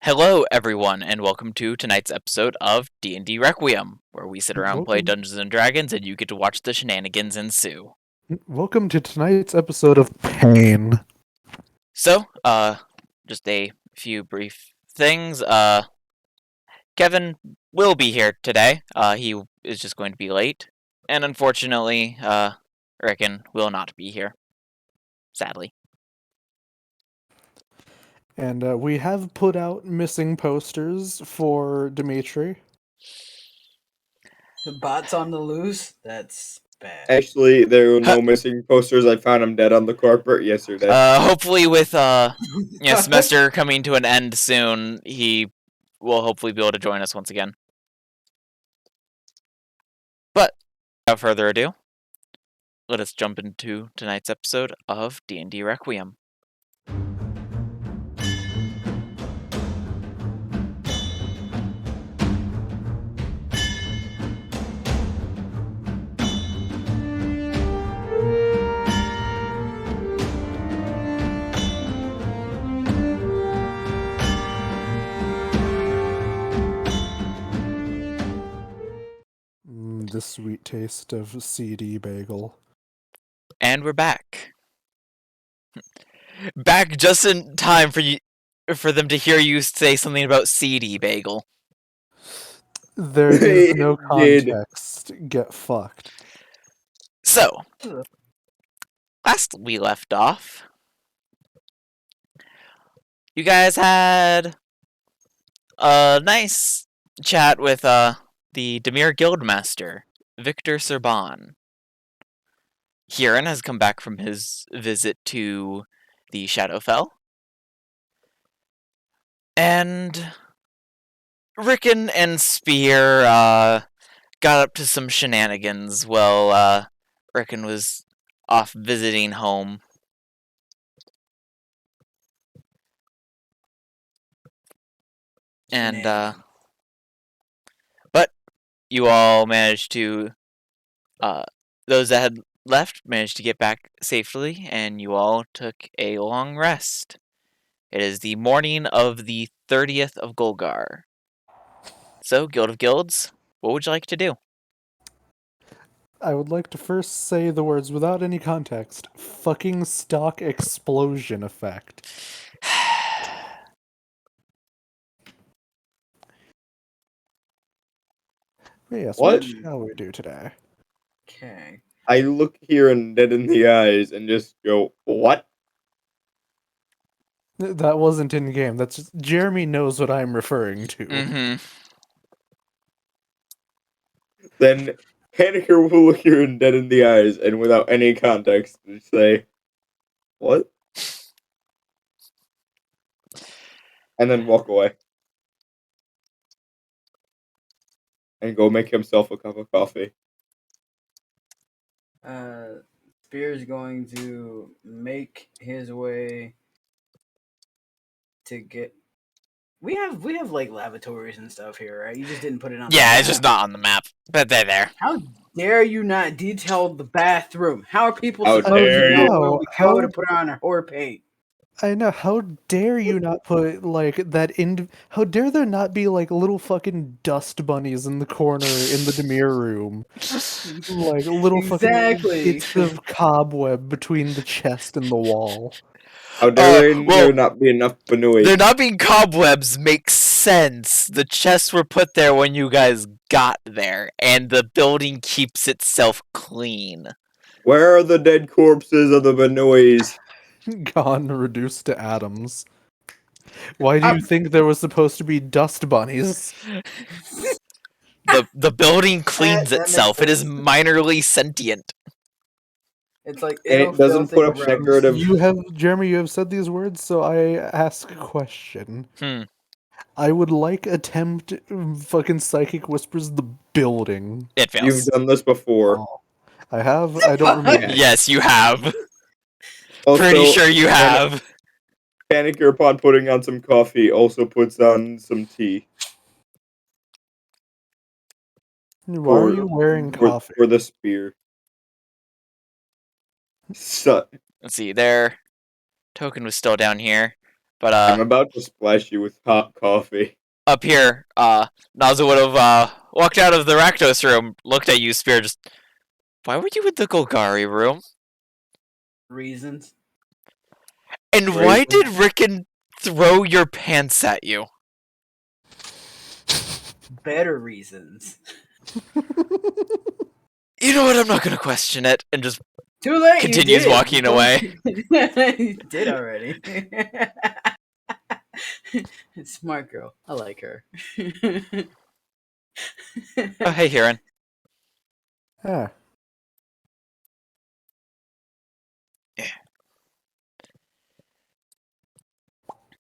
Hello, everyone, and welcome to tonight's episode of D&D Requiem, where we sit around, play Welcome, Dungeons and Dragons, and you get to watch the shenanigans ensue. welcome to tonight's episode of Pain. So, just a few brief things. Kevin will be here today. He is just going to be late, and unfortunately, Rickon will not be here. Sadly. And we have put out missing posters for Dimitri. The bot's on the loose? That's bad. Actually, there were no missing posters. I found him dead on the carpet yesterday. Hopefully with, semester coming to an end soon, he will hopefully be able to join us once again. But, without further ado, let us jump into tonight's episode of D&D Requiem. The sweet taste of CD bagel. And we're back. Back just in time for them to hear you say something about CD bagel. There is no Did. context. Get fucked. So, last we left off, you guys had a nice chat with the Demir Guildmaster, Victor Serban. Huron has come back from his visit to the Shadowfell. And Rickon and Spear got up to some shenanigans while Rickon was off visiting home. And but you all managed to those that had left managed to get back safely, and you all took a long rest. It is the morning of the 30th of Golgar. So, Guild of Guilds, what would you like to do? I would like to first say the words without any context. Fucking stock explosion effect. Yes, what shall we do today? Okay. I look Huron dead in the eyes and just go, "What?" That wasn't in game. That's just, Jeremy knows what I'm referring to. Mm-hmm. Then Panicker will look Huron dead in the eyes and without any context just say, "What?" And then walk away. And go make himself a cup of coffee. Spear's going to make his way to get. We have like lavatories and stuff here, right? You just didn't put it on. Yeah, it's just not on the map, but they're there. How dare you not detail the bathroom? How are people How supposed dare to know you. when we go to put on our horror paint? I know. How dare you not put like that in? How dare there not be like little fucking dust bunnies in the corner in the Demir room, like little Exactly. fucking bits of cobweb between the chest and the wall. How dare there not be enough Banui? There not being cobwebs makes sense. The chests were put there when you guys got there, and the building keeps itself clean. Where are the dead corpses of the Banuis? Gone, reduced to atoms. Why do you think there was supposed to be dust bunnies? The building cleans That makes itself. It is sense. minorly sentient. It's like And it doesn't put up decorative. Jeremy, you have said these words, so I ask a question. I would like attempt fucking psychic whispers the building. It fails. You've done this before. Oh, I have? I don't remember. Yes, you have. Also, Pretty sure you have. Panicker, upon putting on some coffee, also puts on some tea. Why are you wearing coffee? For the spear. So, Let's see, their token was still down here. But I'm about to splash you with hot coffee. up here, Naza would have walked out of the Rakdos room, looked at you, Spear, just, why were you in the Golgari room? Reasons. And why did Rickon throw your pants at you? Better reasons. You know what, I'm not gonna question it, and just Too late. continues you did. walking away. You did already. Smart girl. I like her. Oh, hey, Huron. Ah,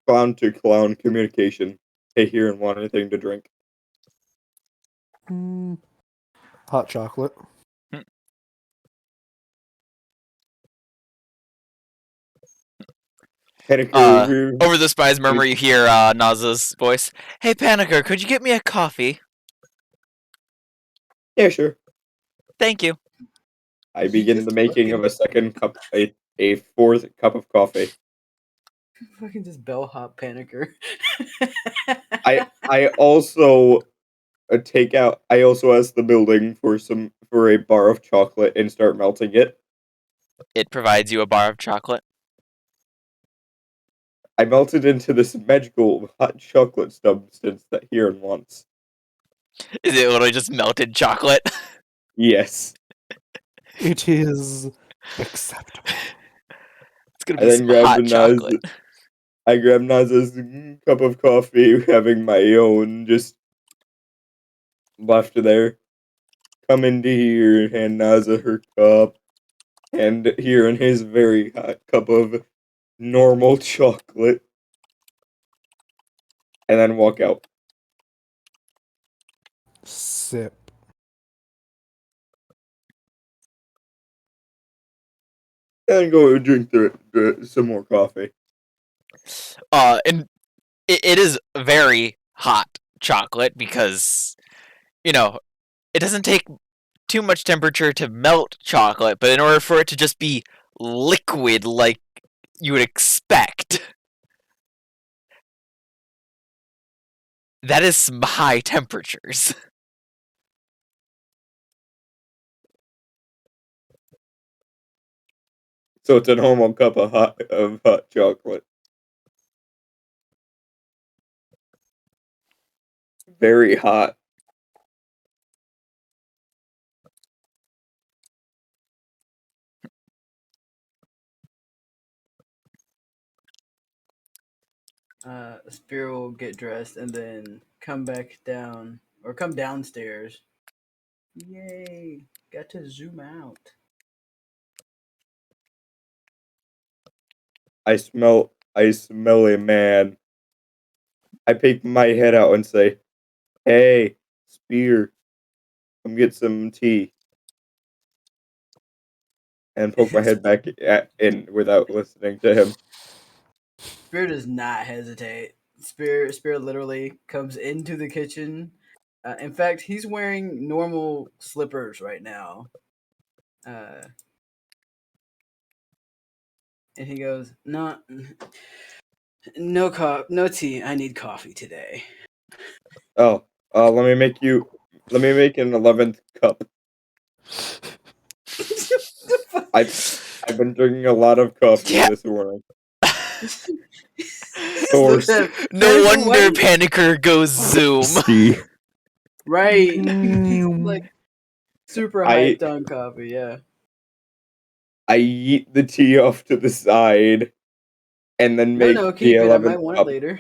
Clown to clown communication. Hey, here and want anything to drink? hot chocolate. Henniker, Over the spy's murmur, you hear Naza's voice. Hey, Panicker, could you get me a coffee? yeah, sure. Thank you. I begin the making of a second cup, a fourth cup of coffee. Fucking just bellhop panicker. I also take out. I also ask the building for a bar of chocolate and start melting it. It provides you a bar of chocolate. I melt it into this magical hot chocolate substance that Huron wants. Is it literally just melted chocolate? Yes. It is acceptable. It's gonna I be then some grab hot chocolate. I grab Naza's cup of coffee, having my own just left there. Come into here and hand Naza her cup, and here in his very hot cup of normal chocolate, and then walk out. Sip. And go drink some more coffee. And it is very hot chocolate because, you know, it doesn't take too much temperature to melt chocolate, but in order for it to just be liquid like you would expect, that is some high temperatures. So it's a normal cup of hot chocolate. Very hot. Spear will get dressed and then come back down or come downstairs. Yay! Got to zoom out. I smell a man. I peek my head out and say, "Hey, Spear, come get some tea." And poke my head back in without listening to him. Spear does not hesitate. Spear literally comes into the kitchen. In fact, he's wearing normal slippers right now. And he goes, "No, no tea. I need coffee today." Oh, let me make an 11th cup. I've been drinking a lot of coffee Yeah. this morning. Look at him. No Panicker, wonder Panicker goes zoom. See, Right. He's like super I- hyped on coffee, yeah. I eat the tea off to the side, and then make No, the keep it. I might 11th want cup. it later.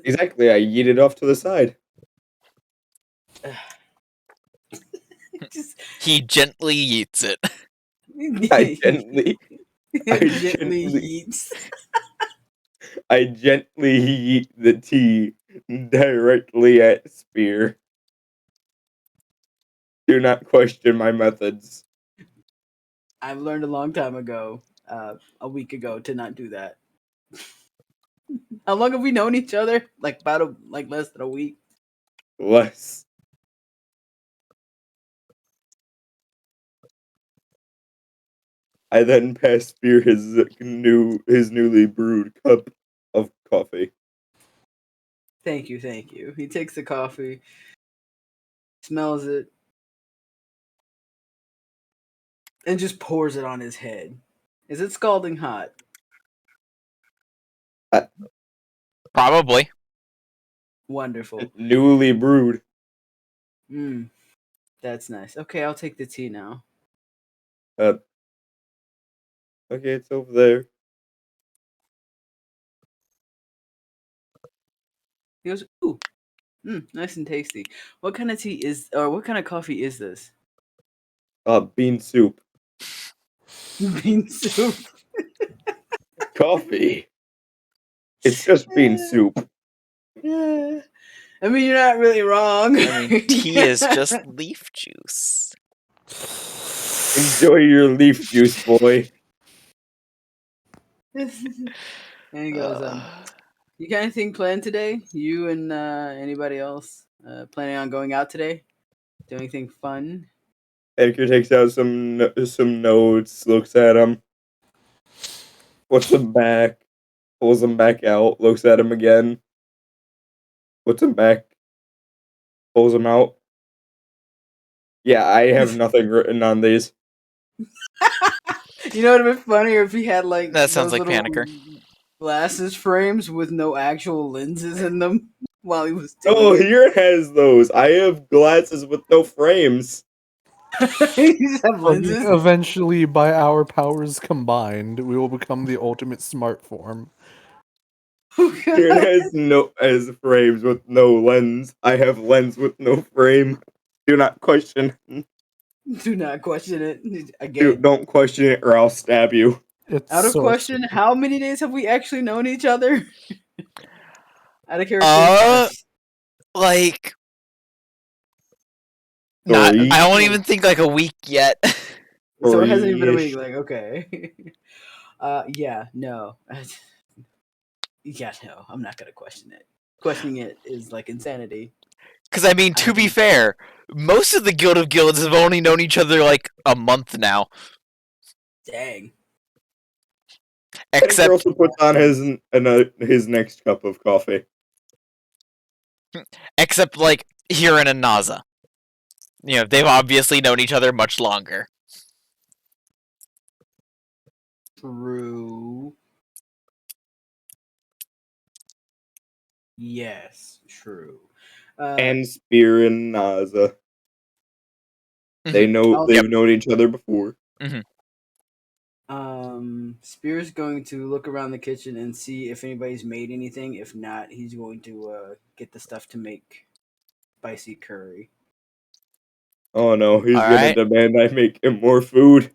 Exactly, I eat it off to the side. Just He gently eats it. I gently gently eats. I gently eat the tea directly at Spear. Do not question my methods. I've learned a long time ago, a week ago, to not do that. How long have we known each other? Like less than a week. Less. I then pass Spear his newly brewed cup of coffee. Thank you, thank you. He takes the coffee, smells it, and just pours it on his head. Is it scalding hot? Probably. Wonderful. Newly brewed. That's nice. Okay, I'll take the tea now. Okay, it's over there. He goes, ooh, nice and tasty. What kind of tea is, or what kind of coffee is this? Bean soup. Bean soup. Coffee. It's just bean soup. Yeah. I mean, you're not really wrong. I mean, tea is just leaf juice. Enjoy your leaf juice, boy. And he goes, you got anything planned today? You and anybody else planning on going out today? Do anything fun? Edgar takes out some notes, looks at them, puts them back, pulls them back out, looks at them again, puts them back, pulls them out. Yeah, I have nothing written on these. You know, it'd have been funnier if he had like That sounds those like little Panicker. glasses frames with no actual lenses in them while he was doing Oh, it. here has those. I have glasses with no frames. He just have lenses. Eventually, by our powers combined, we will become the ultimate smart form. Here it has frames with no lens. I have lens with no frame. Do not question. Do not question it again. Don't question it, or I'll stab you. It's Out of so question, stupid. how many days have we actually known each other? Out of character. Like, not. 3. I don't even think like a week yet. So it hasn't even been a 3-ish. week. Like, okay. Yeah, no. Yeah, no. I'm not gonna question it. Questioning it is like insanity. Because I mean, to be fair, most of the Guild of Guilds have only known each other like a month now. Dang. Edgar Except, also puts on his next cup of coffee. like Hiran and Naza. You know, they've obviously known each other much longer. True. Yes, true. And Spear and Naza. They've known each other before. Spear's going to look around the kitchen and see if anybody's made anything. If not, he's going to get the stuff to make spicy curry. Oh no, he's All gonna right. demand I make him more food.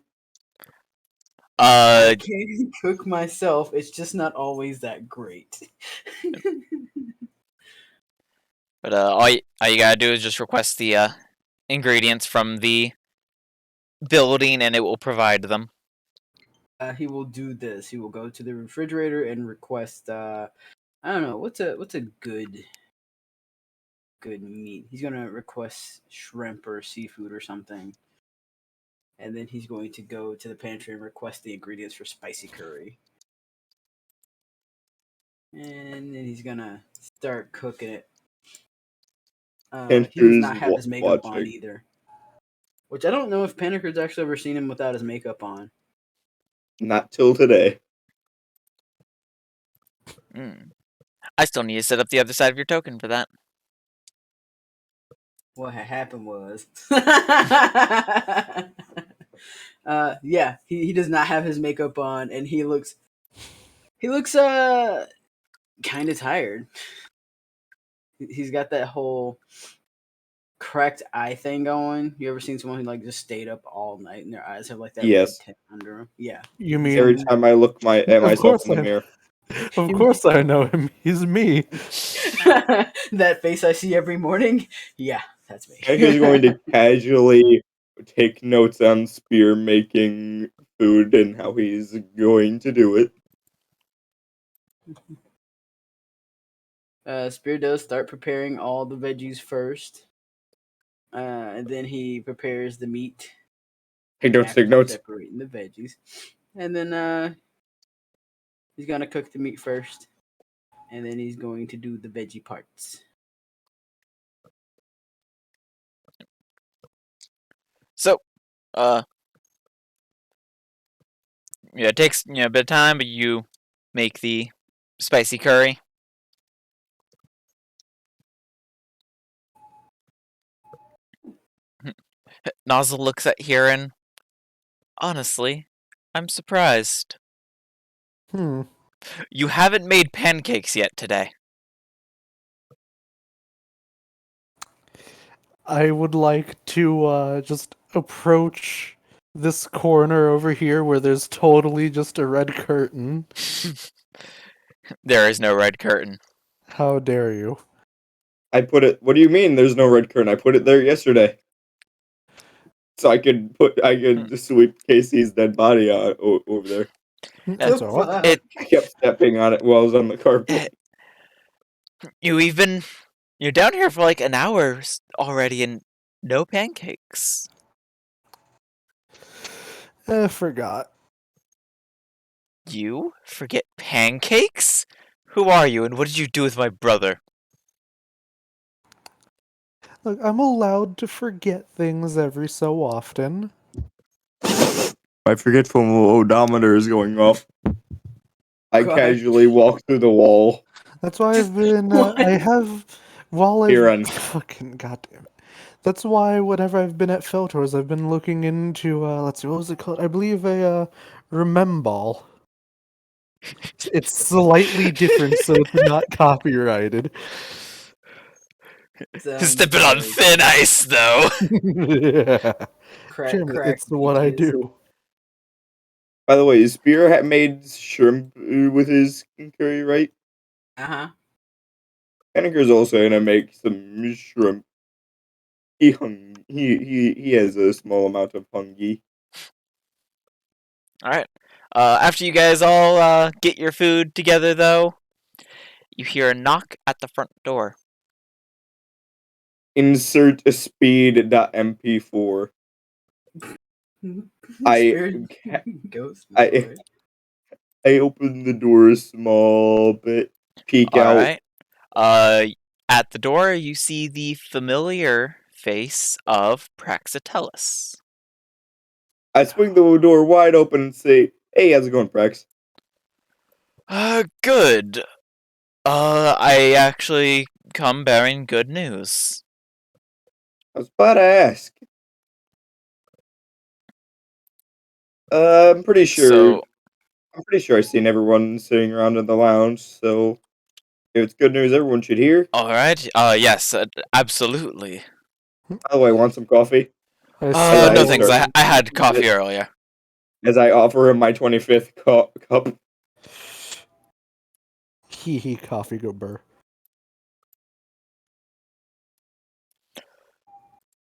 I can cook myself. It's just not always that great. But all you gotta do is just request the ingredients from the building, and it will provide them. He will do this. He will go to the refrigerator and request. I don't know what's a good meat. He's gonna request shrimp or seafood or something, and then he's going to go to the pantry and request the ingredients for spicy curry. And then he's gonna start cooking it. He does not have his makeup on either. Which I don't know if Panicker's actually ever seen him without his makeup on. Not till today. I still need to set up the other side of your token for that. What had happened was, yeah, he does not have his makeup on, and he looks kind of tired. He's got that whole cracked eye thing going. You ever seen someone who like just stayed up all night and their eyes have like that red tint under them? Yeah. You mean Every time I look at myself in the mirror. Of course I know him. He's me. That face I see every morning? Yeah, that's me. Edgar's going to casually take notes on Spear making food and how he's going to do it. Spear does start preparing all the veggies first. And then he prepares the meat. Take notes. Separating the veggies. And then he's gonna cook the meat first. and then he's going to do the veggie parts. So, it takes a bit of time, but you make the spicy curry. Nozzle looks at Huron. Honestly, I'm surprised. You haven't made pancakes yet today. I would like to just approach this corner over here where there's totally just a red curtain. There is no red curtain. How dare you? I put it. What do you mean? There's no red curtain? I put it there yesterday, so I could sweep Casey's dead body out over there. So what? I kept stepping on it while I was on the carpet. You're down here for like an hour already and no pancakes. Forgot. You forget pancakes? Who are you and what did you do with my brother? Look, I'm allowed to forget things every so often. My forgetful odometer is going off. I casually walk through the wall. That's why I've been. I have. While I've Huron. fucking goddamn it. That's why whenever I've been at Feltor's, I've been looking into. Let's see, what was it called? I believe a Rememball. It's slightly different, so it's not copyrighted. Stepping on thin ice, though. Yeah. Crack, Jim, crack. it's what I peaches. do. By the way, Spear made shrimp with his curry, right? Uh-huh. Henniker's also gonna make some shrimp. He has a small amount of hungy. Alright. After you guys all get your food together, though, you hear a knock at the front door. Insert a speed.mp4. I open the door a small bit, peek out. Alright. At the door, you see the familiar face of Praxiteles. I swing the door wide open and say, "Hey, how's it going, Prax?" Good. I actually come bearing good news. I was about to ask. I'm pretty sure I've seen everyone sitting around in the lounge, so if it's good news everyone should hear. Alright, yes, absolutely. By the way, want some coffee? No thanks, I had coffee earlier. As I offer him my 25th cup. Hee coffee go burr.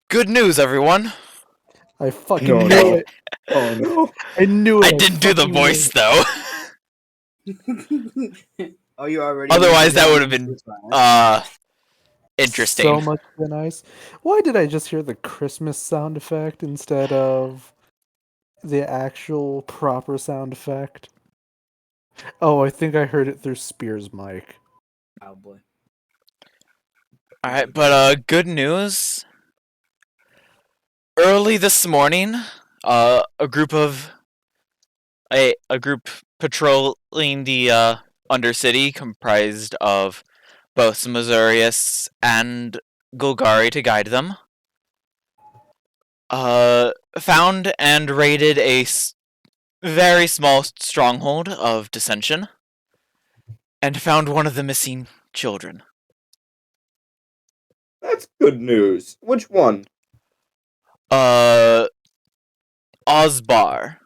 Good news, everyone. I fucking knew it. Oh no. I knew it. I didn't do the voice, though. Oh, you already. Otherwise, that would have been interesting. So much nice. Why did I just hear the Christmas sound effect instead of the actual proper sound effect? Oh, I think I heard it through Spear's mic. Oh boy. Alright, but good news. Early this morning, a group patrolling the Undercity, comprised of both Missourius and Golgari to guide them, found and raided a very small stronghold of dissension, and found one of the missing children. That's good news. Which one? Osbar.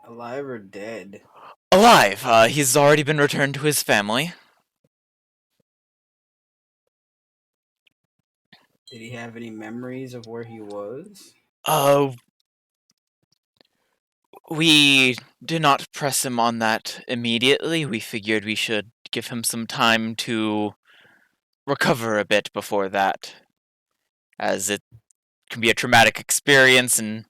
Alive or dead? Alive. He's already been returned to his family. Did he have any memories of where he was? We did not press him on that immediately. We figured we should give him some time to recover a bit before that, as it can be a traumatic experience, and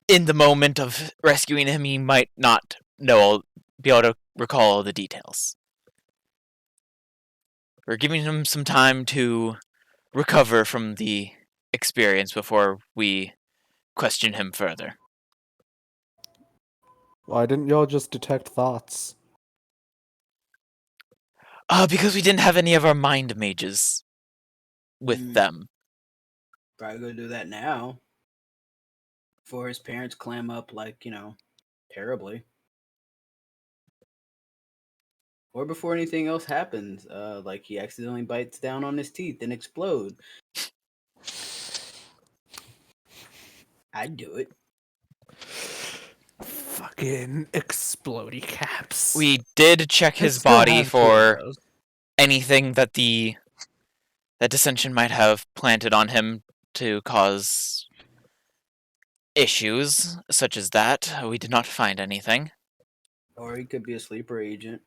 in the moment of rescuing him, he might not know be able to recall the details. We're giving him some time to recover from the experience before we question him further. Why didn't y'all just detect thoughts? Because we didn't have any of our mind mages with them. Probably gonna do that now. Before his parents clam up like, terribly. Or before anything else happens. Like he accidentally bites down on his teeth and explode. I'd do it. Fucking explodey caps. We did check I his still body have two of for those. anything that that dissension might have planted on him to cause issues such as that. We did not find anything. Or he could be a sleeper agent.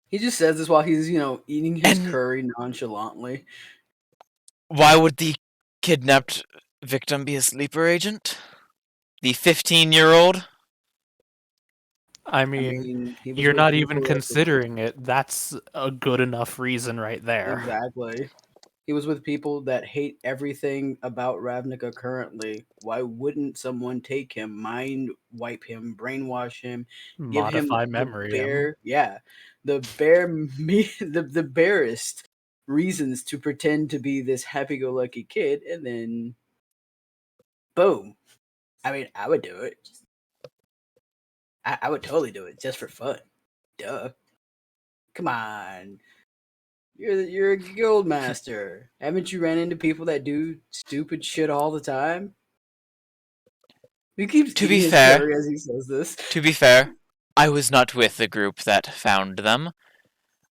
He just says this while he's, eating his And- curry nonchalantly. Why would the kidnapped victim be a sleeper agent? The 15-year-old? I mean, He was you're with not people even that- considering it. That's a good enough reason right there. Exactly. He was with people that hate everything about Ravnica currently. Why wouldn't someone take him, mind wipe him, brainwash him, give him Modify the memory. the barest reasons to pretend to be this happy-go-lucky kid, and then boom. I mean, I would do it. I would totally do it just for fun. Duh. Come on. You're a guild master. Haven't you ran into people that do stupid shit all the time? He keeps To eating be his fair- curry as he says this. To be fair, I was not with the group that found them.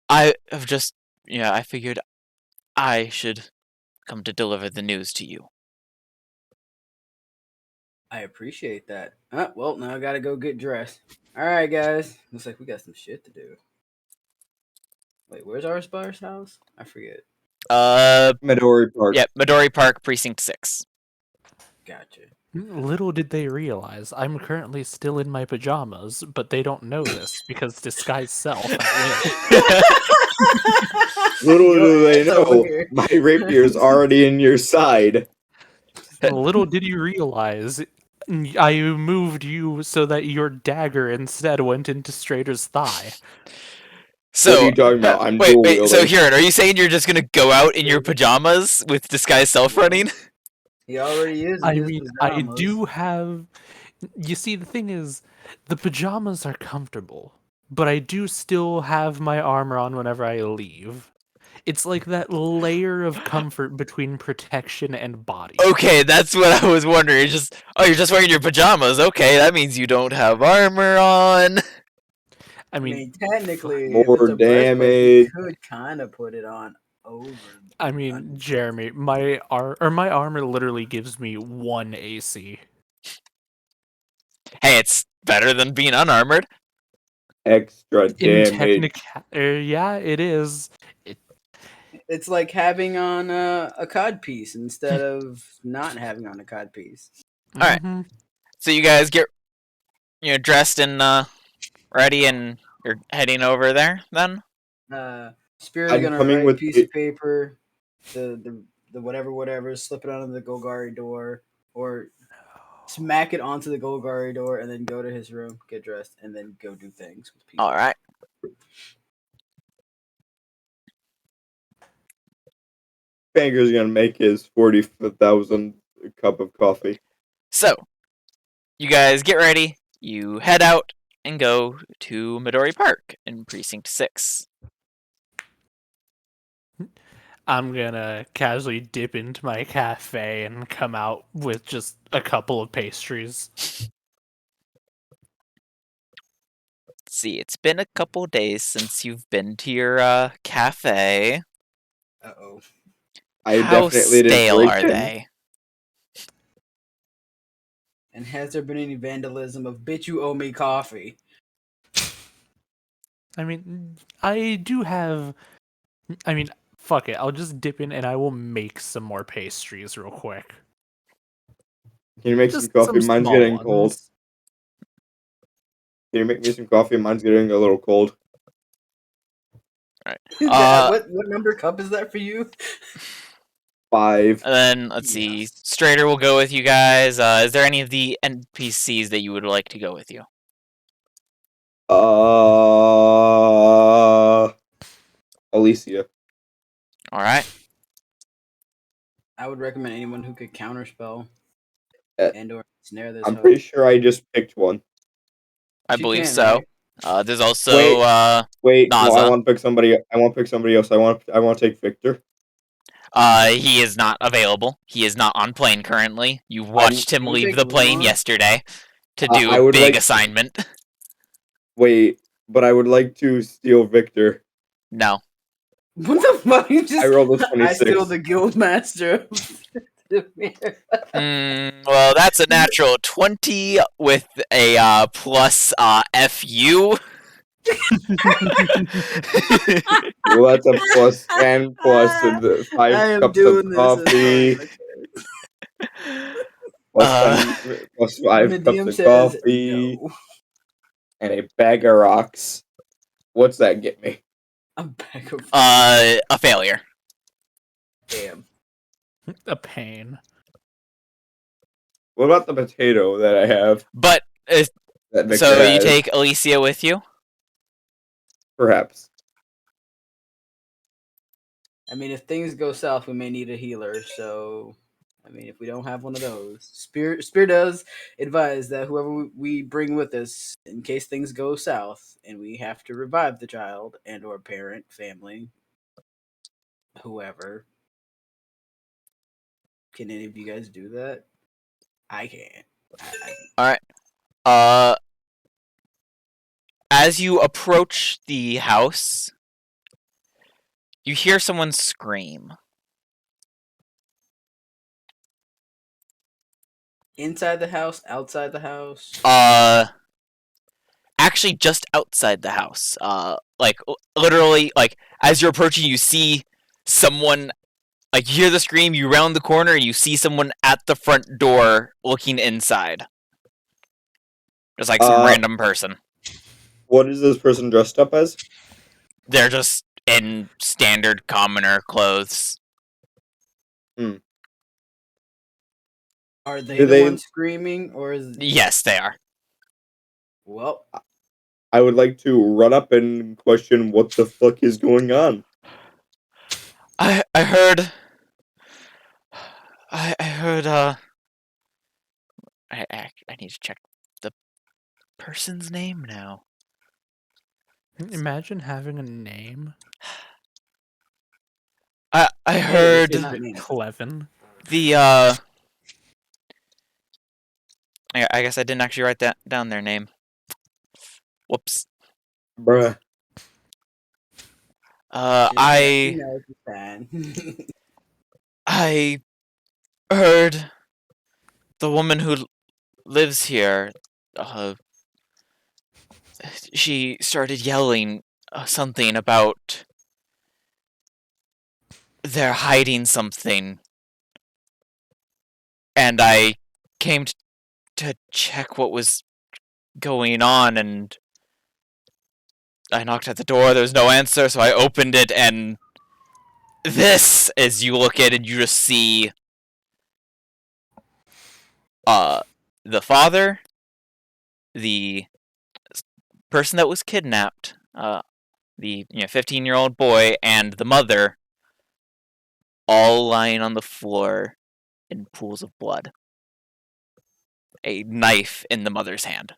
I have just, I figured I should come to deliver the news to you. I appreciate that. Well, now I gotta go get dressed. Alright, guys. Looks like we got some shit to do. Wait, where's our Spire's house? I forget. Midori Park. Yep, Midori Park, Precinct 6. Gotcha. Little did they realize I'm currently still in my pajamas, but they don't know this because disguise self at will. Little Your do they ass over know, here. my rapier's already in your side. Little did you realize I moved you so that your dagger instead went into Strader's thigh. So, What are you talking about? I'm dual wait, so wielding. Huron, are you saying you're just gonna go out in your pajamas with disguised self-running? He already is in I his mean, I pajamas. do have. You see, the thing is, the pajamas are comfortable, but I do still have my armor on whenever I leave. It's like that layer of comfort between protection and body. Okay, that's what I was wondering. You're just wearing your pajamas. Okay, that means you don't have armor on. I mean, technically, if More it's a breastplate, damage. you could kind of put it on over. I mean, Jeremy, my armor literally gives me 1 AC. Hey, it's better than being unarmored. Extra In damage. yeah, it is. It's like having on a cod piece instead of not having on a cod piece. Alright. Mhm. So you guys get dressed and ready, and you're heading over there then? Spirit's I'm gonna coming write with piece the- of paper, the whatever, slip it onto the Golgari door, or smack it onto the Golgari door, and then go to his room, get dressed, and then go do things with people. Alright. Banger's gonna make his 40,000 cup of coffee. So, you guys get ready, you head out, and go to Midori Park in Precinct 6. I'm gonna casually dip into my cafe and come out with just a couple of pastries. Let's see, it's been a couple days since you've been to your cafe. Uh-oh. I How definitely didn't stale break are in. they? And has there been any vandalism of, bitch, you owe me coffee? I mean, I do have. I mean, fuck it. I'll just dip in and I will make some more pastries real quick. Can you make Just some coffee? some Mine's small getting ones. cold. Can you make me some coffee? Mine's getting a little cold. What number cup is that for you? 5. And then let's see. Yes. Strader will go with you guys. Is there any of the NPCs that you would like to go with you? Alicia. All right. I would recommend anyone who could counterspell Uh, and or snare this. I'm hoe. pretty sure I just picked one. I She believe can, so. right? There's also Wait, no, I Naza. want to pick somebody. I want to pick somebody else. I want to take Victor. He is not available. He is not on plane currently. You watched him Can we leave take the plane Lumon? yesterday to I do a would big like- assignment. Wait, but I would like to steal Victor. No. What the fuck? You just I rolled a I 26. steal the guild master. Well, that's a natural 20 with a plus FU. Well, that's a plus and plus of the I 5 am cups doing of this coffee. as Plus Uh, 10, plus And 5 the cups DM of says coffee no. and a bag of rocks. What's that get me? A bag of a failure. damn. A pain. What about the potato that I have? But That Victor so you has? take Alicia with you? Perhaps. I mean, if things go south, we may need a healer. So, I mean, if we don't have one of those, Spear does advise that whoever we bring with us, in case things go south and we have to revive the child and or parent, family, whoever. Can any of you guys do that? I can't. Alright. As you approach the house, you hear someone scream. Inside the house, outside the house. Actually just outside the house. Literally, as you're approaching, you see someone, you hear the scream, you round the corner, and you see someone at the front door looking inside. Just some random person. What is this person dressed up as? They're just in standard commoner clothes. Are they Do the they- ones screaming, or is Yes, they are. well? I would like to run up and question what the fuck is going on. I heard. I heard. I need to check the person's name now. Imagine having a name. I heard Is not it me. Clevin? the I guess I didn't actually write that down their name. Whoops. Bruh. I No, it's fine. I heard the woman who lives here. She started yelling something about they're hiding something, and I came to check what was going on, and I knocked at the door. There was no answer, so I opened it, and this, as you look at it, you just see the father, the person that was kidnapped, the 15-year-old boy, and the mother, all lying on the floor in pools of blood. A knife in the mother's hand.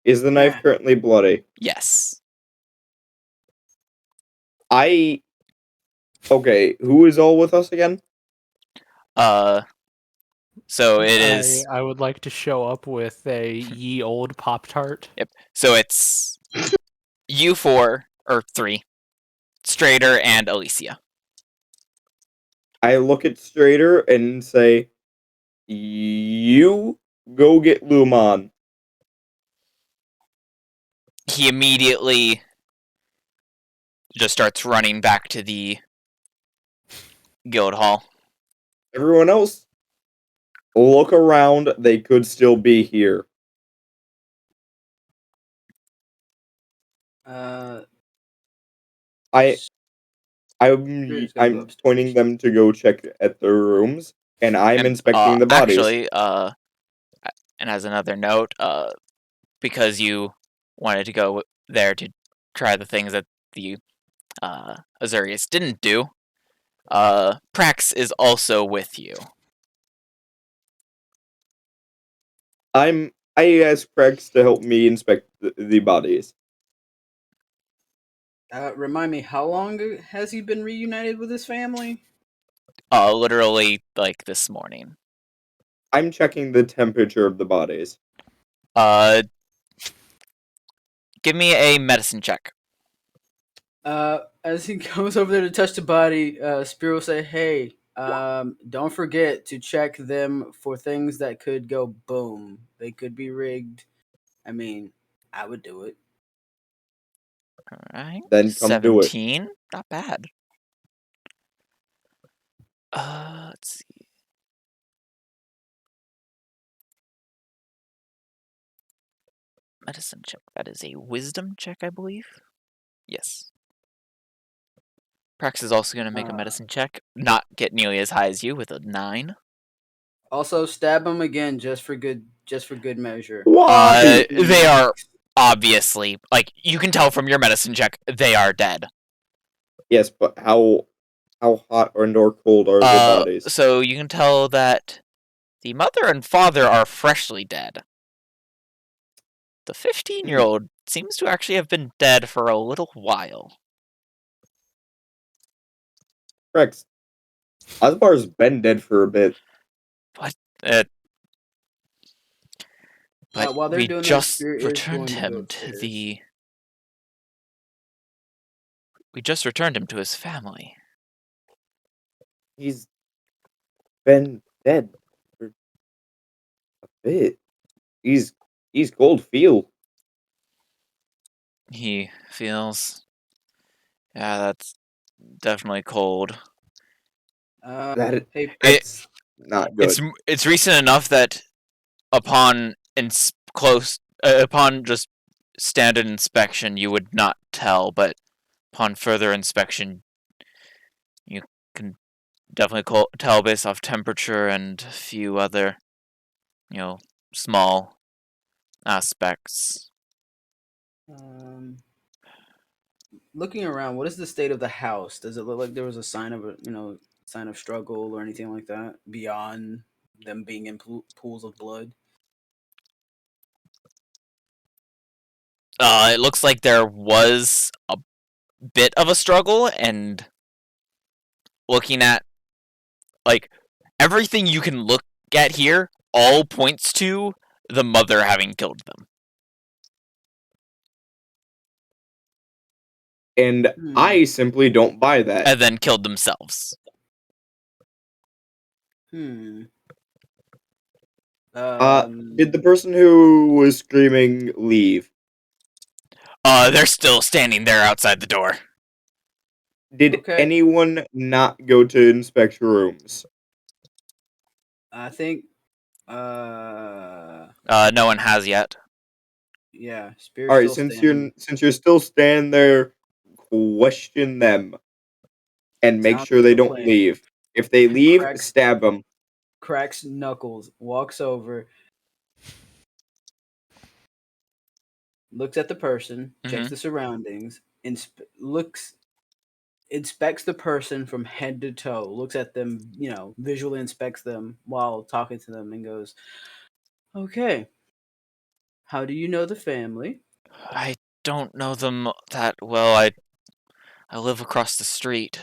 Is the knife Yeah. currently bloody? Yes. Okay, who is all with us again? So it is. I would like to show up with a ye old Pop-Tart. Yep. So it's you four or three, Strader and Alicia. I look at Strader and say, "You go get Lumon." He immediately just starts running back to the guild hall. Everyone else, Look around. They could still be here. I'm Spirit's gonna go I'm pointing upstairs. them to go check at their rooms, and I'm And inspecting the bodies. actually, and as another note, because you wanted to go there to try the things that the Azurius didn't do, Prax is also with you. I asked Prex to help me inspect the bodies. Remind me, how long has he been reunited with his family? Literally, like, this morning. I'm checking the temperature of the bodies. Give me a medicine check. As he goes over there to touch the body, Spirit will say, "Hey, don't forget to check them for things that could go boom. They could be rigged. I mean, I would do it." Alright. Then come do it. 17? Not bad. Let's see. Medicine check. That is a wisdom check, I believe. Yes. Prax is also going to make a medicine check. Not get nearly as high as you with a 9. Also, stab him again just for good measure. Why? They are obviously, like, you can tell from your medicine check, they are dead. Yes, but how hot or cold are the bodies? So you can tell that the mother and father are freshly dead. The 15-year-old seems to actually have been dead for a little while. Prex, Osbar's been dead for a bit. But While they're we doing that, just Spirit is returned going to go him to upstairs. the. We just returned him to his family. He's been dead for a bit. He's cold feel. He feels. Yeah, that's definitely cold. That's not good. It's recent enough that upon upon just standard inspection you would not tell, but upon further inspection you can definitely tell based off temperature and a few other, small aspects. Looking around, what is the state of the house? Does it look like there was a sign of struggle or anything like that beyond them being in pools of blood? It looks like there was a bit of a struggle, and looking at, like, everything you can look at here all points to the mother having killed them. And I simply don't buy that. And then killed themselves. Did the person who was screaming leave? They're still standing there outside the door. Did anyone not go to inspect rooms? I think no one has yet. Yeah, Spirit's All right, still standing. since you're still standing there, question them and make Sounds sure like they a don't plan. leave. If they leave, stab them. Cracks knuckles, walks over, looks at the person, checks the surroundings, inspects the person from head to toe, looks at them, visually inspects them while talking to them, and goes, "Okay, how do you know the family?" I don't know them that well. I live across the street.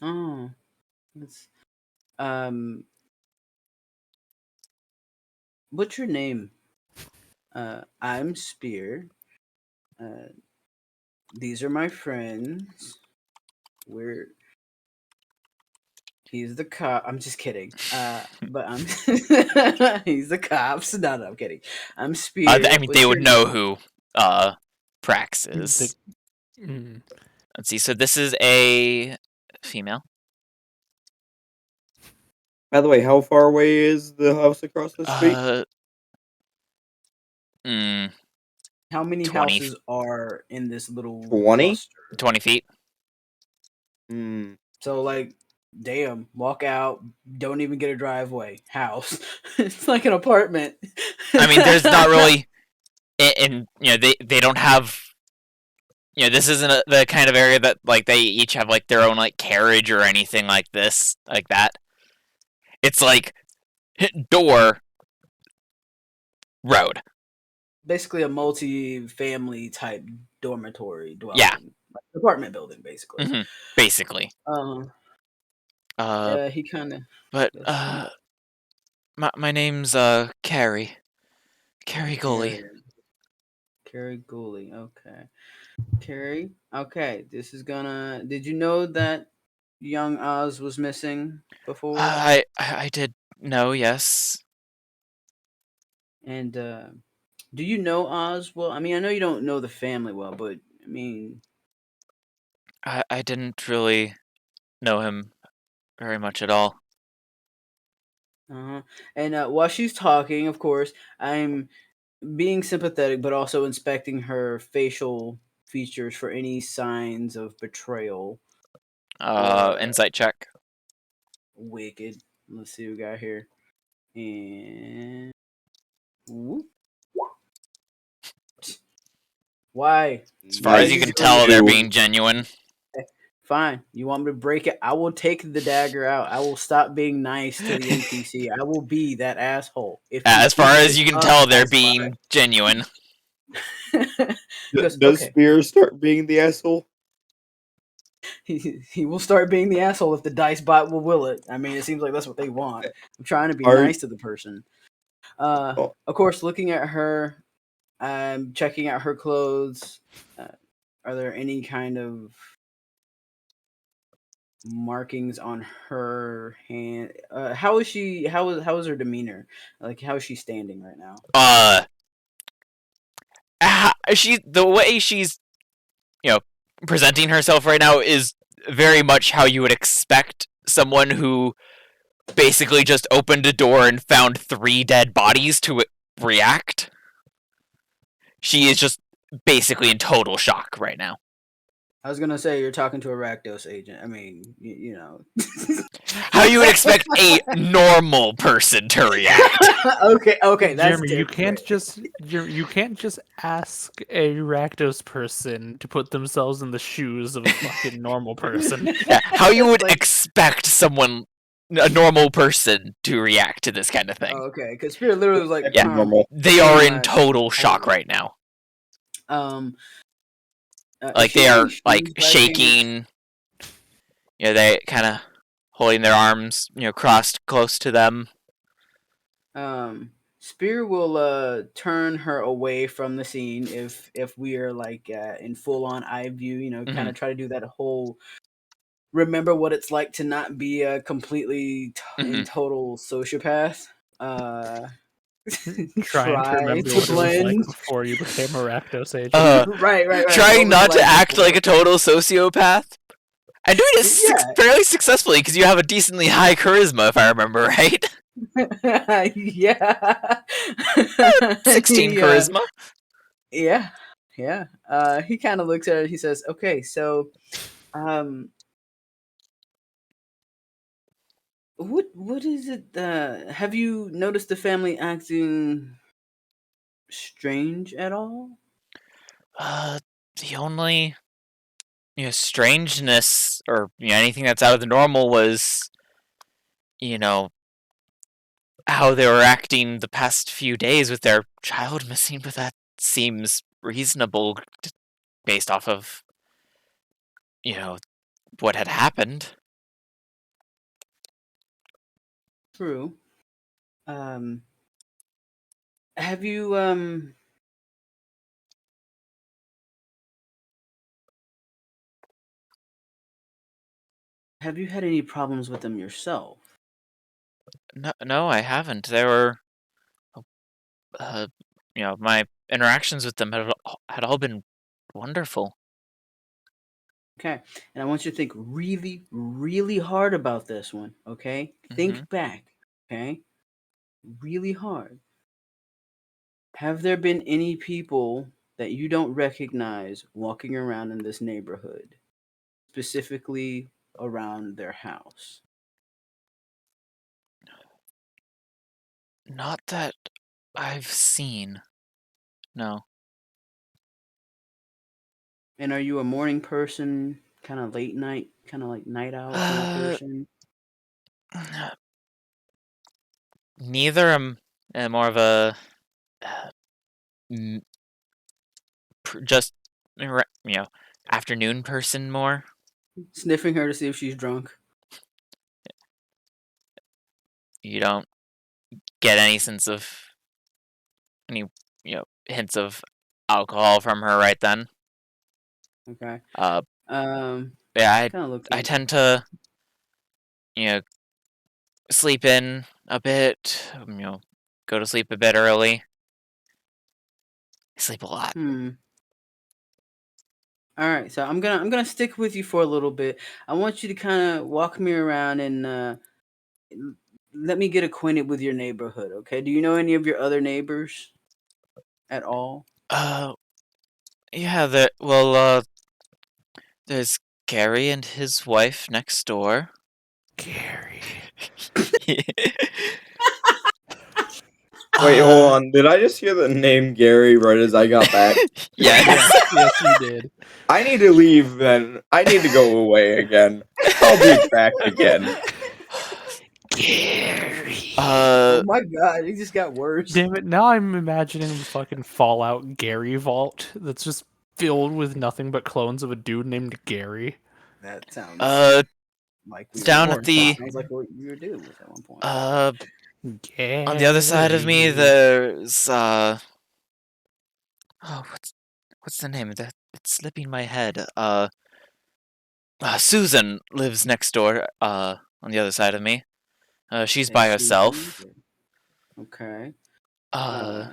Oh, that's, what's your name? I'm Spear. These are my friends. He's the cop. I'm just kidding. But I'm he's the cops. No, I'm kidding. I'm Spear. I mean, they would know who Prax is. Let's see. So this is a female. By the way, how far away is the house across the street? Mm, How many 20 houses are in this little 20? cluster? 20 feet. Hmm. So like, damn, walk out, don't even get a driveway, house. It's like an apartment. I mean, there's not really, and they don't have. This isn't the kind of area that like they each have like their own like carriage or anything like this, like that. It's like door, road. Basically a multi-family type dormitory Yeah. dwelling, like apartment building, basically. Hmm. Basically. Yeah, he kind of. But my name's Carrie. Carrie Gooley. Carrie Gooley. Okay, Carrie. Okay, this is gonna. Did you know that young Oz was missing before? I did know, yes. And do you know Oz well? I mean, I know you don't know the family well, but I mean, I didn't really know him very much at all. and while she's talking, of course, I'm being sympathetic, but also inspecting her facial features for any signs of betrayal. Insight check. Wicked. Let's see what we got here. And whoop. Why? As far as you can tell, they're being genuine. Fine. You want me to break it? I will take the dagger out. I will stop being nice to the NPC. I will be that asshole. As far as you can tell, they're being genuine. Does Spear start being the asshole? He will start being the asshole if the dice bot will will it. I mean, it seems like that's what they want. I'm trying to be nice to the person. Of course, looking at her, checking out her clothes. Are there any kind of markings on her hand? How is she? How is her demeanor? Like, how is she standing right now? The way she's presenting herself right now is very much how you would expect someone who basically just opened a door and found 3 dead bodies to react. She is just basically in total shock right now. I was gonna say you're talking to a Rakdos agent. I mean, you know, how you would expect a normal person to react. Okay, that's Jeremy. You can't just ask a Rakdos person to put themselves in the shoes of a fucking normal person. Yeah, how you would expect someone, a normal person, to react to this kind of thing. Okay, because Spirit literally was like, normal. They are in total shock right now. Like they are like shaking. They kind of holding their arms, crossed close to them. Spear will turn her away from the scene if we are like in full on eye view. Kind of try to do that whole remember what it's like to not be a completely in total sociopath. Trying to remember what it was like before you became a Rakdos agent. Right. Trying not to act like a total sociopath. And doing it fairly successfully because you have a decently high charisma, if I remember right. Yeah. 16 charisma. Yeah. He kind of looks at it. He says, "Okay, so, what is it? Have you noticed the family acting strange at all?" The only strangeness or anything that's out of the normal was how they were acting the past few days with their child missing, but that seems reasonable based off of what had happened. True. Have you had any problems with them yourself? No, I haven't. They were, my interactions with them had all been wonderful. Okay. And I want you to think really, really hard about this one. Okay. Mhm. Think back. Okay. Really hard. Have there been any people that you don't recognize walking around in this neighborhood, specifically around their house? Not that I've seen. No. And are you a morning person, kind of late night, kind of like night owl kind of person? Neither. I'm more of a m- just afternoon person more. Sniffing her to see if she's drunk. You don't get any sense of any hints of alcohol from her right then. Okay. Yeah, Kind of look. I tend to sleep in a bit. Go to sleep a bit early. I sleep a lot. All right, so I'm gonna stick with you for a little bit. I want you to kind of walk me around and let me get acquainted with your neighborhood. Okay? Do you know any of your other neighbors at all? Yeah. There's Gary and his wife next door. Gary. Wait, hold on. Did I just hear the name Gary right as I got back? Yes. Yes, you did. I need to leave then. I need to go away again. I'll be back again. Gary. Oh my god, it just got worse. Damn it, now I'm imagining the fucking Fallout Gary vault that's just filled with nothing but clones of a dude named Gary. That sounds like it's down at the sounds like what you were dealing with at one point. Gary. on the other side of me. There's what's the name of that? It's slipping my head. Susan lives next door. On the other side of me. She's by herself. Okay. Uh,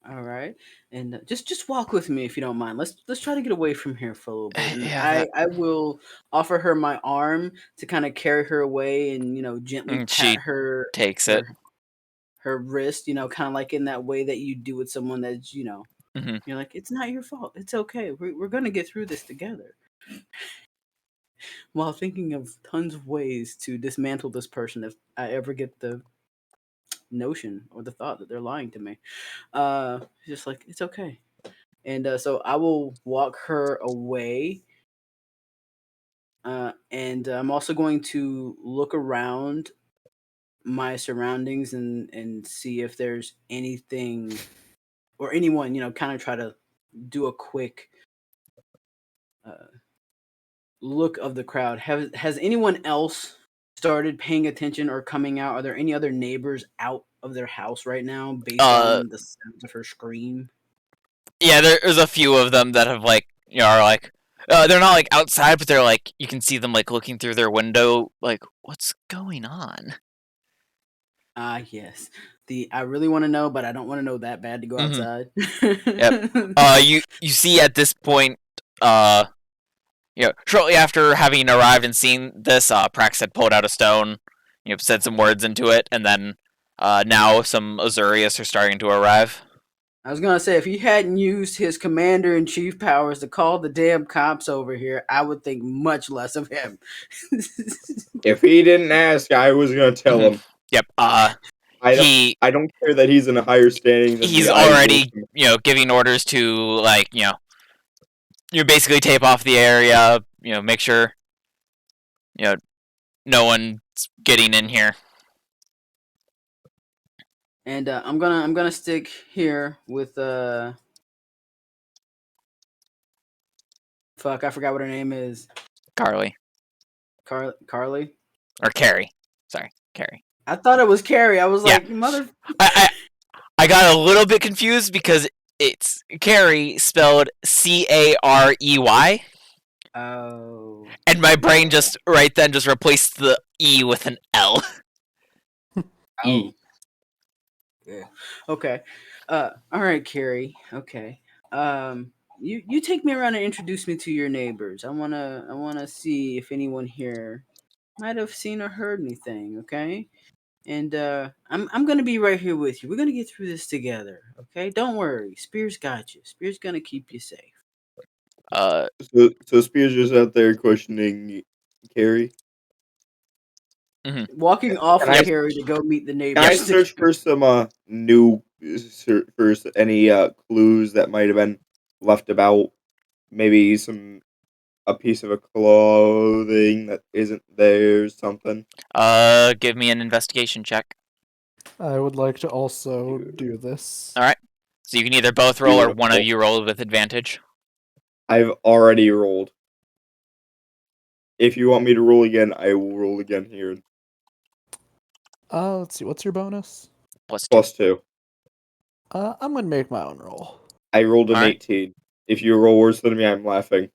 All right, and just walk with me if you don't mind. Let's try to get away from here for a little bit. And yeah, I will offer her my arm to kind of carry her away and gently and pat she her takes it. her wrist. Kind of like in that way that you do with someone that's Mhm. you're like, it's not your fault. It's okay. We're gonna get through this together. While thinking of tons of ways to dismantle this person if I ever get the notion or the thought that they're lying to me. Just like it's okay. And so I will walk her away. And I'm also going to look around my surroundings and see if there's anything or anyone, kind of try to do a quick uh, look of the crowd. Has anyone else started paying attention or coming out? Are there any other neighbors out of their house right now based on the sound of her scream? Yeah, there's a few of them that have are like they're not like outside, but they're like you can see them like looking through their window, like what's going on. Yes. I really want to know, but I don't want to know that bad to go outside. Yep. You see at this point, shortly after having arrived and seen this, Prax had pulled out a stone, said some words into it, and then now some Azurius are starting to arrive. I was gonna say if he hadn't used his commander-in-chief powers to call the damn cops over here, I would think much less of him. If he didn't ask, I was gonna tell him. Yep. I don't care that he's in a higher standing than He's me. already giving orders to you basically tape off the area, make sure no one's getting in here. And I'm gonna stick here with fuck, I forgot what her name is. Carly. Carly? Or Carrie. Sorry, Carrie. I thought it was Carrie. I was like, mother. I got a little bit confused because it's Carrie spelled Carey. Oh. And my brain just right then just replaced the E with an L. Oh. Yeah. Okay. All right, Carrie. Okay. you take me around and introduce me to your neighbors. I wanna see if anyone here might have seen or heard anything. Okay, and I'm gonna be right here with you. We're gonna get through this together. Okay, don't worry. Spears got you. Spears gonna keep you safe. So Spears is out there questioning Carrie. Walking off Can with I Carrie to go meet the can neighbors. I search for some any clues that might have been left about? Maybe a piece of a clothing that isn't there, something. Give me an investigation check. I would like to also do this. All right. So you can either both roll or one of Beautiful. you roll with advantage. I've already rolled. If you want me to roll again, I will roll again here. Let's see. What's your bonus? +2. +2. I'm gonna make my own roll. I rolled an Alright. 18. If you roll worse than me, I'm laughing.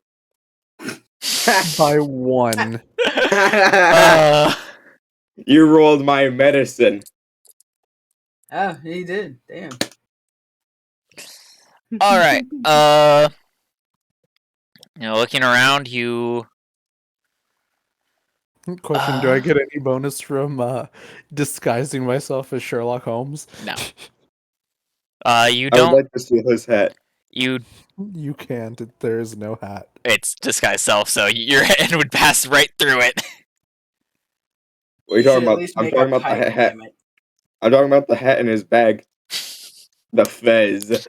By 1. You rolled my medicine. Oh, he did. Damn. All right. Looking around, you. Question: Do I get any bonus from disguising myself as Sherlock Holmes? No. You I would don't. like to steal his hat. You. You can't. There is no hat. It's disguise self, so your hand would pass right through it. What are you should talking at about? least I'm make talking a about the pipe, hat. damn it. I'm talking about the hat in his bag. The fez.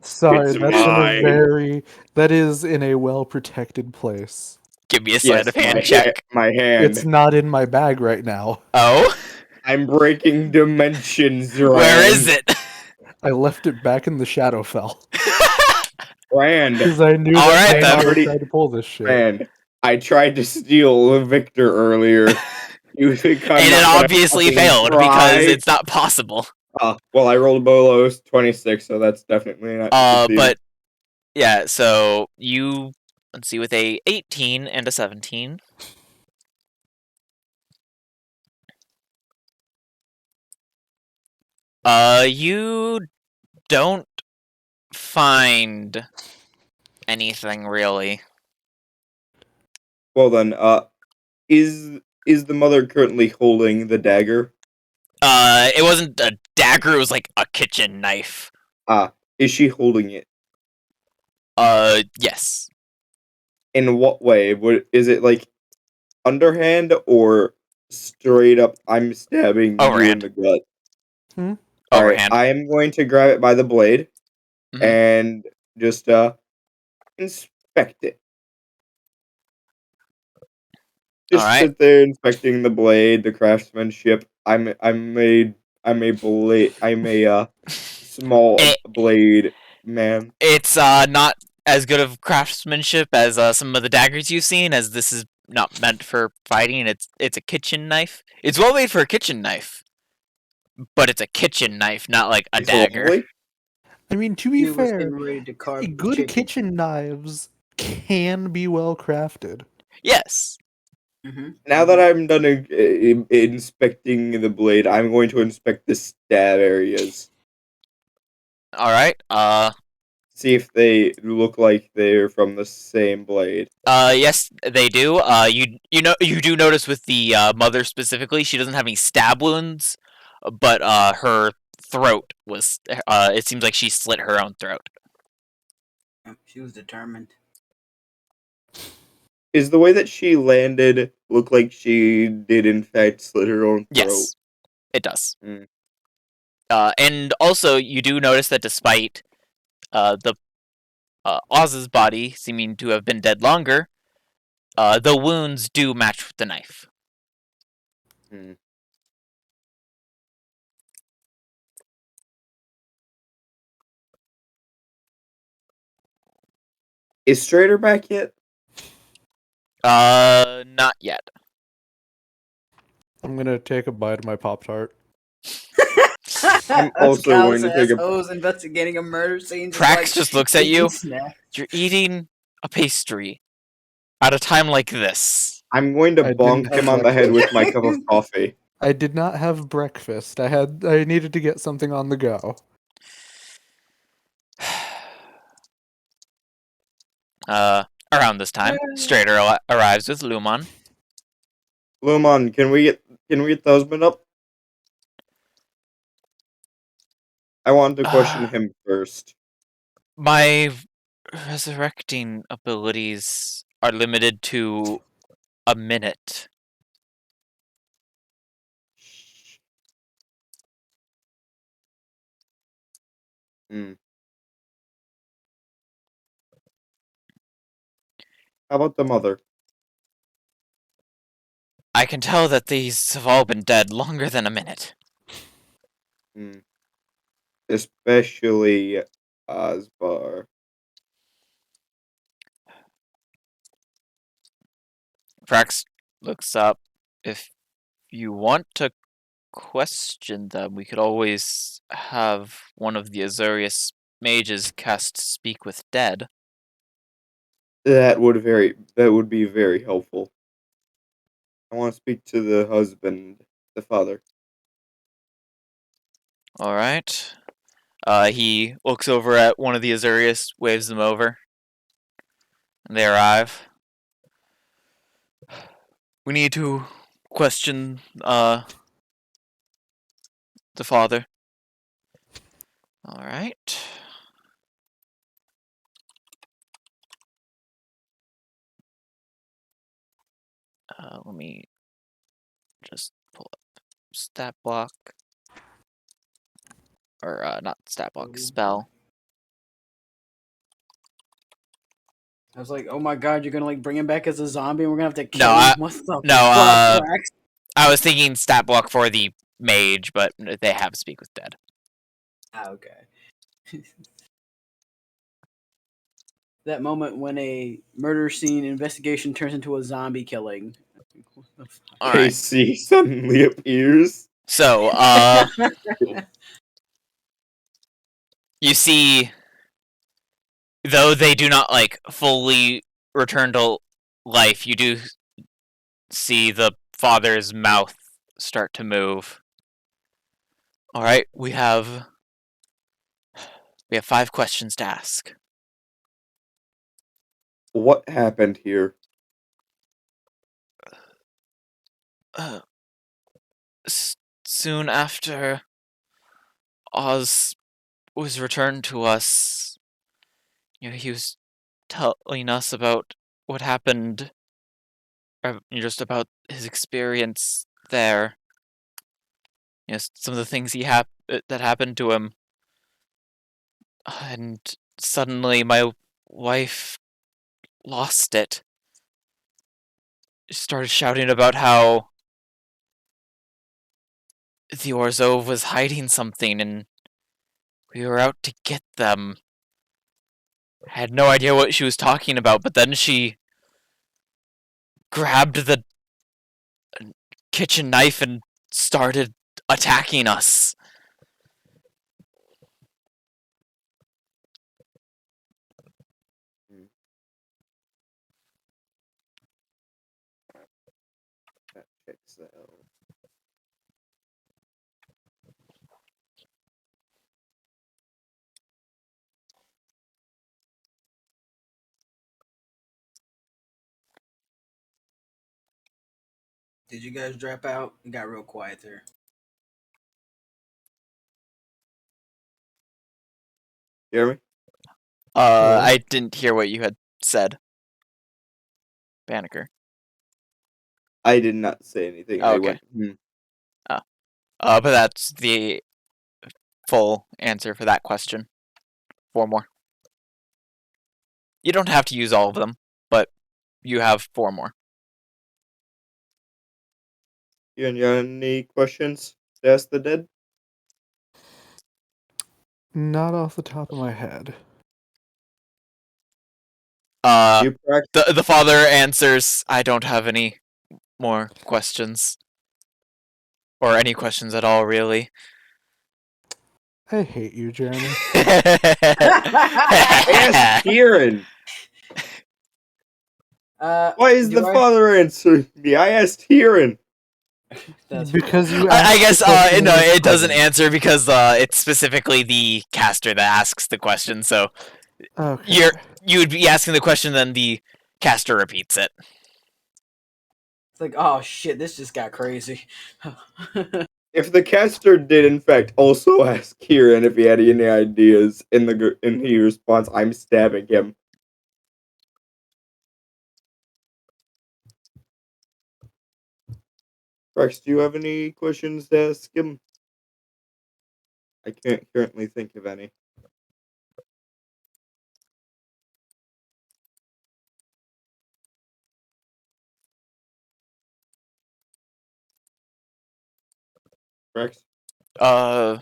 Sorry, It's that's mine. that is in a well protected place. Give me a sleight of hand my check. my hand. It's not in my bag right now. Oh? I'm breaking dimensions, Rand. Where is it? I left it back in the Shadowfell Rand. because I knew All that right, Rand then. would try to pull this shit. Rand. I tried to steal Victor earlier. You think I'm And it not gonna obviously fucking failed try? because it's not possible. Well, I rolled a below 26, so that's definitely not succeeding. But yeah, so you let's see, with a 18 and a 17. You don't find anything really. Well then, is the mother currently holding the dagger? It wasn't a dagger, it was like a kitchen knife. Is she holding it? Yes. In what way? Is it like underhand or straight up? I'm stabbing you in Overhand. the gut. All right, Overhand. I am going to grab it by the blade Mhm. and just inspect it. Just Alright. sit there inspecting the blade, the craftsmanship. I'm a small blade man. It's not as good of craftsmanship as some of the daggers you've seen, as this is not meant for fighting. It's a kitchen knife. It's well made for a kitchen knife, but it's a kitchen knife, not like a It's dagger. lovely. I mean, to be He was fair, getting ready to carve the good chicken. kitchen knives can be well crafted. Yes. Now that I'm done inspecting the blade, I'm going to inspect the stab areas. All right. See if they look like they're from the same blade. Yes, they do. You do notice with the mother specifically, she doesn't have any stab wounds, but her throat was. It seems like she slit her own throat. She was determined. Is the way that she landed look like she did in fact slit her own throat? Yes, it does. Mm. And also, you do notice that despite the Oz's body seeming to have been dead longer, the wounds do match with the knife. Mm. Is Strader back yet? Not yet. I'm gonna take a bite of my Pop-Tart. I'm also going to take a. assholes investigating a murder scene. Prax just looks at you. Snacks. You're eating a pastry at a time like this. I'm going to I bonk didn't him have on the head breakfast. with my cup of coffee. I did not have breakfast. I needed to get something on the go. Around this time, Strader arrives with Lumon. Lumon, can we get the husband up? I want to question him first. My resurrecting abilities are limited to a minute. Hmm. How about the mother? I can tell that these have all been dead longer than a minute. Hmm. Especially Osbar. Prax looks up. If you want to question them, we could always have one of the Azurius mages cast Speak with Dead. That would be very helpful. I want to speak to the husband, the father. Alright. He looks over at one of the Azurius, waves them over. And they arrive. We need to question the father. Alright. Let me just pull up stat block. Or not stat block, spell. I was like, oh my god, you're gonna like bring him back as a zombie and we're gonna have to No, kill him? What the fuck, Rex? I was thinking stat block for the mage, but they have Speak with Dead. Ah, okay. That moment when a murder scene investigation turns into a zombie killing. What the fuck? Alright. AC suddenly appears. So, you see, though they do not like fully return to life, you do see the father's mouth start to move. Alright, we have 5 questions to ask. What happened here? Soon after Oz was returned to us, he was telling us about what happened, or just about his experience there. Some of the things that happened to him, and suddenly my wife lost it. She started shouting about how the Orzhov was hiding something, and we were out to get them. I had no idea what she was talking about, but then she grabbed the kitchen knife and started attacking us. That checks out. Did you guys drop out? It got real quiet there. You hear me? I didn't hear what you had said, Banneker. I did not say anything. Oh, I okay. went, But that's the full answer for that question. 4 more. You don't have to use all of them, but you have 4 more. You got any questions to ask the dead? Not off the top of my head. You practice? The father answers, I don't have any more questions. Or any questions at all, really. I hate you, Jeremy. Ask Kieran. Why is the father answering me? I asked Kieran. Because you I asked guess the question it doesn't present. answer because it's specifically the caster that asks the question, so Okay. You would be asking the question, then the caster repeats it. It's like, oh shit, this just got crazy. If the caster did in fact also ask Kieran if he had any ideas, and he responds, "I'm stabbing him." Rex, do you have any questions to ask him? I can't currently think of any. Rex? Was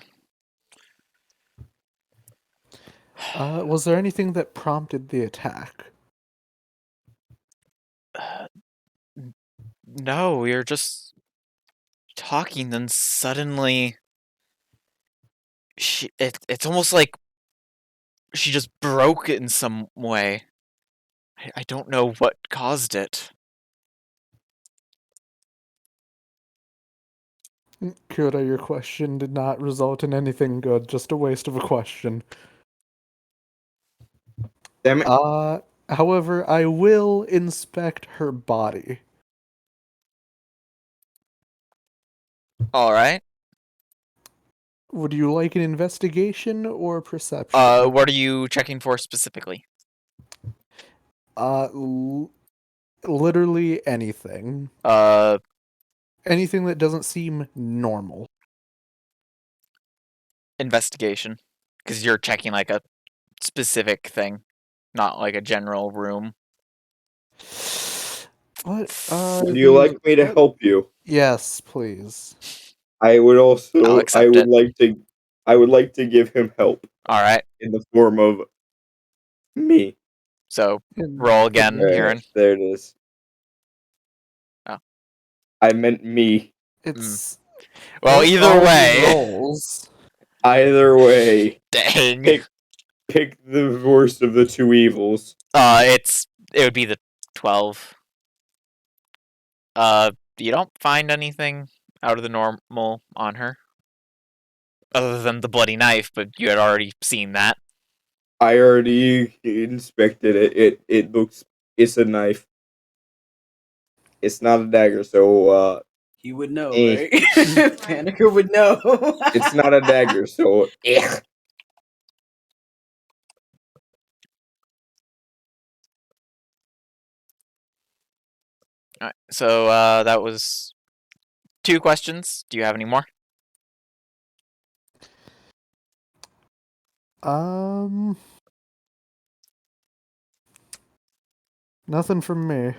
there anything that prompted the attack? No, we were just talking, then suddenly it's almost like she just broke in some way. I don't know what caused it. Kyoto, your question did not result in anything good, just a waste of a question. Damn it. However, I will inspect her body. All right. Would you like an investigation or perception? What are you checking for specifically? Literally anything. Anything that doesn't seem normal. Investigation, because you're checking like a specific thing, not like a general room. What? Would you like me to help you? Yes, please. I would also. I'll accept it. I would like to give him help All right. in the form of me. So roll again, Right, Kieran. there it is. Oh. I meant me. It's Well, what either are the way. rolls? Either way, Dang. pick the worst of the two evils. It would be the 12. You don't find anything out of the normal on her, other than the bloody knife, but you had already seen that. I already inspected it. It looks. It's a knife. It's not a dagger, so He would know, Eh. right? Panicker would know. it's not a dagger, so All right. So that was 2 questions. Do you have any more? Nothing from me.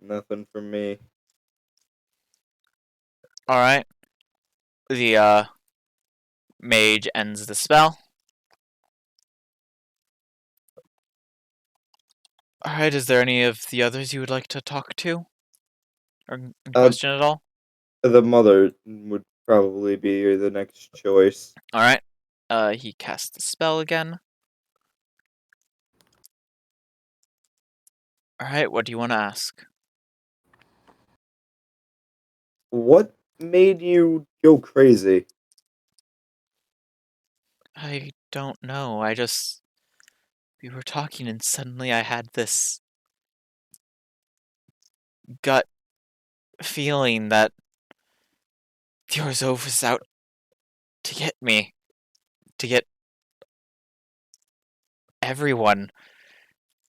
Nothing from me. All right. The mage ends the spell. All right. Is there any of the others you would like to talk to or question at all? The mother would probably be the next choice. All right. He casts the spell again. All right. What do you want to ask? What made you go crazy? I don't know. We were talking and suddenly I had this gut feeling that Yorzov was out to get me. To get everyone.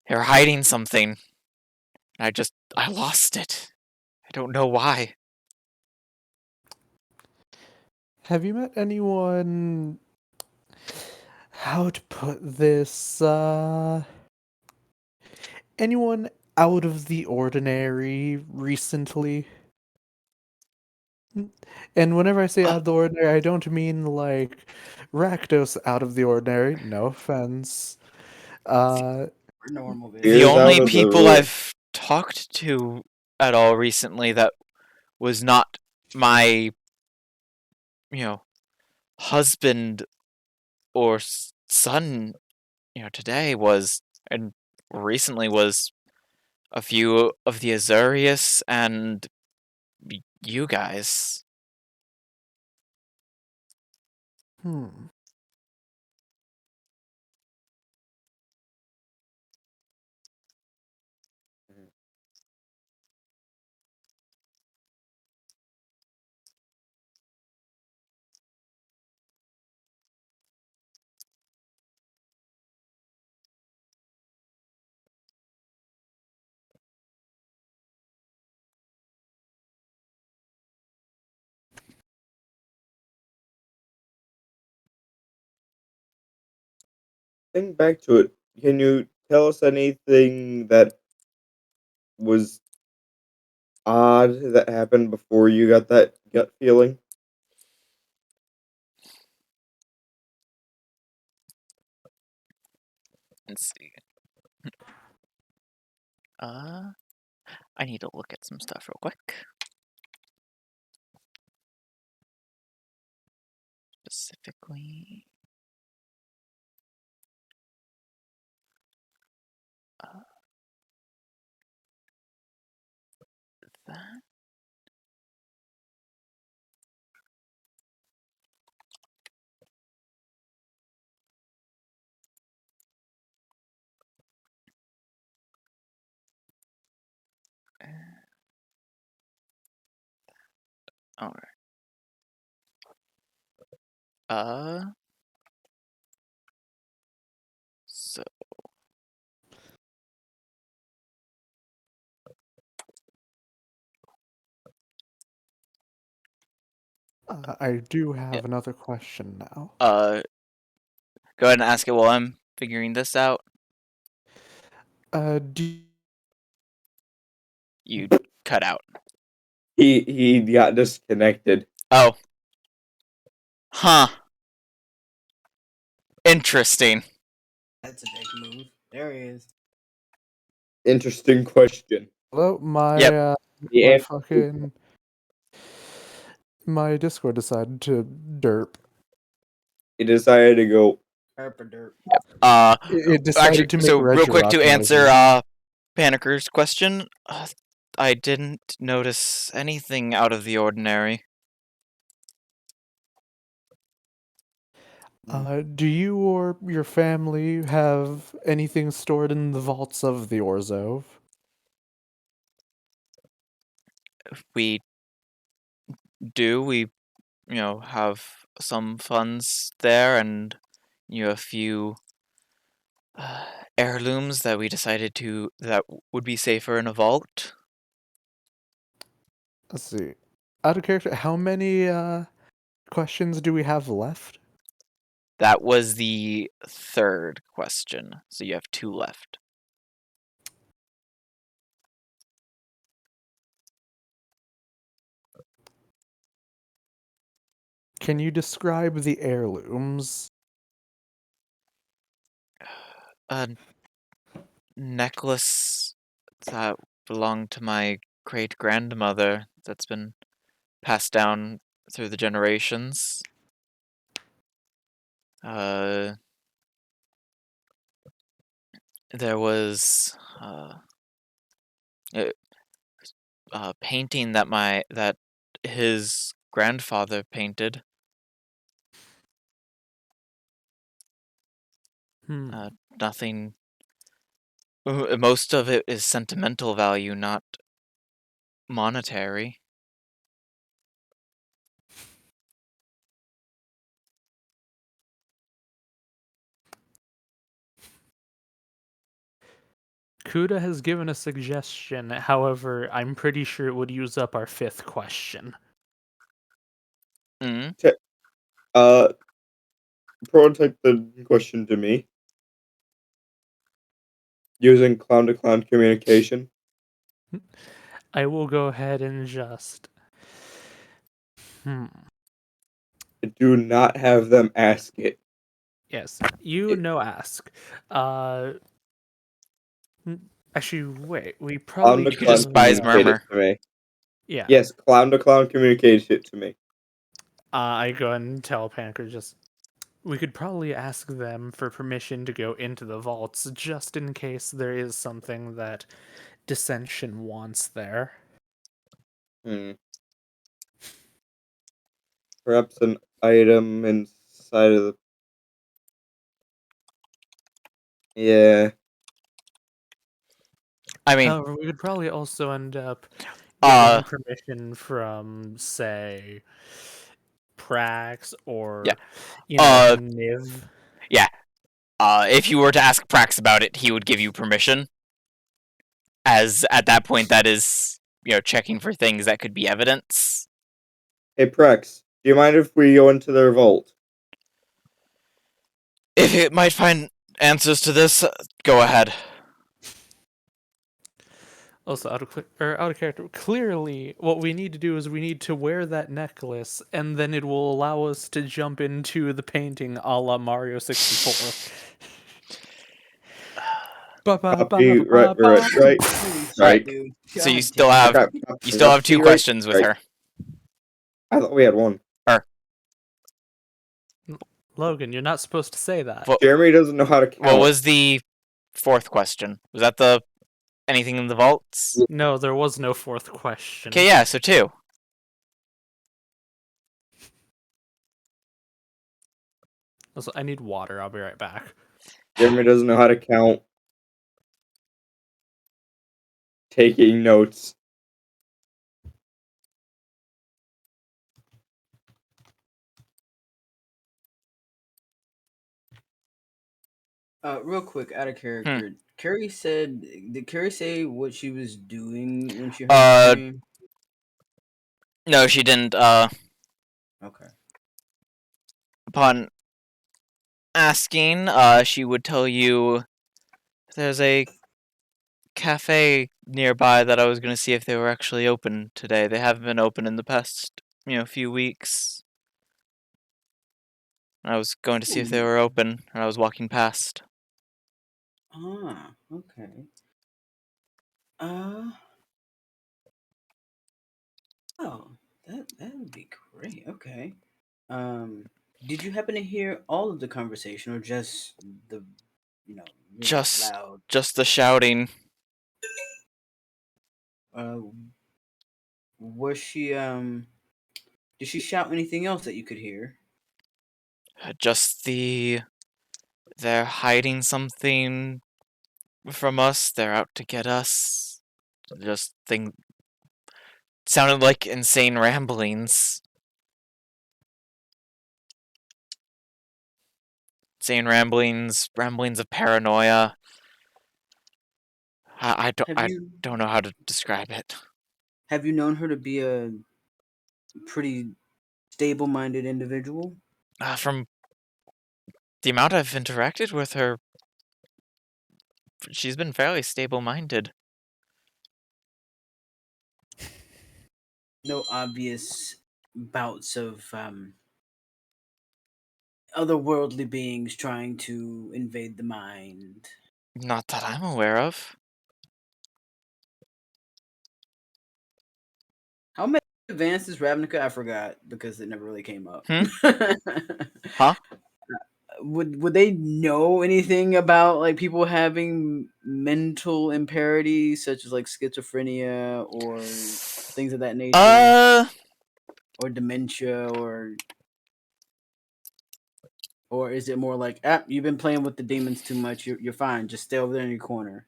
They were hiding something. I lost it. I don't know why. Have you met anyone... How to put this, anyone out of the ordinary recently? And whenever I say out of the ordinary, I don't mean like Rakdos out of the ordinary. No offense. We're normal, The Here's bitch. out only of the people room. I've talked to at all recently that was not my, husband or son, today and recently was a few of the Azurius and you guys. Hmm. think back to it. Can you tell us anything that was odd that happened before you got that gut feeling? Let's see. I need to look at some stuff real quick. Specifically, that. All right. So I do have another question now. go ahead and ask it while I'm figuring this out. Do You cut out. He got disconnected. Oh. Huh. Interesting. That's a dick move. There he is. Interesting question. Hello, my Yep. The my answer- fucking my Discord decided to derp. He decided to go. Herpa derp. It decided Actually, to make so real quick to Regirock answer noises. Panicer's question, I didn't notice anything out of the ordinary. Do you or your family have anything stored in the vaults of the Orzhov? We do. We, have some funds there and, a few heirlooms that we decided that would be safer in a vault. Let's see. Out of character, how many questions do we have left? That was the third question, so you have 2 left. Can you describe the heirlooms? A necklace that belonged to my great grandmother that's been passed down through the generations. There was a painting that his grandfather painted. Nothing. Most of it is sentimental value, not monetary. Kuda has given a suggestion, however, I'm pretty sure it would use up our 5th question. Mm. Prototype the question to me. Using clown-to-clown communication. I will go ahead and just... Do not have them ask it. Yes, you no ask. Actually, wait, we probably You could just buy his communicate it murmur. to me. Yeah. Yes, clown-to-clown communicate it to me. I go and tell Panicker just... We could probably ask them for permission to go into the vaults, just in case there is something that Dissension wants there. Perhaps an item inside of the... Yeah. I mean, However, we could probably also end up getting permission from, say, Prax or, Niv. Yeah. If you were to ask Prax about it, he would give you permission. As at that point, that is, checking for things that could be evidence. Hey, Prex, do you mind if we go into their vault? If it might find answers to this, go ahead. Also, out of character, clearly what we need to do is we need to wear that necklace, and then it will allow us to jump into the painting a la Mario 64. Copy, right. Holy shit, Right. dude. So you God still damn. have two Copy, questions with right. her. I thought we had one. Logan, you're not supposed to say that. Well, Jeremy doesn't know how to count. what was the fourth question? Was that the anything in the vaults? No, there was no fourth question. Okay, yeah, so 2. Also, I need water. I'll be right back. Jeremy doesn't know how to count. Taking notes. Real quick, out of character. Carrie said, did Carrie say what she was doing when she heard the scream? No, she didn't. Okay. Upon asking, she would tell you there's a cafe nearby that I was going to see if they were actually open today. They haven't been open in the past, few weeks. I was going to see if they were open, and I was walking past. Ah, okay. Oh, that would be great. Okay. Did you happen to hear all of the conversation, or just the, really Just loud? the shouting. Was she Did she shout anything else that you could hear? Just they're hiding something from us. They're out to get us. Just sounded like insane ramblings. Insane ramblings of paranoia. I don't know how to describe it. Have you known her to be a pretty stable-minded individual? From the amount I've interacted with her, she's been fairly stable-minded. No obvious bouts of otherworldly beings trying to invade the mind? Not that I'm aware of. How many advanced is Ravnica? I forgot because it never really came up. Huh? Would they know anything about like people having mental imparities such as like schizophrenia or things of that nature? Or dementia, or is it more like, you've been playing with the demons too much, you're fine, just stay over there in your corner,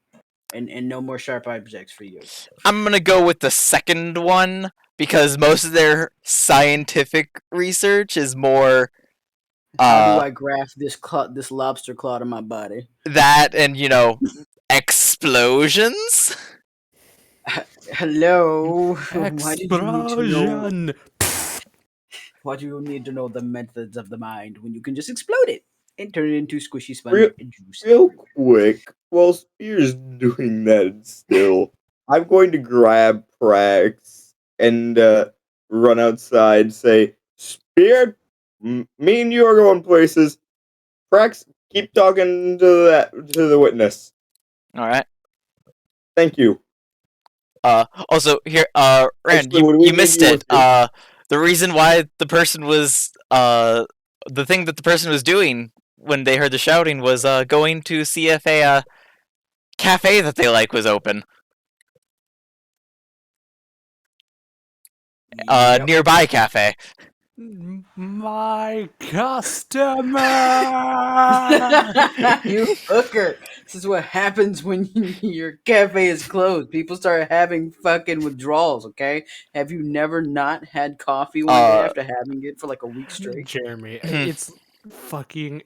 and no more sharp objects for you? I'm gonna go with the second one because most of their scientific research is more How do I graft this lobster claw to my body? that and explosions. Hello. Why did you need to know? Explosion! Why do you need to know the methods of the mind when you can just explode it and turn it into squishy sponge juice? Real quick, while Spear's doing that still, I'm going to grab Prax and run outside, say, Spear, me and you are going places. Prax, keep talking to the witness. Alright. Thank you. Also here, Rand, Actually, you missed it. The reason why the person was the thing that the person was doing when they heard the shouting was going to see if a cafe that they like was open. Yep. Nearby cafe. My customer! You hooker. This is what happens when your cafe is closed. People start having fucking withdrawals, okay? Have you never not had coffee one day after having it for like a week straight? Jeremy, it's fucking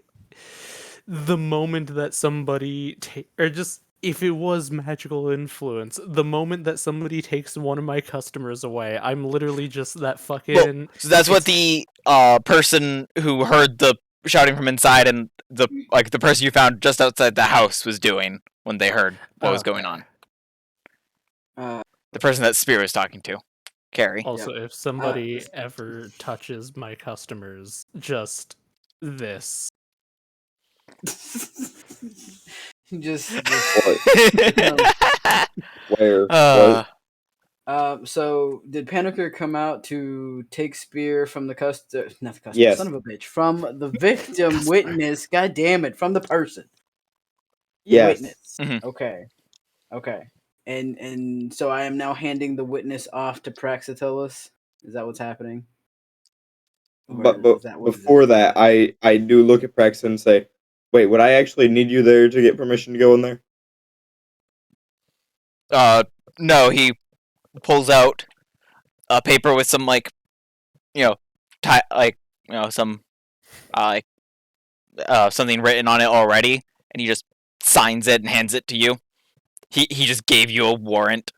the moment that somebody or just if it was magical influence, the moment that somebody takes one of my customers away, I'm literally just that fucking. So that's what the person who heard the shouting from inside and the person you found just outside the house was doing when they heard what was going on. The person that Spear was talking to, Carrie. Also, if somebody ever touches my customers, just this. just Where? What? So did Panicker come out to take Spear from the not the customer, Yes. son of a bitch, from the victim witness? God damn it, from the person. Yes. Witness. Mhm. Okay. And so I am now handing the witness off to Praxiteles. Is that what's happening? But before that, I do look at Prex and say, "Wait, would I actually need you there to get permission to go in there?" No, he pulls out a paper with some some something written on it already, and he just signs it and hands it to you. He just gave you a warrant.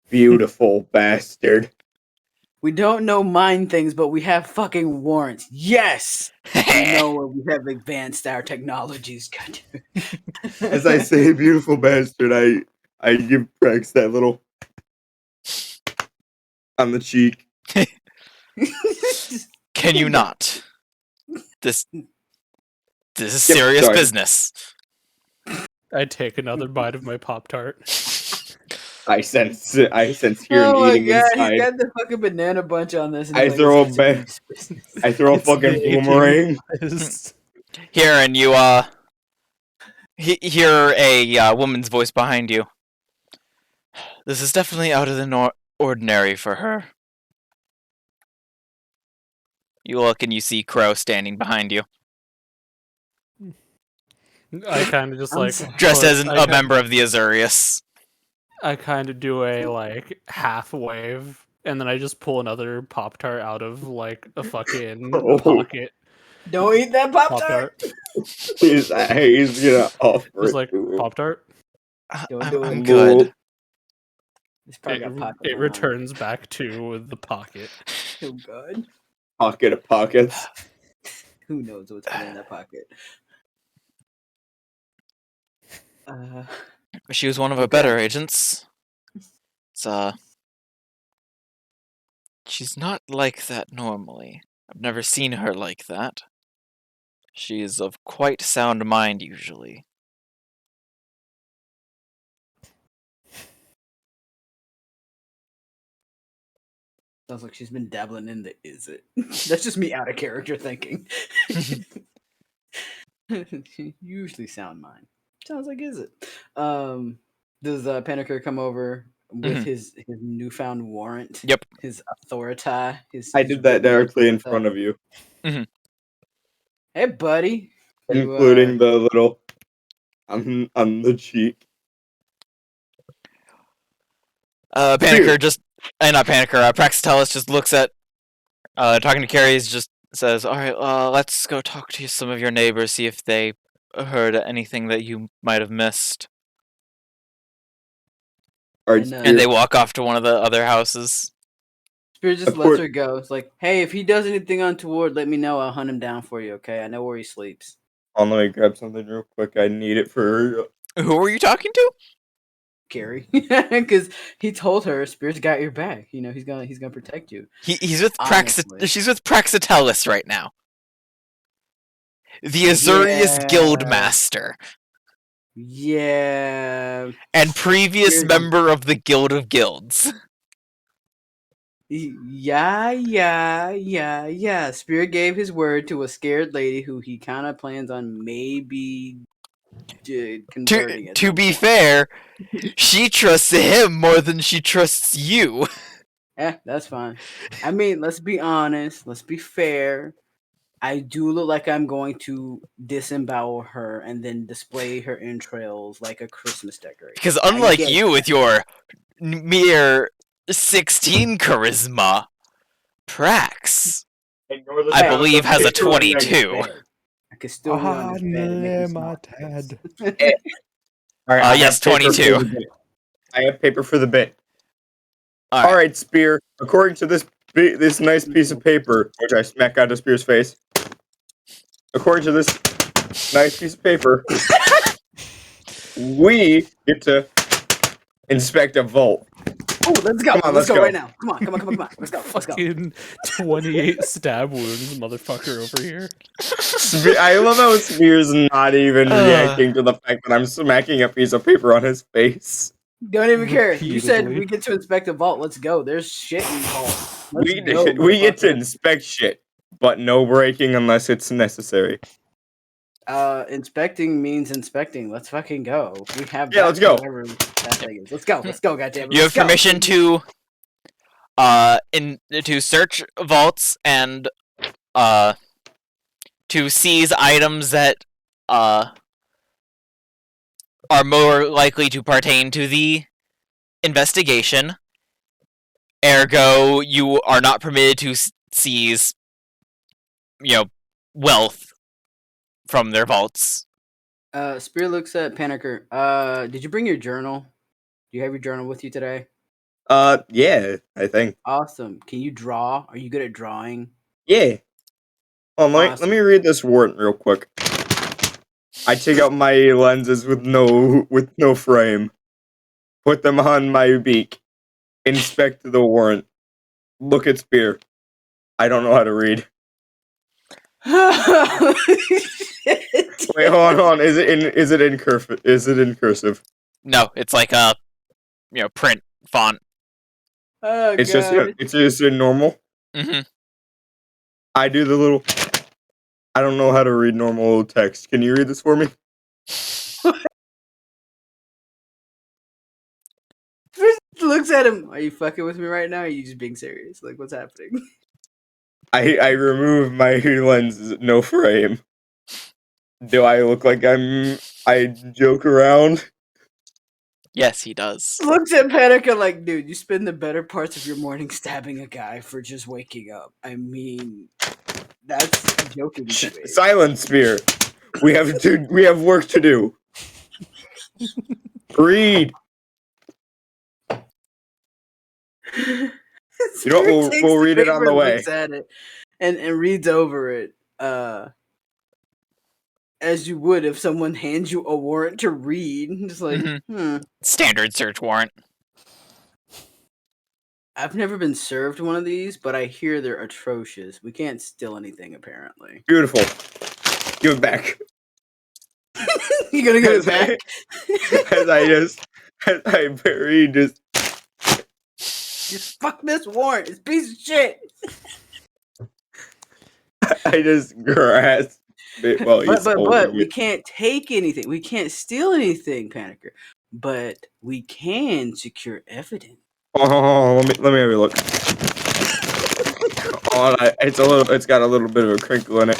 Beautiful bastard. We don't know mind things, but we have fucking warrants. Yes! We know we have advanced our technologies. God damn it. As I say, beautiful bastard, I give Prex that little on the cheek. Can you not? This is serious sorry. business. I take another bite of my Pop-Tart. I sense here and Oh my eating god, inside. he's got the fucking banana bunch on this. And I he's throw like, a "It's business." I throw a It's fucking the aging boomerang. fizz. Here, and you hear a woman's voice behind you. This is definitely out of the ordinary for her. You look and you see Crow standing behind you, I kind of just I'm like sorry. dressed as I a member of the Azurius. I kind of do a like half wave, and then I just pull another Pop Tart out of like a fucking Oh. pocket. Don't eat that Pop Pop Tart. Tart, He's gonna offer just it like to him. Pop Tart. Don't do I'm it. good. It's probably got pocket It on returns back to the pocket. Oh god. Pocket of pockets. Who knows what's in that pocket? She was one of our Okay. better agents. She's not like that normally. I've never seen her like that. She is of quite sound mind usually. Sounds like she's been dabbling in the is it. That's just me out of character thinking. Usually sound mind. Sounds like is it. Does Panicker come over with his newfound warrant? Yep. His authority. I did that directly in front of you, Hey buddy. including the little on the cheek. Panicker not Panicker, Praxiteles just looks at, talking to Carrie, just says, alright, let's go talk to some of your neighbors, see if they heard anything that you might have missed. And And they walk off to one of the other houses. Spirit just lets her go. It's like, hey, if he does anything untoward, let me know. I'll hunt him down for you, okay? I know where he sleeps. Let me grab something real quick. I need it for... Who were you talking to? Carrie. Because he told her, Spirit's got your back. You know, he's gonna protect you. He's with Honestly. She's with Praxiteles right now. The Azurius Guildmaster. Yeah. And previous member of the Guild of Guilds. Yeah. Spirit gave his word to a scared lady who he kind of plans on maybe converting. To be fair, she trusts him more than she trusts you. Yeah, that's fine. I mean, let's be honest. Let's be fair. I do look like I'm going to disembowel her and then display her entrails like a Christmas decoration. Because unlike you with your mere 16 charisma, Prax, I believe, has a 22. I can still be on this bed and make Unlimited. Alright, yes, 22. I have paper for the bit. All right. Alright, Spear. According to this nice piece of paper, which I smack out of Spear's face. According to this Nice piece of paper. We get to inspect a vault. Oh, let's go. Come on, Let's let's go go. right now. Come on. Let's go. Let's go. Fucking 28 stab wounds, motherfucker over here. I love how Spear's not even Ugh. reacting to the fact that I'm smacking a piece of paper on his face. Don't even care. You said Repeatedly. we get to inspect the vault. Let's go. There's shit in the vault. Let's We go, we get to motherfucker. inspect shit, but no breaking unless it's necessary. Inspecting means inspecting. Let's fucking go. We have Yeah, that let's go. whatever that thing is. Let's go. Let's go, goddammit. You have Let's go. permission to to search vaults and to seize items that are more likely to pertain to the investigation. Ergo, you are not permitted to seize, wealth from their vaults. Spear looks at Panicker. Did you bring your journal? Do you have your journal with you today? Yeah, I think. Awesome. Can you draw? Are you good at drawing? Yeah. Hold on, let Awesome. me read this warrant real quick. I take out my lenses with no frame, put them on my beak, inspect the warrant, look at Spear. I don't know how to read. Wait, hold on. Is it in cursive? Is it in cursive? No, it's like a print font. Oh, It's God. just in normal. Mm-hmm. I do the little. I don't know how to read normal text. Can you read this for me? Looks at him. Are you fucking with me right now? Or are you just being serious? Like, what's happening? I remove my lenses, no frame. Do I look like I joke around? Yes, he does. Looks at Panica like, dude, you spend the better parts of your morning stabbing a guy for just waking up. I mean, that's joking to me. Silence, Spear. We have work to do. Read. You know what, we'll read it on the way. Looks at it and reads over it. As you would if someone hands you a warrant to read. Just like, Standard search warrant. I've never been served one of these, but I hear they're atrocious. We can't steal anything, apparently. Beautiful. Give it back. You gonna give it back? as I very just fuck this warrant. It's a piece of shit. I just grasp it while he's But holding we it. can't take anything. We can't steal anything, Panicker. But we can secure evidence. Oh, let me have a look. Oh, it's got a little bit of a crinkle in it.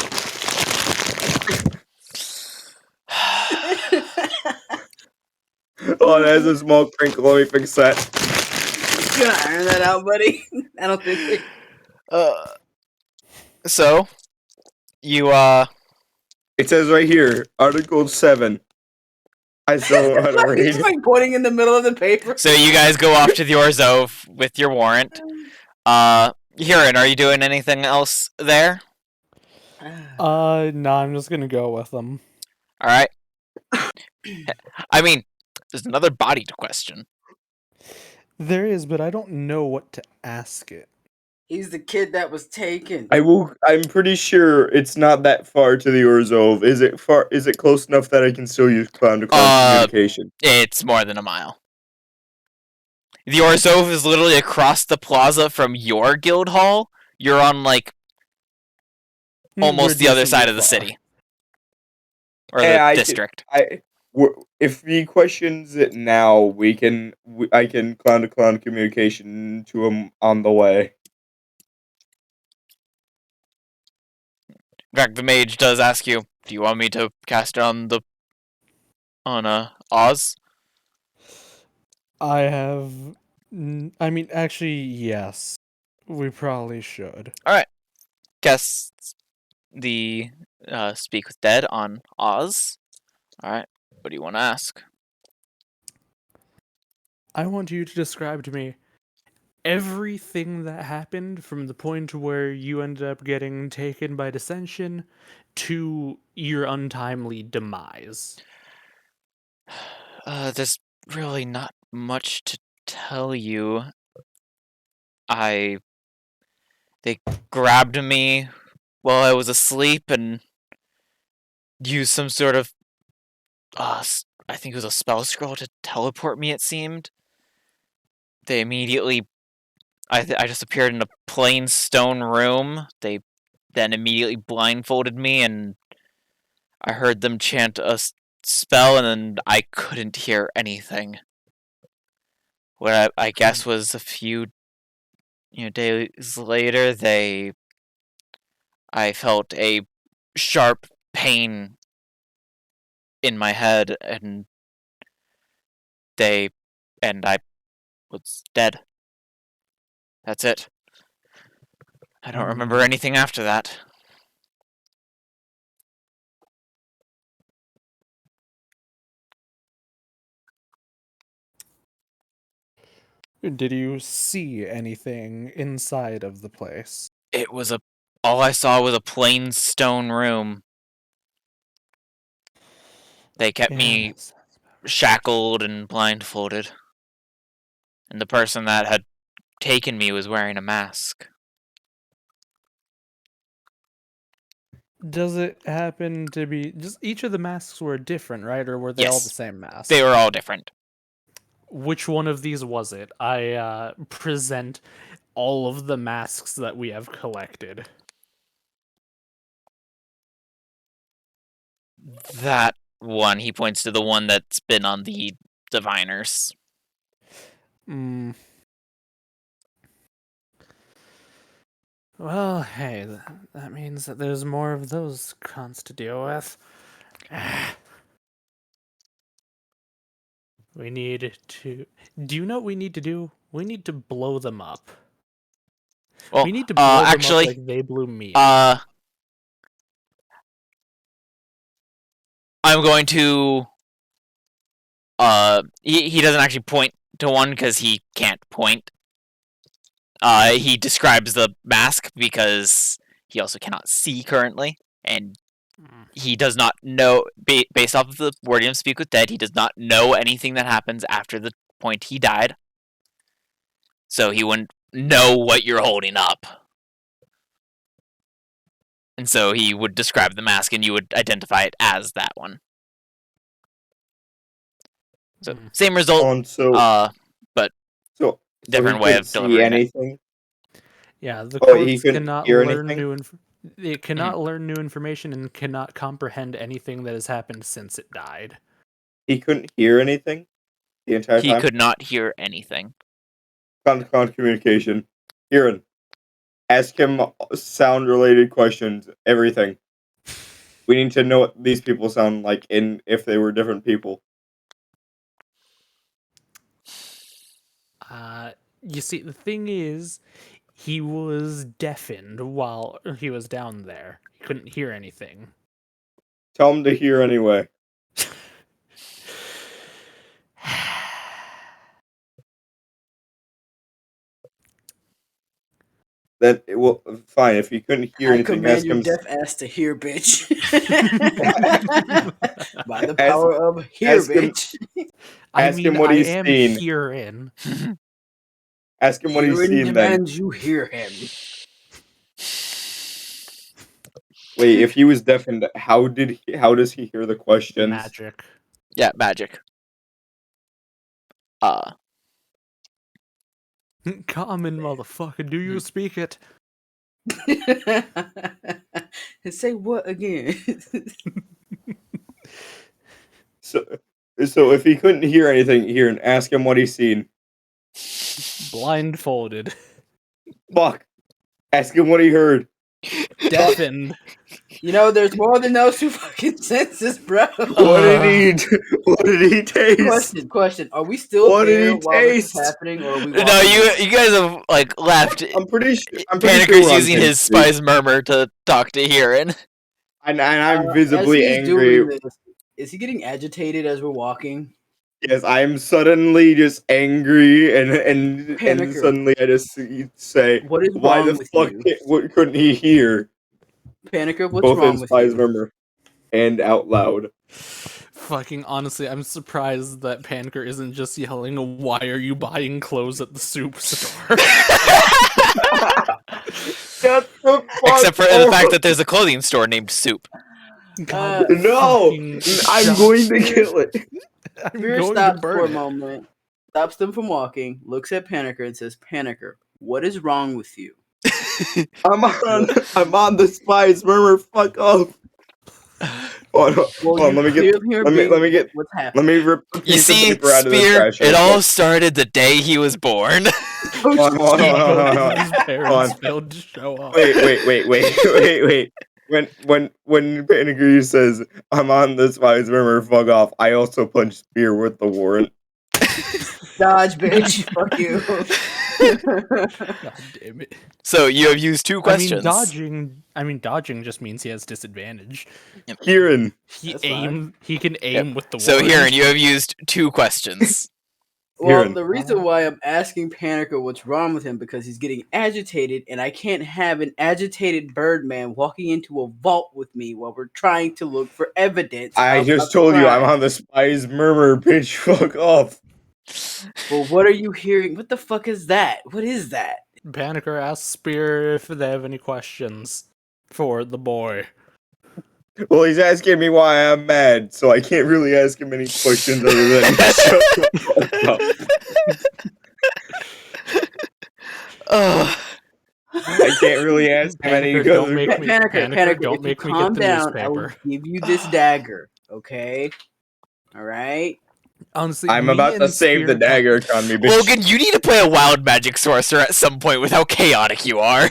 Oh, it has a small crinkle. Let me fix that. You gonna iron that out, buddy? I don't think. So you It says right here, Article 7. I still don't know how to read. He's like pointing in the middle of the paper. So you guys go off to the Orzhov with your warrant. Huron, are you doing anything else there? No, I'm just gonna go with them. All right. I mean, there's another body to question. There is, but I don't know what to ask it. He's the kid that was taken. I'm pretty sure it's not that far to the Orzhov. Is it far? Is it close enough that I can still use clown-to-clown communication? It's more than a mile. The Orzhov is literally across the plaza from your guild hall. You're on like almost the other side of the city. Or the district. If he questions it now, I can clown-to-clown communication to him on the way. In fact, the mage does ask you, do you want me to cast it on Oz? I mean, actually, yes. We probably should. Alright. Cast the Speak with Dead on Oz. Alright. What do you want to ask? I want you to describe to me everything that happened from the point where you ended up getting taken by Dissension to your untimely demise? There's really not much to tell you. They grabbed me while I was asleep and used some sort of, I think it was a spell scroll to teleport me, it seemed. They immediately, I just appeared in a plain stone room. They then immediately blindfolded me, and I heard them chant a spell, and then I couldn't hear anything. What I guess was a few days later, I felt a sharp pain in my head, and I was dead. That's it. I don't remember anything after that. Did you see anything inside of the place? It was all I saw was a plain stone room. They kept me shackled and blindfolded. And the person that had taken me was wearing a mask. Does it happen to be just each of the masks were different, right? Or were they all Yes. the same mask? They were all different. Which one of these was it? I present all of the masks that we have collected. That one, he points to the one that's been on the diviners. Well, hey, that means that there's more of those cons to deal with. We need to... Do you know what we need to do? We need to blow them up. Well, we need to blow actually, them up like they blew me up. I'm going to... He doesn't actually point to one because he can't point. He describes the mask because he also cannot see currently, and he does not know, based off of the wording of Speak with Dead, he does not know anything that happens after the point he died. So he wouldn't know what you're holding up. And so he would describe the mask and you would identify it as that one. So same result, but different way of delivering anything. Yeah, the corpse couldn't cannot hear learn anything? it cannot learn new information and cannot comprehend anything that has happened since it died. He couldn't hear anything the entire time? He could not hear anything. Con communication. Kieran, ask him sound-related questions, everything. We need to know what these people sound like if they were different people. You see, the thing is, he was deafened while he was down there. He couldn't hear anything. Tell him to hear anyway. Then, well, fine. If he couldn't hear anything, command ask your him. deaf ass to hear, bitch. By the power of hear, bitch. Ask him what he's seen. Hearing. Ask him what he's seen. Demands you hear him. Wait, if he was deafened, how does he hear the questions? Magic. Yeah, magic. Common, motherfucker. Do you speak it? Say what again? So if he couldn't hear anything, ask him what he's seen. Blindfolded. Fuck. Ask him what he heard. Deafened. You know, there's more than those two fucking senses, bro. What did he taste? Question. Are we still What there did he while this is taste? happening, or are we? No, you guys have like left. I'm pretty sure. Panicker's using his spice murmur to talk to Heron. And I'm visibly as he's angry. Doing this, is he getting agitated as we're walking? Yes, I'm suddenly just angry, and suddenly I just say, What is "Why wrong the with fuck you? couldn't he hear?" Panicker, what's both in wrong with Spies you? Murmur and out loud. Fucking honestly, I'm surprised that Panker isn't just yelling, "Why are you buying clothes at the soup store?" Shut the fuck Except for the up. fact that there's a clothing store named Soup. God, No, fucking I'm shut- going to kill it. I'm Spear going to stops for burn a it. moment, stops them from walking, looks at Panicker and says, Panicker, what is wrong with you? I'm on the Spies Murmur. Fuck off. Hold on, Well, let me get. let what's Let happening. me rip a You piece of see, paper out of the Spear, trash. it all started the day he was born. Oh, Hold on. Both of his parents on. failed to show up. Wait. When Panicker says, I'm on the Spies Murmur, fuck off, I also punch Spear with the warrant. Dodge, bitch. Fuck you. God damn it. So you have used 2 questions. I mean, dodging just means he has disadvantage. Kieran. He That's fine. can aim with the So warrant. Hiran, you have used 2 questions. Well, Kieran. the reason why I'm asking Panicker what's wrong with him because he's getting agitated, and I can't have an agitated Birdman walking into a vault with me while we're trying to look for evidence. I just told you I'm on the Spies Murmur, bitch. Fuck off. Well, what are you hearing? What the fuck is that? What is that? Panicker asks Spear if they have any questions for the boy. Well, he's asking me why I'm mad, so I can't really ask him any questions other than shut the fuck up. Ugh. I can't really ask him any Panicker, don't other make questions. me Panicker, don't if you make me calm get the down, I will newspaper. give you this dagger, okay? All right? Honestly, I'm me about to and save the Spear dagger economy, bitch. Logan, you need to play a wild magic sorcerer at some point with how chaotic you are.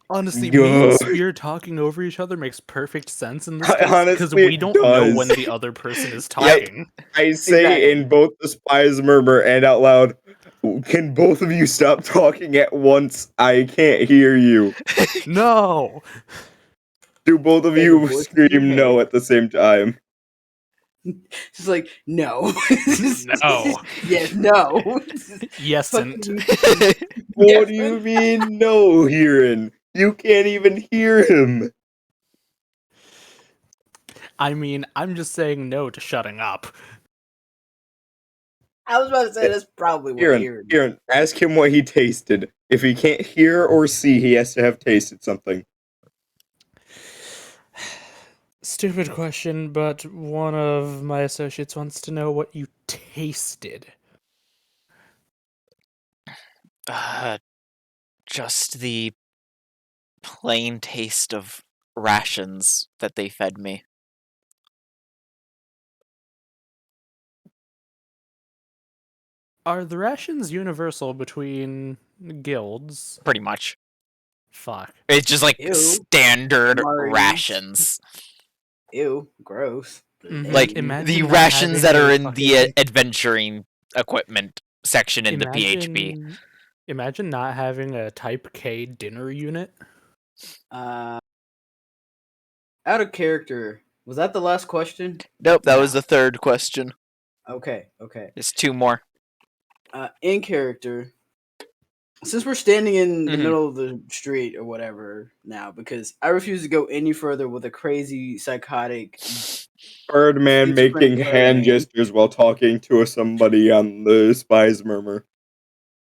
Honestly, me and Ugh. Spear talking over each other makes perfect sense in this case because Honestly, we it don't know does. when the other person is Yep. talking. I say Exactly. in both the Spies Murmur and out loud, can both of you stop talking at once? I can't hear you. No. Do both of Yeah, the you voice in your scream no head. at the same time? Just like, no. No. Yes, no. Yesn't. What do you mean no, Hiran? You can't even hear him. I mean, I'm just saying no to shutting up. I was about to say that's probably what Hiran, ask him what he tasted. If he can't hear or see, he has to have tasted something. Stupid question, but one of my associates wants to know what you tasted. Just the plain taste of rations that they fed me. Are the rations universal between guilds? Pretty much. Fuck. It's just like Ew. standard Marties. rations. Ew, gross. Mhm. Like Imagine the not rations having that are a in the adventuring equipment section in the PHP. Imagine not having a Type K dinner unit. Out of character. Was that the last question? Nope, that No. was the 3rd question. Okay. There's 2 more. In character. Since we're standing in the Mhm. middle of the street or whatever now, because I refuse to go any further with a crazy, psychotic Birdman making schizophrenic hand Birdman, gestures while talking to somebody on the Spies Murmur.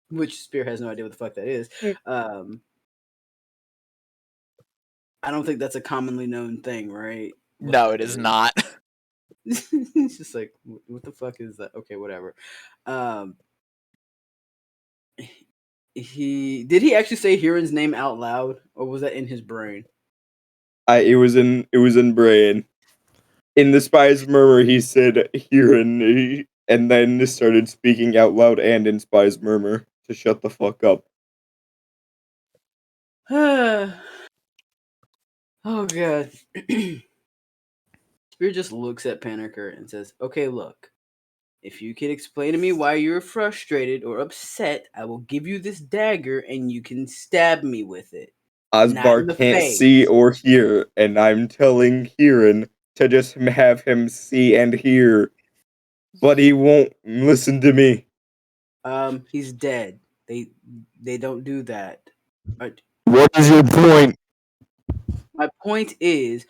which Spear has no idea what the fuck that is. I don't think that's a commonly known thing, right? No, it is not. It's just like, what the fuck is that? Okay, whatever. Did he actually say Hiran's name out loud, or was that in his brain? It was in brain. In the Spies Murmur, he said Hiran, and then started speaking out loud and in Spies Murmur to shut the fuck up. Oh god. Spear just looks at Panicker and says, "Okay, look. If you can explain to me why you're frustrated or upset, I will give you this dagger and you can stab me with it. Not Osbar in the can't face." see or hear, and I'm telling Hiran to just have him see and hear, but he won't listen to me. He's dead. They don't do that. What is your point? My point is,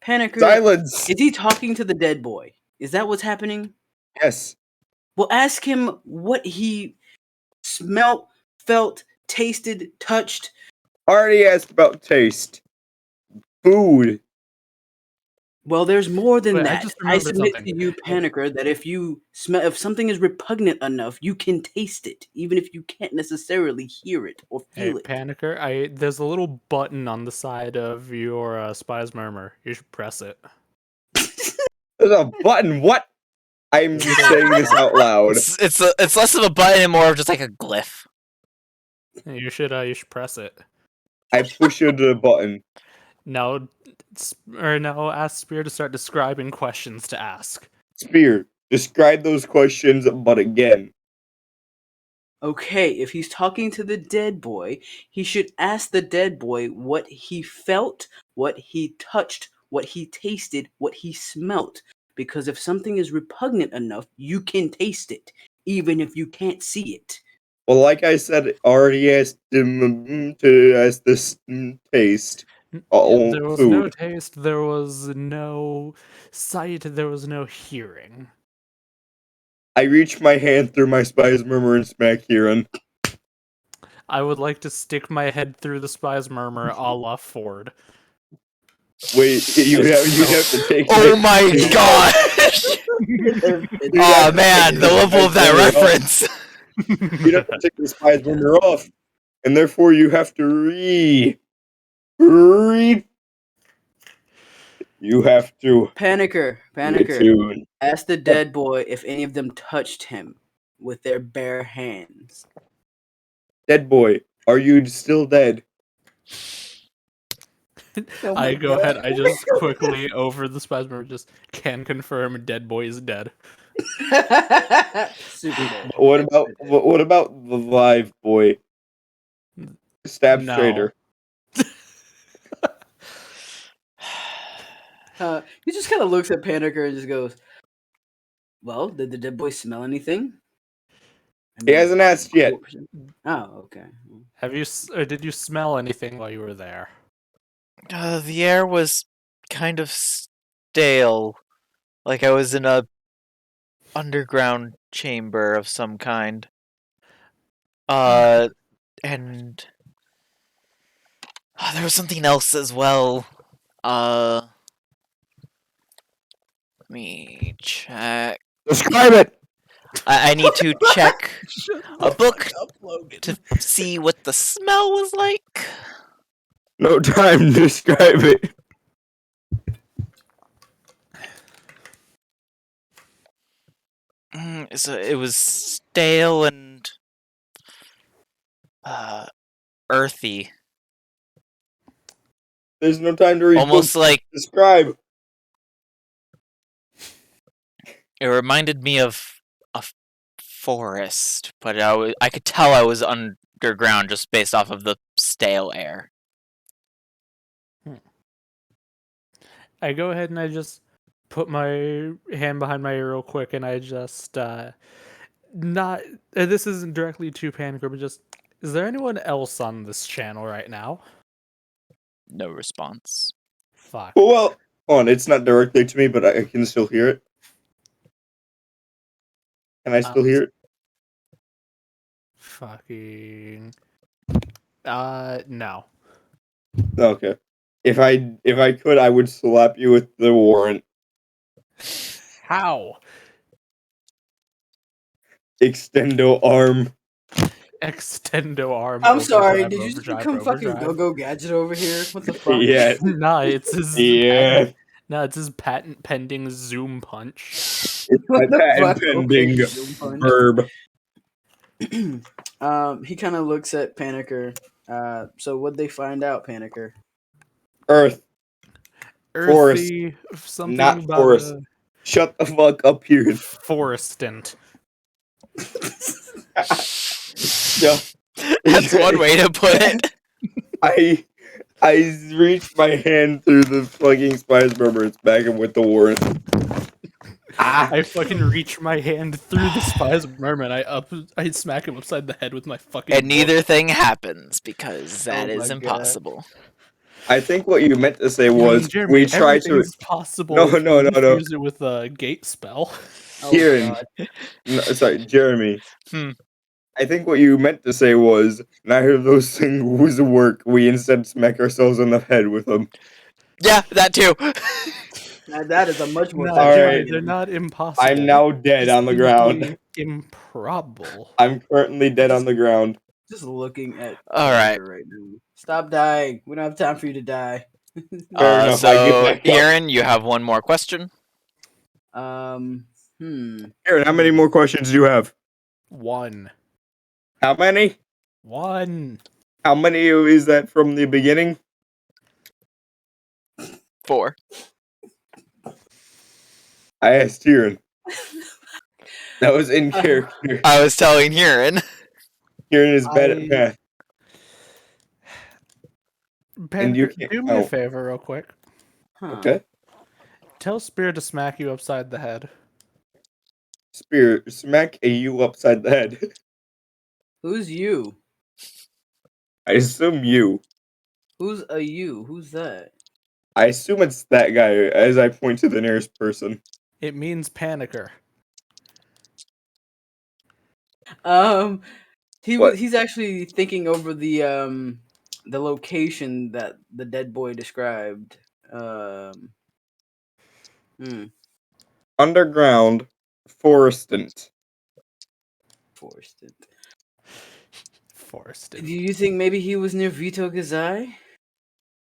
Panicker, Silence. is he talking to the dead boy? Is that what's happening? Yes. Well, ask him what he smelt, felt, tasted, touched. Already asked about taste. Food. Well, there's more than Wait, I that. just I remembered submit something. to you, Panicker, that if something is repugnant enough, you can taste it, even if you can't necessarily hear it or Hey, feel it. Panicker, there's a little button on the side of your Spy's Murmur. You should press it. There's a button. What? I'm saying this out loud. It's less of a button and more of just like a glyph. You should press it. I push the button. Now, now ask Spear to start describing questions to ask. Spear, describe those questions, but again. Okay, if he's talking to the dead boy, he should ask the dead boy what he felt, what he touched, what he tasted, what he smelt. Because if something is repugnant enough, you can taste it, even if you can't see it. Well, like I said, already asked him to ask this taste. There was no Food. taste, there was no sight, there was no hearing. I reach my hand through my spy's murmur and smack Kieran. I would like to stick my head through the Spy's Murmur a la Ford. Wait, you have to take. Oh my gosh! Oh man, the level of that reference. You have to take the spy's murmur off, and therefore you have to read. You have to. Panicker, Tune. ask the dead boy if any of them touched him with their bare hands. Dead boy, are you still dead? Oh my I go ahead, God. I just quickly over the Spy's Murmur just can confirm dead boy is dead. Super dead. What about the live boy? Stab No. straighter. He just kind of looks at Panicker and just goes, "Well, did the dead boy smell anything?" He hasn't asked yet. Oh, okay. Did you smell anything while you were there? The air was kind of stale, like I was in a underground chamber of some kind. And there was something else as well. Let me check. Describe it. I need to check a book to see what the smell was like. No time to describe it. So it was stale and earthy, There's no time to read. almost books. like Describe. it reminded me of a forest, but I could tell I was underground just based off of the stale air. I go ahead and I just put my hand behind my ear real quick and I just not this isn't directly to Panicker, but just is there anyone else on this channel right now? No response. Fuck. Well, on. It's not directly to me, but I can still hear it. Can I still hear it? Fucking no. Okay. If I could, I would slap you with the warrant. How? Extendo arm. Extendo arm. I'm sorry, overdrive, did you just overdrive, become fucking overdrive. Go-Go Gadget over here? What the fuck? Yeah. Nah, it's his Yeah. it's his patent pending zoom punch. It's my What the patent fuck? pending Okay, zoom punch. verb. He kind of looks at Panicker. So what'd they find out, Panicker? Earth. Forest. Earthy, something Not about forest. Shut the fuck up here. forestant. No. That's one way to put it. I reached my hand through the fucking spy's murmur. It's back and with the warrant. I fucking reach my hand through the spasm arm and I smack him upside the head with my fucking. And neither book. thing happens because that Oh is my God. impossible. I think what you meant to say I mean, was Jeremy, we try to. everything's possible. No, if no, you no, no. Use it with a gate spell. Oh Kieran. God. No, sorry, Jeremy. Hmm. I think what you meant to say was neither of those things work. We instead smack ourselves on the head with them. Yeah, that too. That is a much more. No, All Jeremy, right. they're not impossible. I'm now dead Just on the ground. simply improbable. I'm currently dead on the ground. Just looking at All right. Panther right now. Stop dying. We don't have time for you to die. Fair enough, I get So, back up. Aaron, you have one more question. Hmm. Aaron, how many more questions do you have? One. How many? One. How many is that from the beginning? 4. I asked Kieran. That was in character. I was telling Aaron. Kieran is bad at math. And you Panther, can't do me a count. favor, real quick. Huh. Okay. Tell Spear to smack you upside the head. Spear, smack a you upside the head. Who's you? I assume you. Who's a you? Who's that? I assume it's that guy as I point to the nearest person. It means panicker. What? He's actually thinking over the location that the dead boy described. Underground, forested. Forested. Forested. Do you think maybe he was near Vito Gazai?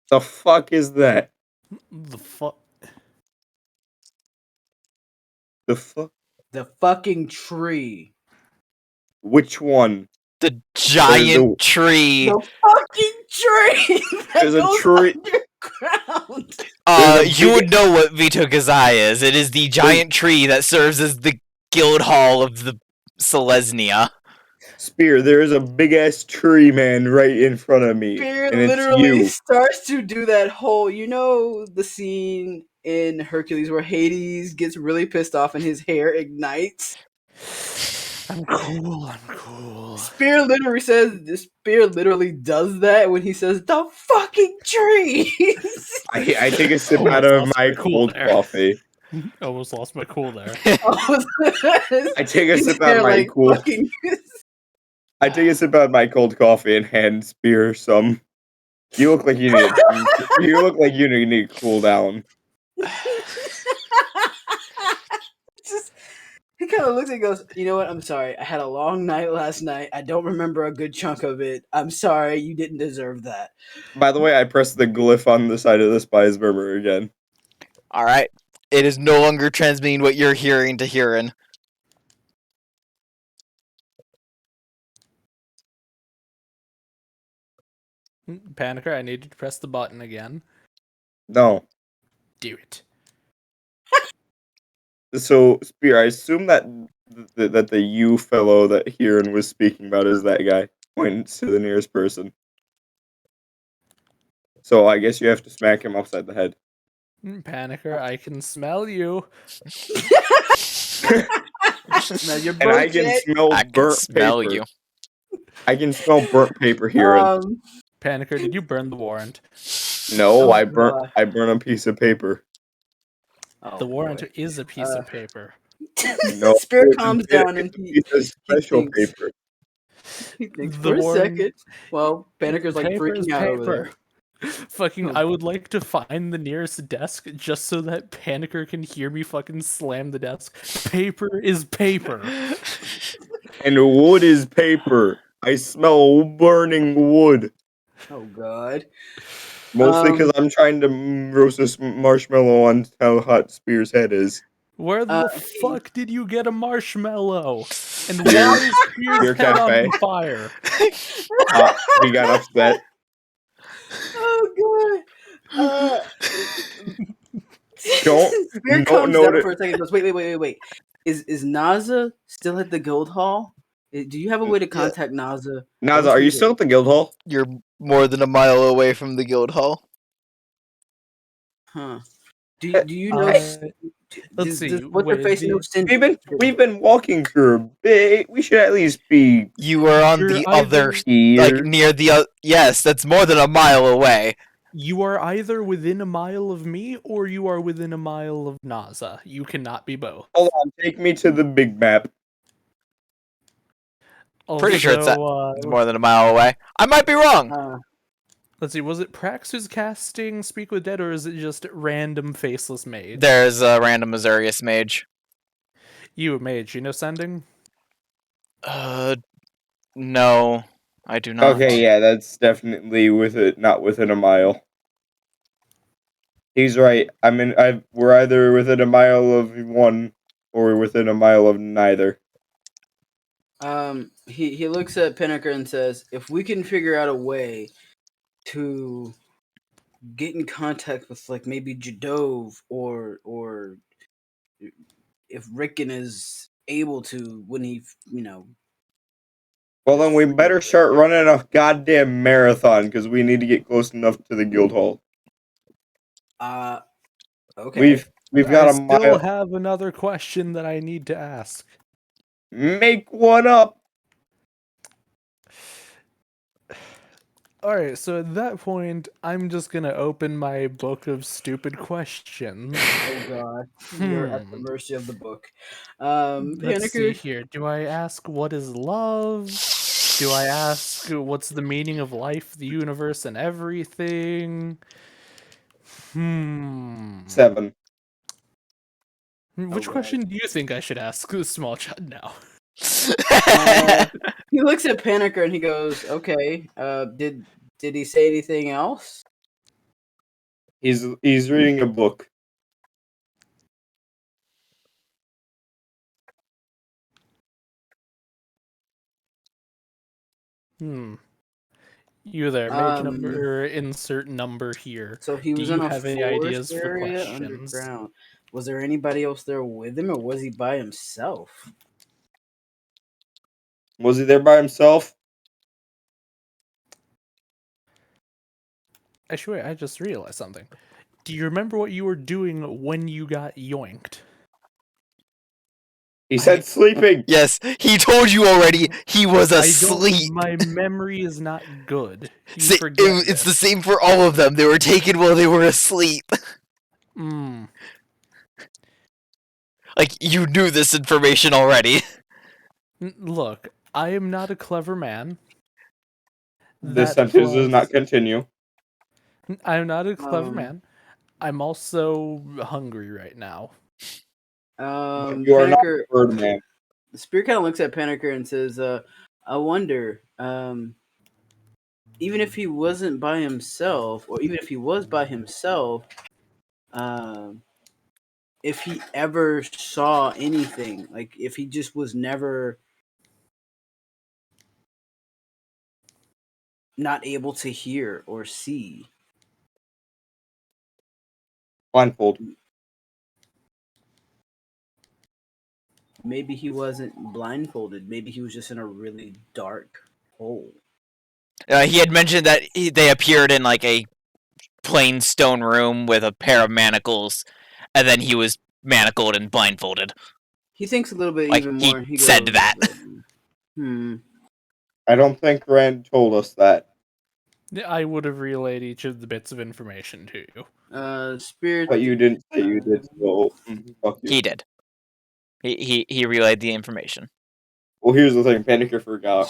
The fuck is that? The fuck? The fuck? The fucking tree. Which one? The giant tree. The fucking tree that There's a goes tree- underground. There's a You big- would know what Vito Gazai is. It is the giant tree that serves as the guild hall of the Selesnya. Spear, there is a big ass tree man right in front of me. Spirit and it's literally you. starts to do that whole, the scene in Hercules where Hades gets really pissed off and his hair ignites. I'm cool. I'm cool. Spear literally does that when he says the fucking trees. I take a sip Almost out of lost my my cool cold there. coffee. Almost lost my cool there. I take a His sip out hair, of my like, cool. fucking- I take a sip out of my cold coffee and hand Spear some. You look like you need. You look like you need to cool down. Just, he kind of looks and goes, "You know what? I'm sorry. I had a long night last night. I don't remember a good chunk of it. I'm sorry. You didn't deserve that." By the way, I pressed the glyph on the side of the spy's murmur again. Alright. It is no longer transmitting what you're hearing to Huron. Panicker, I need you to press the button again. No. Do it. So, Spear, I assume that the you fellow that Huron was speaking about is that guy. Points to the nearest person. So I guess you have to smack him upside the head. Panicker, I can smell you. Smell your And I can bullshit. smell I can burnt smell paper. you. I can smell burnt paper, Huron. Panicker, did you burn the warrant? No, Oh, I burnt God. I burnt a piece of paper. Oh, The warrant boy. is a piece of paper. No, Spirit it's a calms bit- down and it's a piece of special thinks- paper. he thinks The for a warrant- second. Well, Panicker's like Paper's freaking out over there. Fucking, Oh. I would like to find the nearest desk just so that Panicker can hear me fucking slam the desk. Paper is paper. And wood is paper. I smell burning wood. Oh God. Mostly because I'm trying to roast this marshmallow on how hot Spear's head is. Where the Hey. fuck did you get a marshmallow? And Beer- why is Spear's beer head cafe. on fire? He got upset. Oh God. Don't- Spirit don't comes note down it. for a second. And goes, wait. Is Naza still at the guild hall? Do you have a way to contact Naza? Naza, are you still at the guild hall? You're more than a mile away from the guild hall. Huh. Do you know? Let's see. What they're wait, facing the- no sin. We've been walking for a bit. We should at least be You were on You're the other, either- like here. near the. Yes, that's more than a mile away. You are either within a mile of me or you are within a mile of Naza. You cannot be both. Hold on, take me to the big map. Pretty sure it's Also, It's more than a mile away. I might be wrong. let's see, was it Prax who's casting Speak with Dead, or is it just random faceless mage? There's a random Azurius mage. You a mage, you know sending? No, I do not. Okay, yeah, that's definitely not within a mile. He's right. We're either within a mile of one or within a mile of neither. He looks at Pinnaker and says, "If we can figure out a way to get in contact with like maybe Jadove or if Rickon is able to when he Well, then we better start running a goddamn marathon because we need to get close enough to the guild hall. Okay. We've got I a still mile. have another question that I need to ask. Make one up. Alright, so at that point, I'm just gonna open my book of stupid questions. Oh god, you're at the mercy of the book. Let's see Pinnaker, here. Do I ask what is love? Do I ask what's the meaning of life, the universe, and everything? 7. Which God. question do you think I should ask the small child now? he looks at Pinnaker and he goes, "Okay, did he say anything else?" He's reading a book. You there, make Um, number, insert number here. So he Do was you in a have any forest ideas for area questions? underground. Was there anybody else there with him, or was he by himself? Was he there by himself? Actually, wait, I just realized something. Do you remember what you were doing when you got yoinked? He said sleeping. Yes, he told you already. He was asleep. My memory is not good. You See, forget it's the this. same for all of them. They were taken while they were asleep. Like, you knew this information already. Look, I am not a clever man. This That sentence does plus- not continue. I'm not a clever man. I'm also hungry right now. But you are not a bird man. The spirit kind of looks at Pinnaker and says, "I wonder, even if he wasn't by himself, or even if he was by himself, if he ever saw anything, like if he just was never not able to hear or see." Blindfold. Maybe he wasn't blindfolded. Maybe he was just in a really dark hole. He had mentioned that they appeared in like a plain stone room with a pair of manacles, and then he was manacled and blindfolded. He thinks a little bit Like, even he more. He said goes, that. I don't think Rand told us that. I would have relayed each of the bits of information to you. Spirit. But you didn't say you did, so fuck you. He did. He relayed the information. Well, here's the thing. Pinnaker forgot.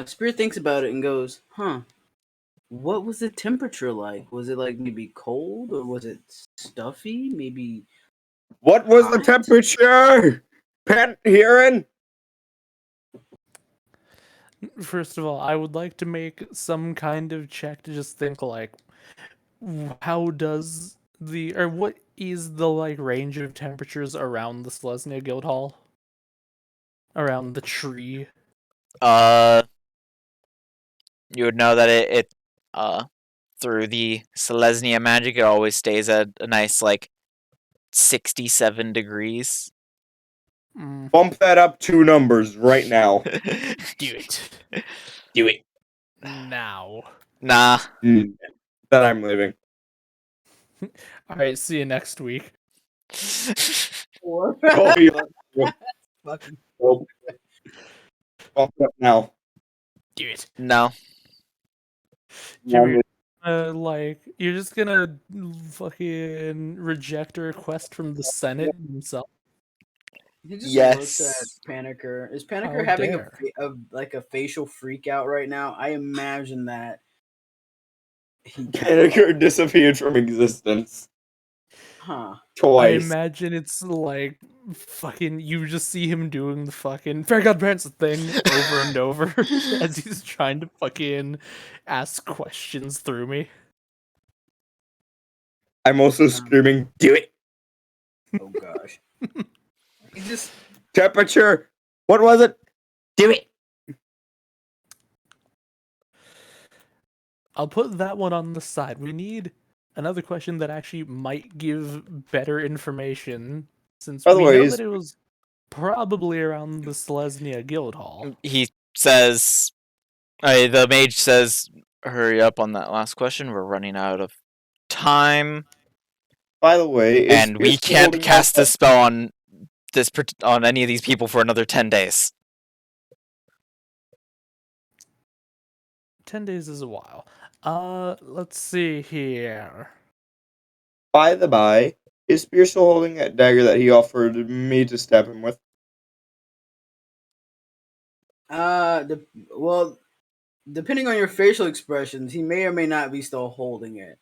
Spirit thinks about it and goes, "Huh? What was the temperature like? Was it like maybe cold, or was it stuffy? Maybe." What was the temperature? Pan hearing? First of all, I would like to make some kind of check to just think like, how does what is the like range of temperatures around the Selesnya Guildhall? Around the tree? You would know that it through the Selesnya magic, it always stays at a nice like 67 degrees. Bump that up 2 numbers right now. Do it. Do it. now. Nah. Then I'm leaving. All right, see you next week. Or Oh, yeah. fucking Well, bump it up now. Do it. No. Jimmy, like, you're just gonna fucking reject a request from the Senate himself? he just looks at Yes. Panicker. Is How Panicker having dare. a facial freak out right now? I imagine that he Panicker disappeared from existence huh. I twice. imagine it's like fucking you just see him doing the fucking fair godparents thing over and over as he's trying to fucking ask questions through me. I'm also screaming, do it! Oh gosh. He just Temperature! What was it? Do it! I'll put that one on the side. We need another question that actually might give better information, since By the we way, know that it was probably around the Selesnya Guild Hall. He says, the mage says, hurry up on that last question. We're running out of time. By the way, And we can't cast this spell on any of these people for another 10 days. 10 days is a while. Let's see here. By the by, is Spear still holding that dagger that he offered me to stab him with? well, depending on your facial expressions, he may or may not be still holding it.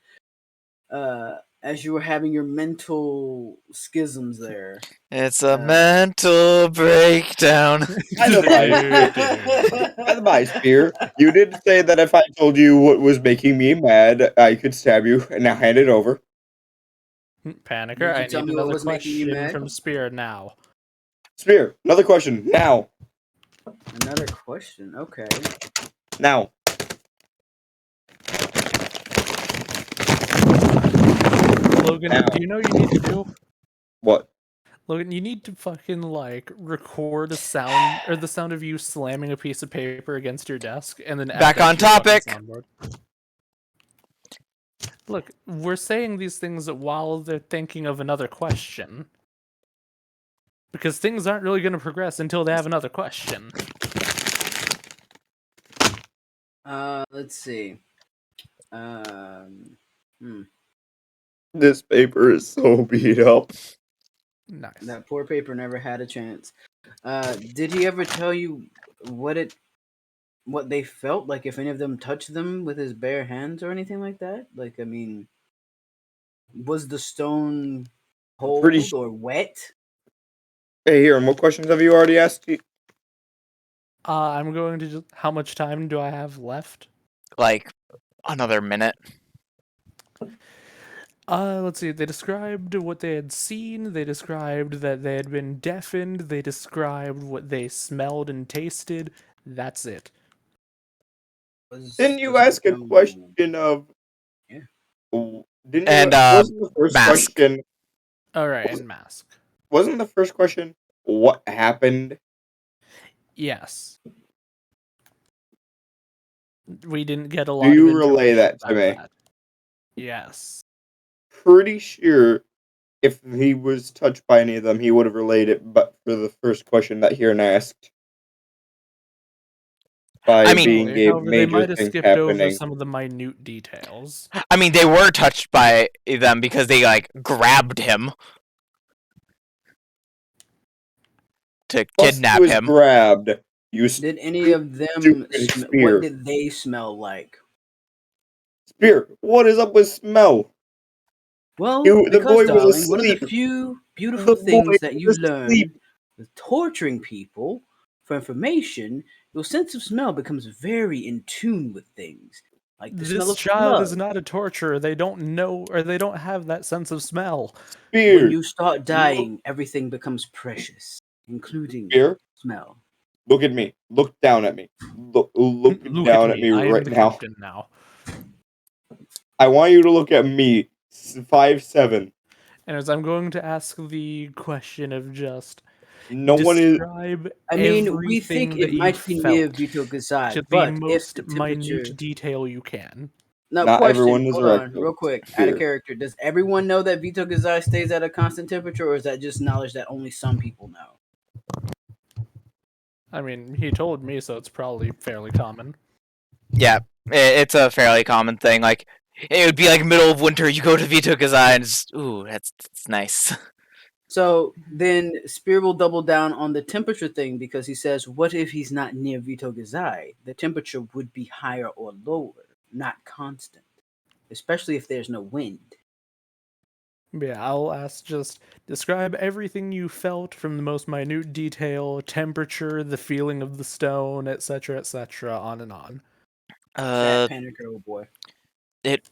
As you were having your mental schisms there. It's a mental breakdown. By the by, Spear, you did say that if I told you what was making me mad, I could stab you. Now hand it over. Panicker, Did you I tell need me what another was making you question mad? from Spear now. Spear, another question. Now. Another question. Okay. Now. Logan, Now. do you know what you need to do? What? Logan, you need to fucking like record a sound or the sound of you slamming a piece of paper against your desk and then add Back that on to your fucking topic. soundboard. Look, we're saying these things while they're thinking of another question. Because things aren't really going to progress until they have another question. Let's see. This paper is so beat up. Nice. That poor paper never had a chance. Did he ever tell you what they felt like if any of them touched them with his bare hands or anything like that? Like, I mean, was the stone cold or wet? Hey, here, and what questions have you already asked? I'm going to just... How much time do I have left? Like, another minute. Let's see. They described what they had seen. They described that they had been deafened. They described what they smelled and tasted. That's it. Didn't you ask a question of... Yeah. Didn't And, you... Wasn't the first mask. question... Alright, and mask. Wasn't the first question what happened? Yes. We didn't get a lot Do of you information relay that to about me? that. Yes. Pretty sure if he was touched by any of them, he would have relayed it, but for the first question that Hiran asked. By I mean, being a however, they major might have thing skipped over happening. some of the minute details. I mean, they were touched by them because they, like, grabbed him to Plus, kidnap he was him. grabbed. You Did any of them? stupid What Spear. did they smell like? Spear, what is up with smell? Well, The because, boy was darling, one of the asleep. few beautiful The things boy that you was learn asleep. with torturing people for information, your sense of smell becomes very in tune with things. Like the smell This of child is blood. not a torturer. They don't know, or they don't have that sense of smell. Spear. When you start dying, everything becomes precious, including Spear, smell. look at me. Look down at me. Look down at me I am right the now. captain now. I want you to look at me. 5'7". Anyways, I'm going to ask the question of just... No one is. Describe I mean, we everything think that it you might be near felt Vito to Gazai, the but if most the temperature... minute detail you can. Now, Not question, everyone is hold on, reckless. real quick, out of Here. character. Does everyone know that Vito Gazai stays at a constant temperature, or is that just knowledge that only some people know? I mean, he told me, so it's probably fairly common. Yeah, it's a fairly common thing. Like, it would be like middle of winter, you go to Vito Kazai and it's, ooh, that's nice. So then Spear will double down on the temperature thing because he says, what if he's not near Vito Gazai? The temperature would be higher or lower, not constant, especially if there's no wind. Yeah, I'll ask just describe everything you felt from the most minute detail, temperature, the feeling of the stone, etc., on and on. Fat Panicker, oh boy. It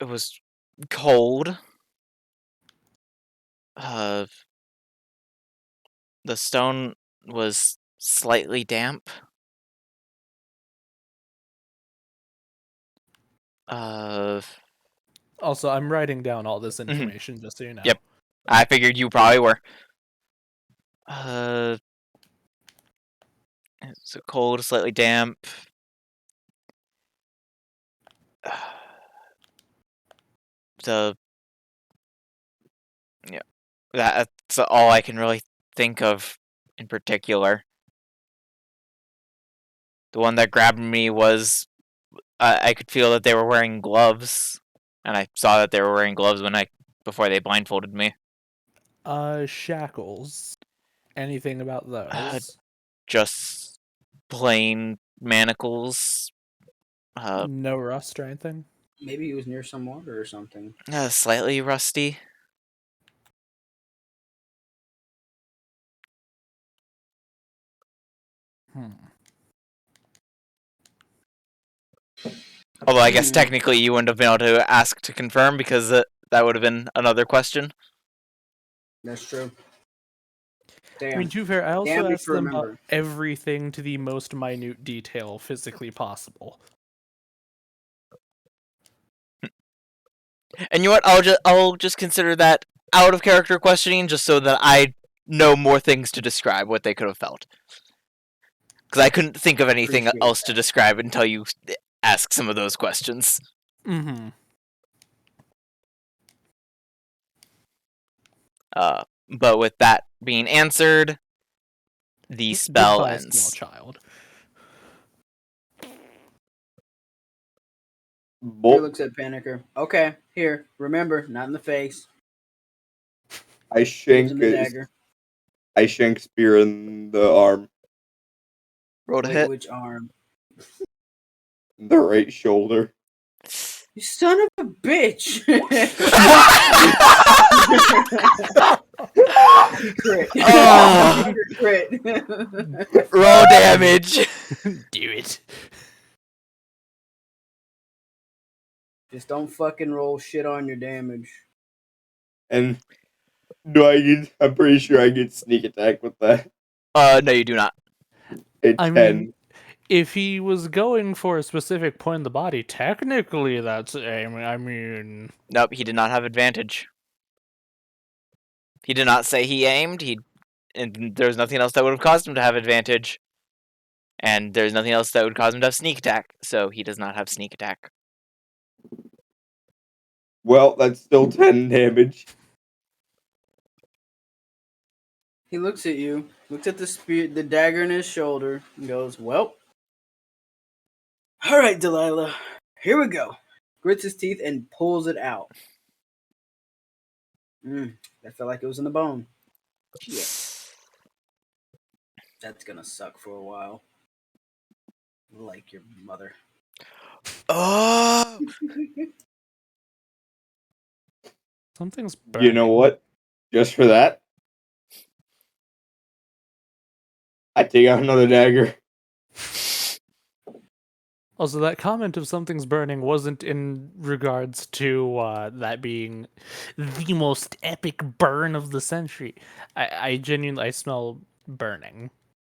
was cold. The stone was slightly damp. Also, I'm writing down all this information just so you know. Yep. I figured you probably were. It's cold, slightly damp. Yeah, that's all I can really think of in particular. The one that grabbed me was I could feel that they were wearing gloves, and I saw that they were wearing gloves before they blindfolded me. Shackles. Anything about those? Just plain manacles. No rust or anything? Maybe he was near some water or something. Slightly rusty. Although I guess technically you wouldn't have been able to ask to confirm because that would have been another question. That's true. Damn. I mean, to be fair, I also Damn, asked them about remember. everything to the most minute detail physically possible. And you know what? I'll just consider that out of character questioning, just so that I know more things to describe what they could have felt. Because I couldn't think of anything Appreciate else to describe until you ask some of those questions. Mm-hmm. But with that being answered, the spell Goodbye, ends. small child. He looks at Panicker. Okay, here. Remember, not in the face. I Gives shank him the dagger. I shank Spear in the arm, Roll to Wait, hit. which arm? the right shoulder. You son of a bitch! Crit. Oh. Crit. Roll damage. Do it. Just don't fucking roll shit on your damage. And do I get? I'm pretty sure I get sneak attack with that. No, you do not. A 10. I mean, if he was going for a specific point in the body, technically that's aiming. I mean, Nope, he did not have advantage. He did not say he aimed. And there's nothing else that would have caused him to have advantage. And there's nothing else that would cause him to have sneak attack. So he does not have sneak attack. Well, that's still 10 damage. He looks at you, looks at the spear, the dagger in his shoulder, and goes, well, all right, Delilah, here we go. Grits his teeth and pulls it out. That felt like it was in the bone. Yeah. That's gonna suck for a while. Like your mother. Oh! something's burning. You know what? Just for that, I take out another dagger. Also, that comment of something's burning wasn't in regards to that being the most epic burn of the century. I genuinely smell burning.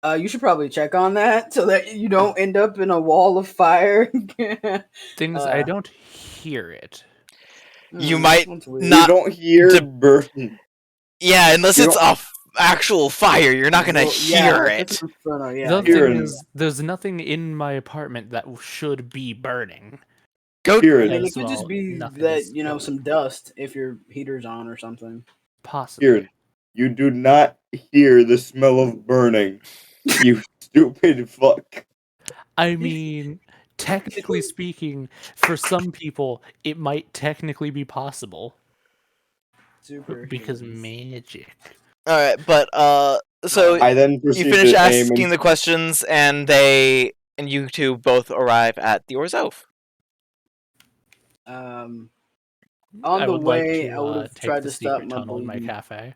You should probably check on that so that you don't end up in a wall of fire. I don't hear it. You might that's weird. not- You don't hear burn. Yeah, unless You it's don't- off actual fire. You're not gonna Well, hear if it. it's inferno, yeah. The you're thing Kieran. is, there's nothing in my apartment that should be burning. Go. Kieran, I mean, it As could just well, be nothing that is some dust if your heater's on or something. possibly. Kieran, you do not hear the smell of burning. You stupid fuck. I mean, technically speaking, for some people, it might technically be possible Super because humans. magic. All right, but so I then you proceed finish to aim asking and the questions, and you two both arrive at the Orzhov. On I the would like way, to I would have take tried the to stop secret my tunnel in my bleeding. cafe.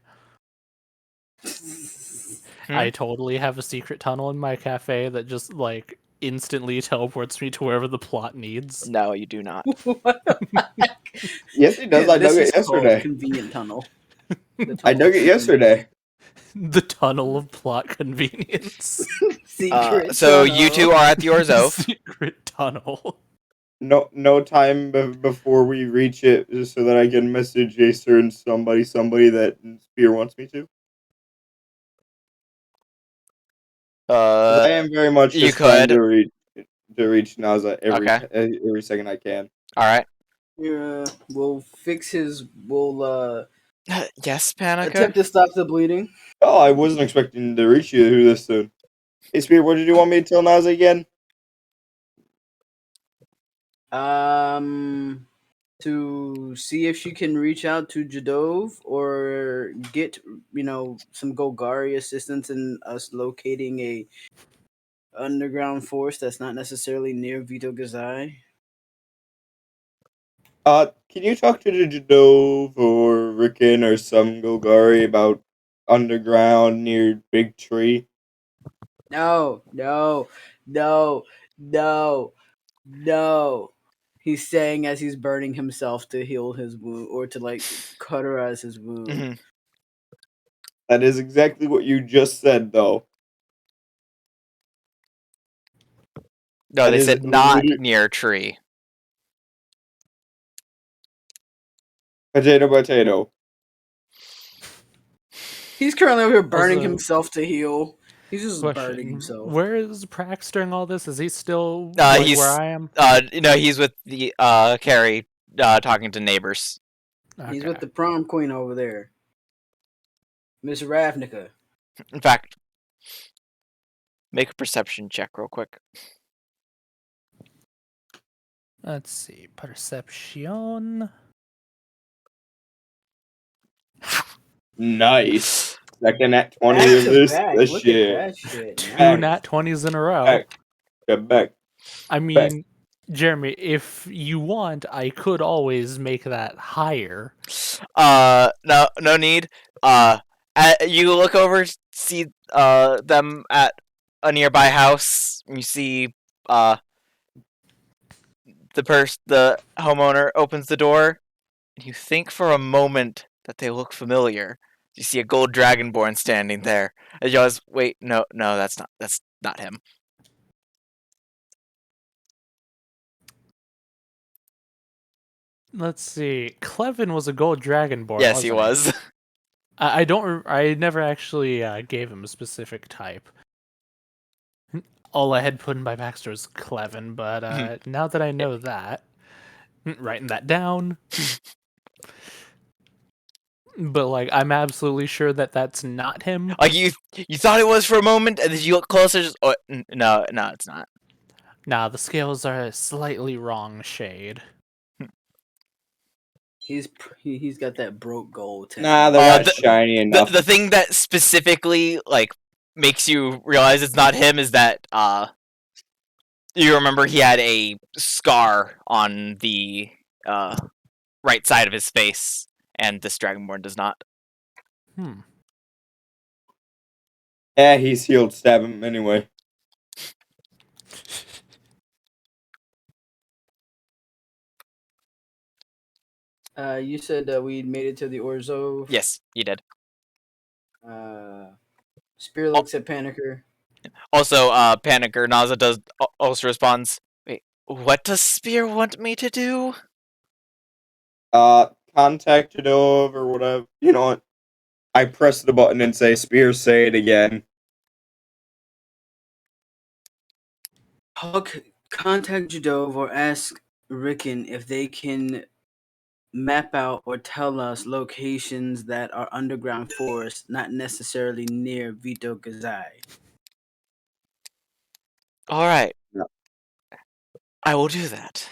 Hmm? I totally have a secret tunnel in my cafe that just like instantly teleports me to wherever the plot needs. No, you do not. What the fuck? yes, he does. I This dug is it called yesterday. convenient tunnel. The I tunnel dug of it yesterday. The tunnel of plot convenience. Secret So tunnel. you two are at the Orzhov. Secret tunnel. No time before we reach it, just so that I can message a certain somebody that Spear wants me to. 'Cause I am very much you just trying could. to reach Naza Okay. every second I can. All right. Yeah, we'll fix his. We'll Yes, Panica. attempt to stop the bleeding. Oh, I wasn't expecting to reach you this soon. Hey, Spear, what did you want me to tell Naza again? To see if she can reach out to Jadov or get some Golgari assistance in us locating a underground force that's not necessarily near Vito Gazai. Can you talk to Jadove or Rickon or some Golgari about underground near Big Tree? No. He's saying as he's burning himself to heal his wound or to cauterize his wound. Mm-hmm. That is exactly what you just said, though. No, That they is said not literally- near tree. Potato. He's currently over here burning Also- himself to heal. He's just burning Question: himself. Where is Prax during all this? Is he still He's where I am? No, he's with the Carrie, talking to neighbors. He's Okay. with the prom queen over there, Miss Ravnica. In fact, make a perception check real quick. Let's see. Perception. Nice. Second at 20 Back of to this. back. This Look shit. at that shit. Two Nice. nat 20s in a row. Back. I mean, Jeremy, if you want, I could always make that higher. No need. You look over, see them at a nearby house. You see the homeowner opens the door, and you think for a moment that they look familiar. You see a gold dragonborn standing there. And you always wait. No, that's not him. Let's see. Clevin was a gold dragonborn. Yes, he wasn't was. I don't. I never actually gave him a specific type. All I had put in my backstory was Clevin, but now that I know that, writing that down. But like, I'm absolutely sure that that's not him. Like you thought it was for a moment, and then you look closer. Just no, it's not. Nah, the scales are a slightly wrong shade. He's got that broke gold. Nah, they're not shiny enough. The thing that specifically makes you realize it's not him is that you remember he had a scar on the right side of his face, and this dragonborn does not. Yeah, he's healed. Stab him anyway. You said we made it to the Orzhov. Yes, you did. Spear looks at Panicker. Also, Panicker Naza also responds. Wait, what does Spear want me to do? Contact it over whatever. You know what? I press the button and say, Spear, say it again. Huck, contact Jadove or ask Rickon if they can map out or tell us locations that are underground forests, not necessarily near Vito Gazai. All right. Yeah. I will do that.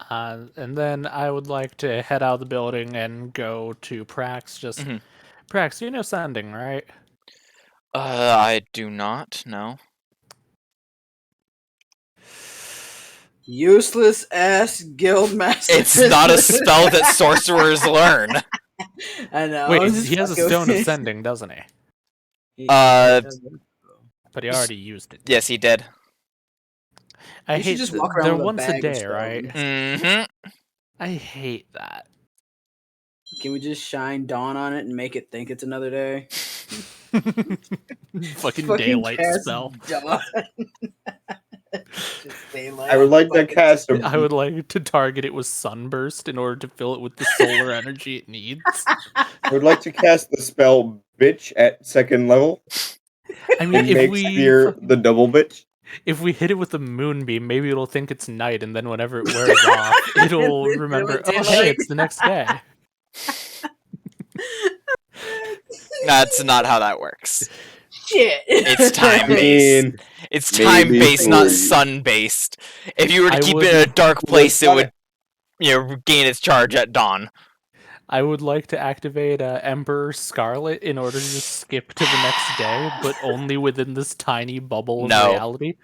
And then I would like to head out of the building and go to Prax. Just Mhm. Prax, you know sending, right? I do not know. Useless ass guild master. It's not a spell that sorcerers learn. I know. Wait, I'm just he has a fucking stone with of you. sending, doesn't he? But he already used it. Yes, he did. I You should hate just walk around they're with a once a bag of day, spells. right? Mm-hmm. I hate that. Can we just shine dawn on it and make it think it's another day? Fucking daylight cast spell. dawn. Just daylight I would on like to fucking cast shit. I would like to target it with sunburst in order to fill it with the solar energy it needs. I would like to cast the spell Bitch at 2nd level I mean, and if make we Spear the double bitch. if we hit it with a moonbeam, maybe it'll think it's night, and then whenever it wears off, it'll It'll remember, hit oh hey, daylight." it's the next day. That's not how that works. Shit. It's time I based. mean, It's maybe time based, for not you. sun based. If you were to I keep would- it in a dark place, it Well, would, gain its charge at dawn. I would like to activate Emperor Scarlet in order to just skip to the next day, but only within this tiny bubble of No. reality.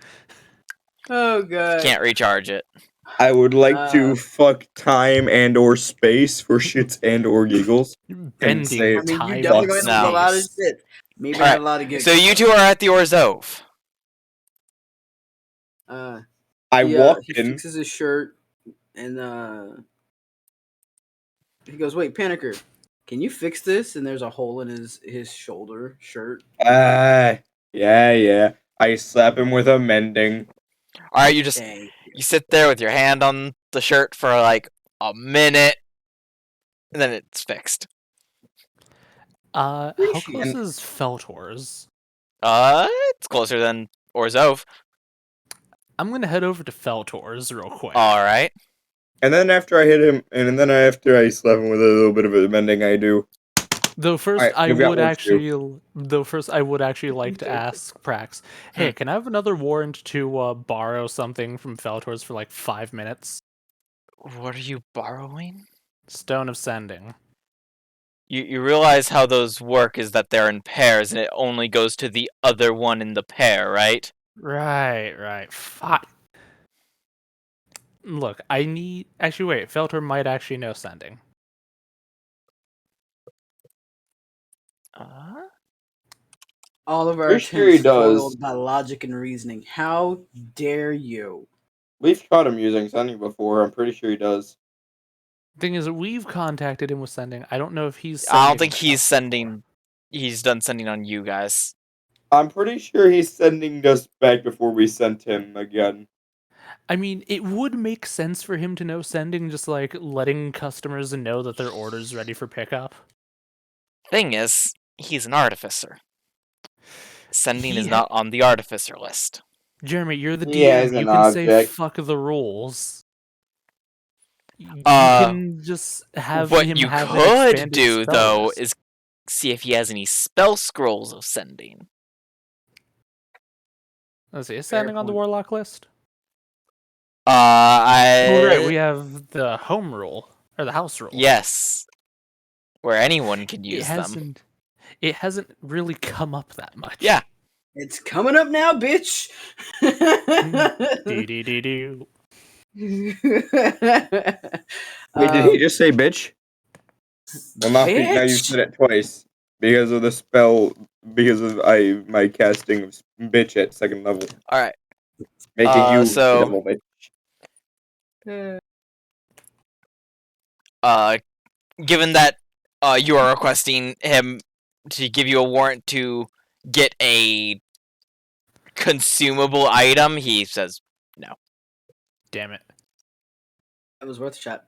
Oh god. Can't recharge it. I would like Uh, to fuck time and or space for shits and or giggles. Bending say- I mean, you time definitely and going to No. a lot of space. shit. Maybe Alright, not a lot of gigs. So you two are at the Orzhov. I walk he in. fixes his shirt and he goes, "Wait, Panicker, can you fix this?" And there's a hole in his shoulder shirt. Yeah. I slap him with a mending. Alright, you just Dang. you sit there with your hand on the shirt for like a minute, and then it's fixed. How Appreciate close it. is Feltor's? It's closer than Orzhov. I'm gonna head over to Feltor's real quick. Alright. And then after I hit him, and then after I slap him with a little bit of a mending, I do. Though first, Alright, I you've got would one, actually like to ask Prax, hey, can I have another warrant to borrow something from Feltor's for like 5 minutes? What are you borrowing? Stone of Sending. You realize how those work is that they're in pairs, and it only goes to the other one in the pair, right? Right. Fine. Look, actually wait, Feltor might actually know Sending. All of our Pretty sure he attempts does. foiled by logic and reasoning. How dare you? We've caught him using sending before. I'm pretty sure he does. Thing is, we've contacted him with Sending. I don't know if he's sending I don't think now. he's sending. He's done sending on you guys. I'm pretty sure he's sending us back before we sent him again. I mean, it would make sense for him to know Sending, just like letting customers know that their order's ready for pickup. Thing is, he's an artificer. Sending is He- not on the artificer list. Jeremy, you're the DM. He has You an can say object. fuck the rules. You Uh, can just have what him you have an could expanded do, spell though, list. is see if he has any spell scrolls of sending. Let's see, is Fair Sending on the point. Warlock list? I Right, we have the home rule or the house rule. yes, where anyone can it use them. hasn't. It hasn't really come up that much. Yeah. It's coming up now, bitch. Do. Wait, did he just say bitch? Well, now you've bitch? said it twice because of the spell. Because of my casting of bitch at 2nd level, All right. making you so- the double bitch. Given that you are requesting him to give you a warrant to get a consumable item, he says Damn it. That was worth a shot.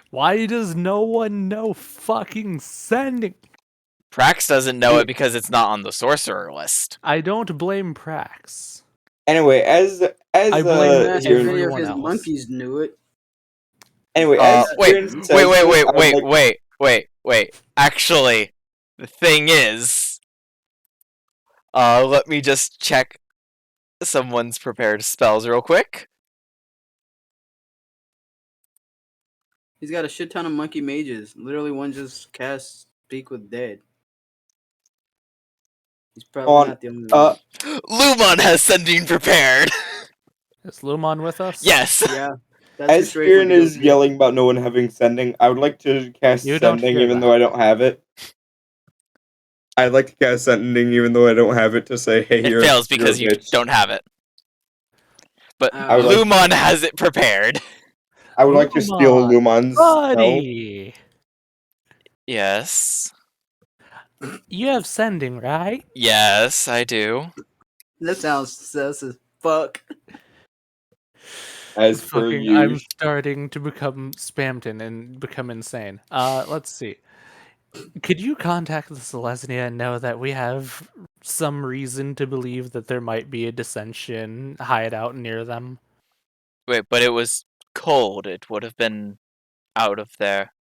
Why does no one know fucking sending? Prax doesn't know it because it's not on the sorcerer list. I don't blame Prax. Anyway, I blame Ask if any of everyone his else. monkeys knew it. anyway, as Wait, Spearn says this, I would like- wait. Actually, the thing is, let me just check someone's prepared spells real quick. He's got a shit ton of monkey mages. Literally, one just casts Speak with Dead. He's probably on, not the only one. Lumon has sending prepared. Is Lumon with us? Yes. Yeah, that's as your straight one Spearn to go is to. yelling about no one having sending, I would like to cast You don't sending hear even that. though I don't have it. I'd like to cast sending even though I don't have it to say, hey, It you're fails because you're a you bitch. don't have it. But I would like- Lumon has it prepared. I would like to steal Lumon, Lumon's spell. Buddy! Yes. You have sending, right? Yes, I do. That sounds sus as fuck. As per Fucking, I'm usual. starting to become Spamton and become insane. Let's see. Could you contact the Selesnya and know that we have some reason to believe that there might be a dissension hideout near them? Wait, but it was cold. It would have been out of there.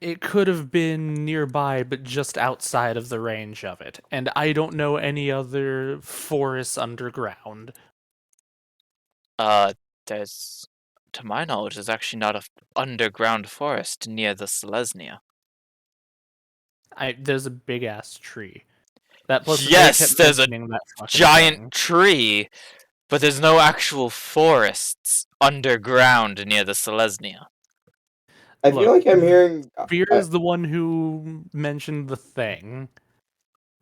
It could have been nearby, but just outside of the range of it. And I don't know any other forests underground. There's, to my knowledge, there's actually not a underground forest near the Selesnya. There's a big ass tree. That plus Yes, they kept there's a mentioning that fucking giant thing. tree, but there's no actual forests underground near the Selesnya. I feel Look, like I'm hearing. Spear is the one who mentioned the thing,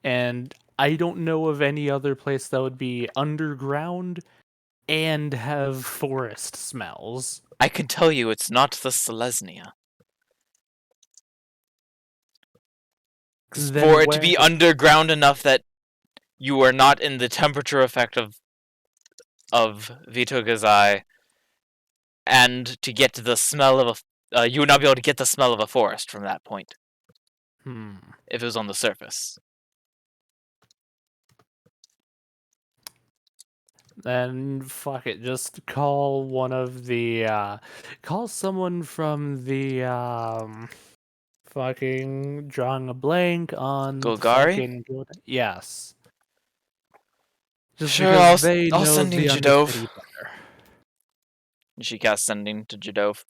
and I don't know of any other place that would be underground and have forest smells. I can tell you it's not the Selesnya. 'Cause Then for it to where- be underground enough that you are not in the temperature effect of Vitogazai, and to get to the smell of you would not be able to get the smell of a forest from that point if it was on the surface. Then fuck it, just call one of the call someone from the fucking drawing a blank on the Golgari? fucking yes. Just Sure, because they I'll know send the in Jadove. Undercity better. And she casts sending to Jadove.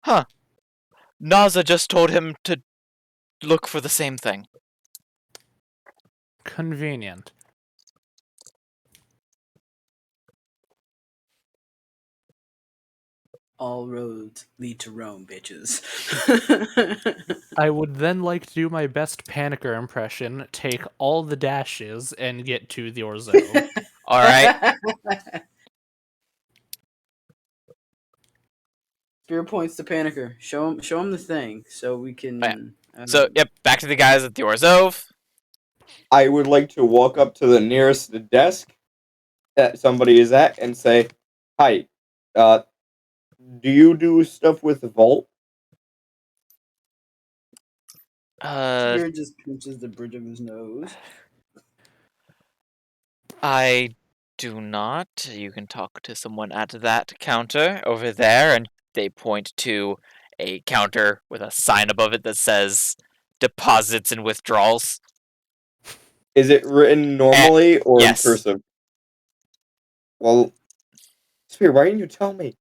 Huh. Naza just told him to look for the same thing. Convenient. All roads lead to Rome, bitches. I would then like to do my best Panicker impression, take all the dashes, and get to the Orzo. Alright. Spear points to Panicker. Show him the thing so we can. Right. So, yep, back to the guys at the Orzhov. I would like to walk up to the nearest desk that somebody is at and say, "Hi, do you do stuff with the vault?" Spear just pinches the bridge of his nose. I do not. You can talk to someone at that counter over there, and they point to a counter with a sign above it that says deposits and withdrawals. Is it written normally or yes. in cursive? Well, Spear, why didn't you tell me?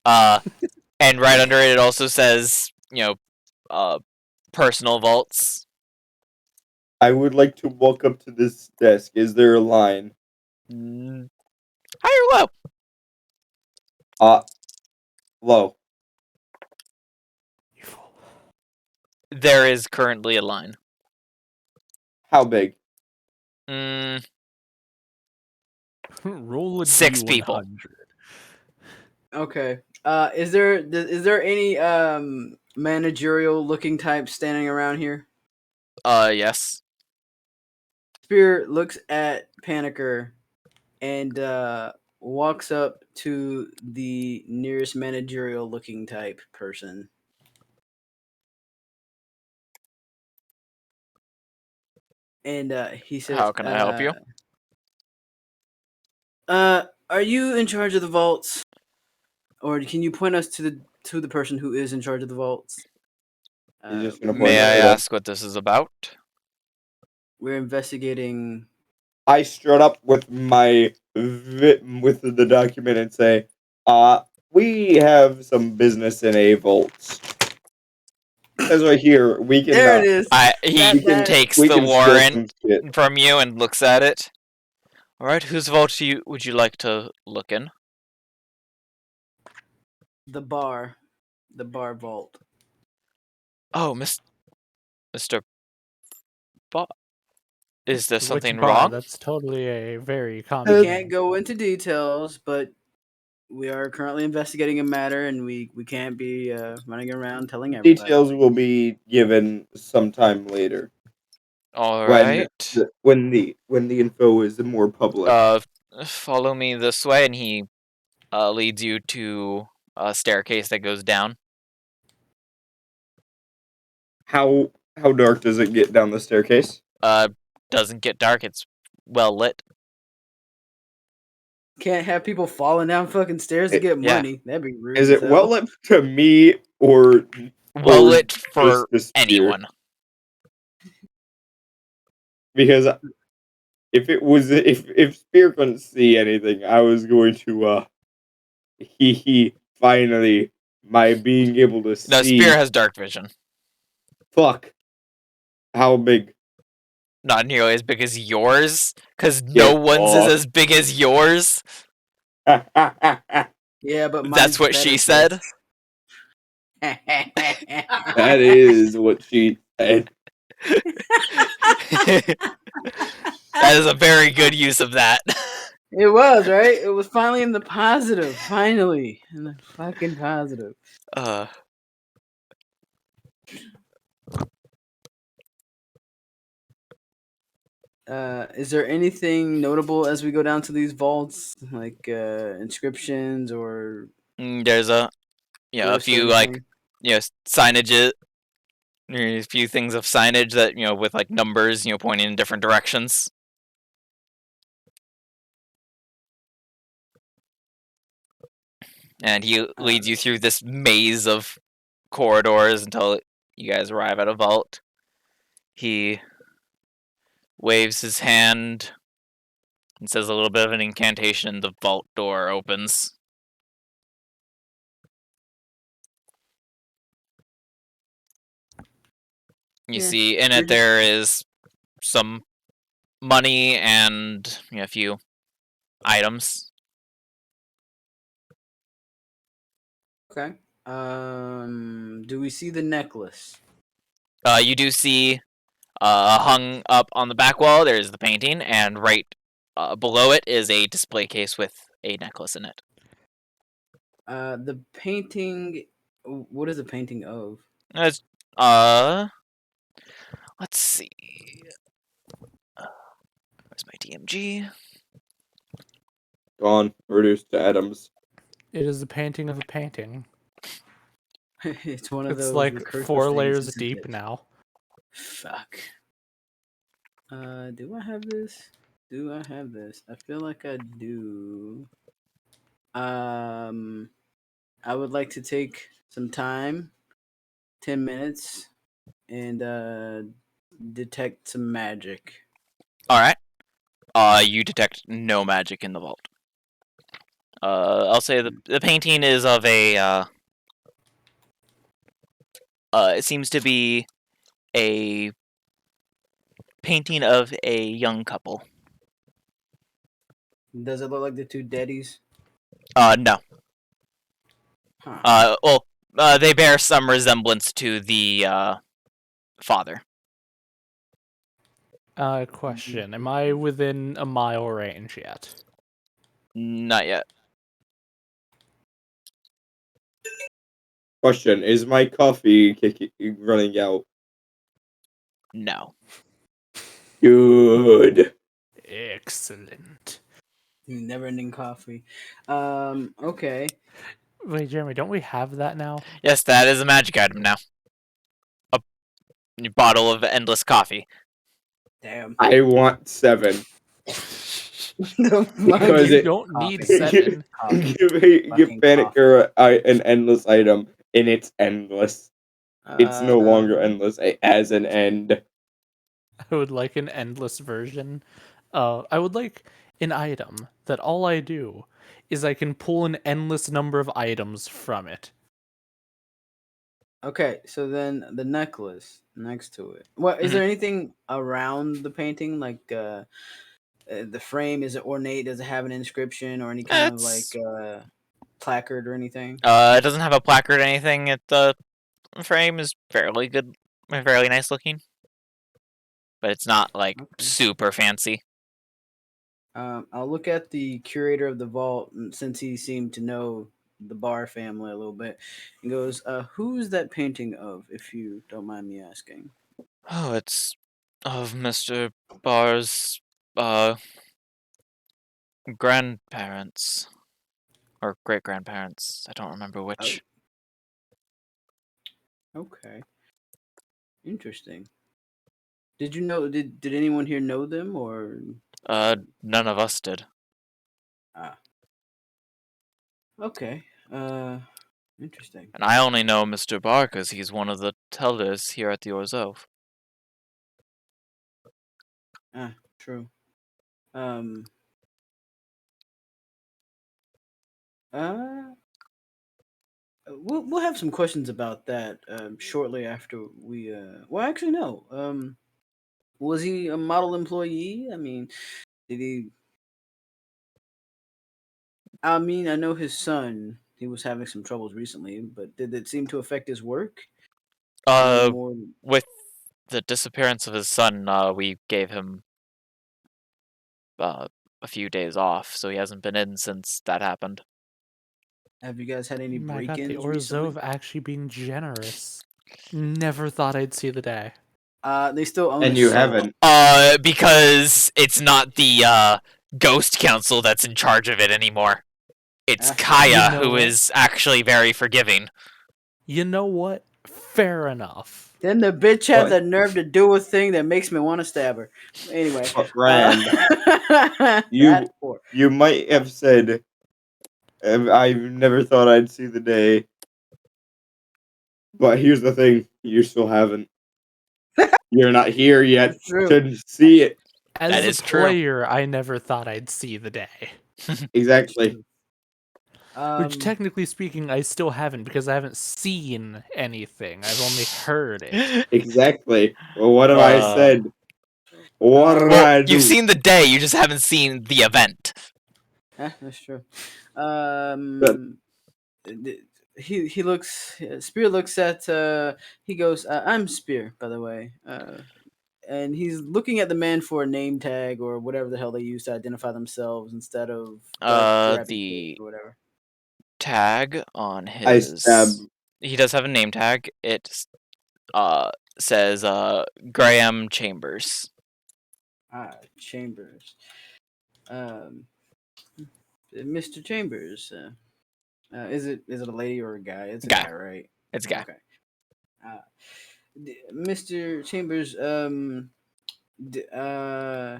And right under it, it also says, personal vaults. I would like to walk up to this desk. Is there a line? High or low? Low. There is currently a line. How big? Roll a 6 D100. people. Okay. Is there any managerial looking type standing around here? Yes. Spear looks at Panicker and walks up to the nearest managerial looking type person. And he says, How can I help you? Are you in charge of the vaults? Or can you point us to the person who is in charge of the vaults? He's just gonna point May I to them. ask what this is about? We're investigating. I strut up with with the document and say, we have some business in a vault. As right here, we can. There it is. He That- takes we the can steal warrant some shit. from you and looks at it. All right, whose vault would you like to look in? The bar vault. Oh, Mr. Bob. Is there Which something bar? wrong? That's totally a very We common. can't go into details, but we are currently investigating a matter, and we can't be running around telling everybody. Details will be given sometime later All when right. when the info is more public. Follow me this way, and he leads you to a staircase that goes down. How dark does it get down the staircase? Doesn't get dark. It's well lit. Can't have people falling down fucking stairs to get yeah. money. That'd be rude. Is as it hell. well lit to me or Well lit for just the spear? anyone. Because if Spear couldn't see anything, I was going to finally my being able to see. No, Spear has dark vision. Fuck. How big? Not nearly as big as yours, because no one's is as big as yours. Yeah, but That's what she said. That is what she said. That is a very good use of that. It was, right? It was finally in the positive. Finally. In the fucking positive. Is there anything notable as we go down to these vaults? Like inscriptions or There's a few signage. There's a few things of signage that with like numbers pointing in different directions. And he leads you through this maze of corridors until you guys arrive at a vault. He waves his hand and says a little bit of an incantation. The vault door opens. You see in it there is some money and a few items. Okay. Do we see the necklace? You do see hung up on the back wall, there's the painting, and right below it is a display case with a necklace in it. The painting. What is the painting of? It's, let's see. Where's my DMG? Gone. Reduced to atoms. It is a painting of a painting. It's one of It's those. like recursive 4 things, layers isn't deep it? now. Fuck. Do I have this? I feel like I do. I would like to take some time, 10 minutes, and detect some magic. Alright. You detect no magic in the vault. I'll say the painting is of a it seems to be a painting of a young couple. Does it look like the two daddies? No. Huh. They bear some resemblance to the father. Question. Am I within a mile range yet? Not yet. Question: is my coffee running out? No. Good. Excellent. Never-ending coffee. Okay. Wait, Jeremy, don't we have that now? Yes, that is a magic item now. A bottle of endless coffee. Damn. I want 7 The because You fucking it don't need coffee. 7. Coffee. give Fucking Panic coffee. Girl an endless item, and it's endless. It's no longer Um, endless. It has an end. I would like an endless version. I would like an item that all I do is I can pull an endless number of items from it. okay, so then the necklace next to it. What is Mhm. there anything around the painting? Like the frame, is it ornate? Does it have an inscription or any kind of like It's placard or anything? it doesn't have a placard or anything. The frame is fairly good, fairly nice looking, but it's not like Okay. super fancy. I'll look at the curator of the vault since he seemed to know the Bar family a little bit, and goes, "Who's that painting of, if you don't mind me asking?" Oh, it's of Mr. Barr's uh grandparents or great grandparents. I don't remember Oh, which. okay, interesting. Did you know? Did anyone here know them or? None of us did. Ah, okay. Interesting. And I only know Mr. Barr because he's one of the tellers here at the Orzhov. Ah, true. Um. Uh. We'll have some questions about that shortly after we. Well, actually, no. Was he a model employee? I mean, did he? I mean, I know his son. He was having some troubles recently, but did it seem to affect his work any Uh, more? with the disappearance of his son, we gave him uh, a few days off, so he hasn't been in since that happened. Have you guys had any My god, the break-ins recently? Orzhov actually being generous. Never thought I'd see the day. They still own And a you ship. haven't. Because it's not the Ghost Council that's in charge of it anymore. It's Ah, You Kaya, know who what? is actually very forgiving. You know what? Fair enough. then the bitch had But the nerve to do a thing that makes me want to stab her. Anyway, but Rand, that you poor. you might have said, "I never thought I'd see the day." But here's the thing: you still haven't. You're not here yet That's true. to see it. As That a is true. player, I never thought I'd see the day. That's Exactly. true. Which, technically speaking, I still haven't because I haven't seen anything. I've only heard it. Exactly. Well, what have I Uh, said? What did well, I you've do? seen the day, you just haven't seen the event. that's true. But He looks. Spear looks at. He goes. I'm Spear, by the way. And he's looking at the man for a name tag or whatever the hell they use to identify themselves instead of the reputation The or whatever. tag on I stab. his... He does have a name tag. It uh, says Graham Chambers. Chambers. Um, Mr. Chambers. Is it a lady or a guy? It's a Guy. guy, right? It's a guy. Okay. Uh, Mr. Chambers. D- uh,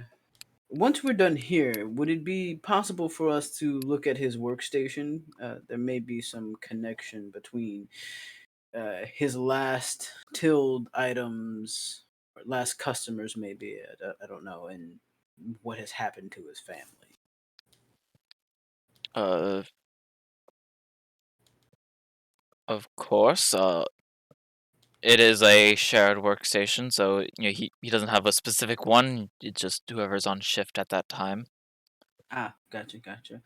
Once we're done here, would it be possible for us to look at his workstation? There may be some connection between his last tilled items, or last customers, maybe. I don't know, and what has happened to his family. Uh, of course. It is a shared workstation, so he doesn't have a specific one. It's just whoever's on shift at that time. Gotcha.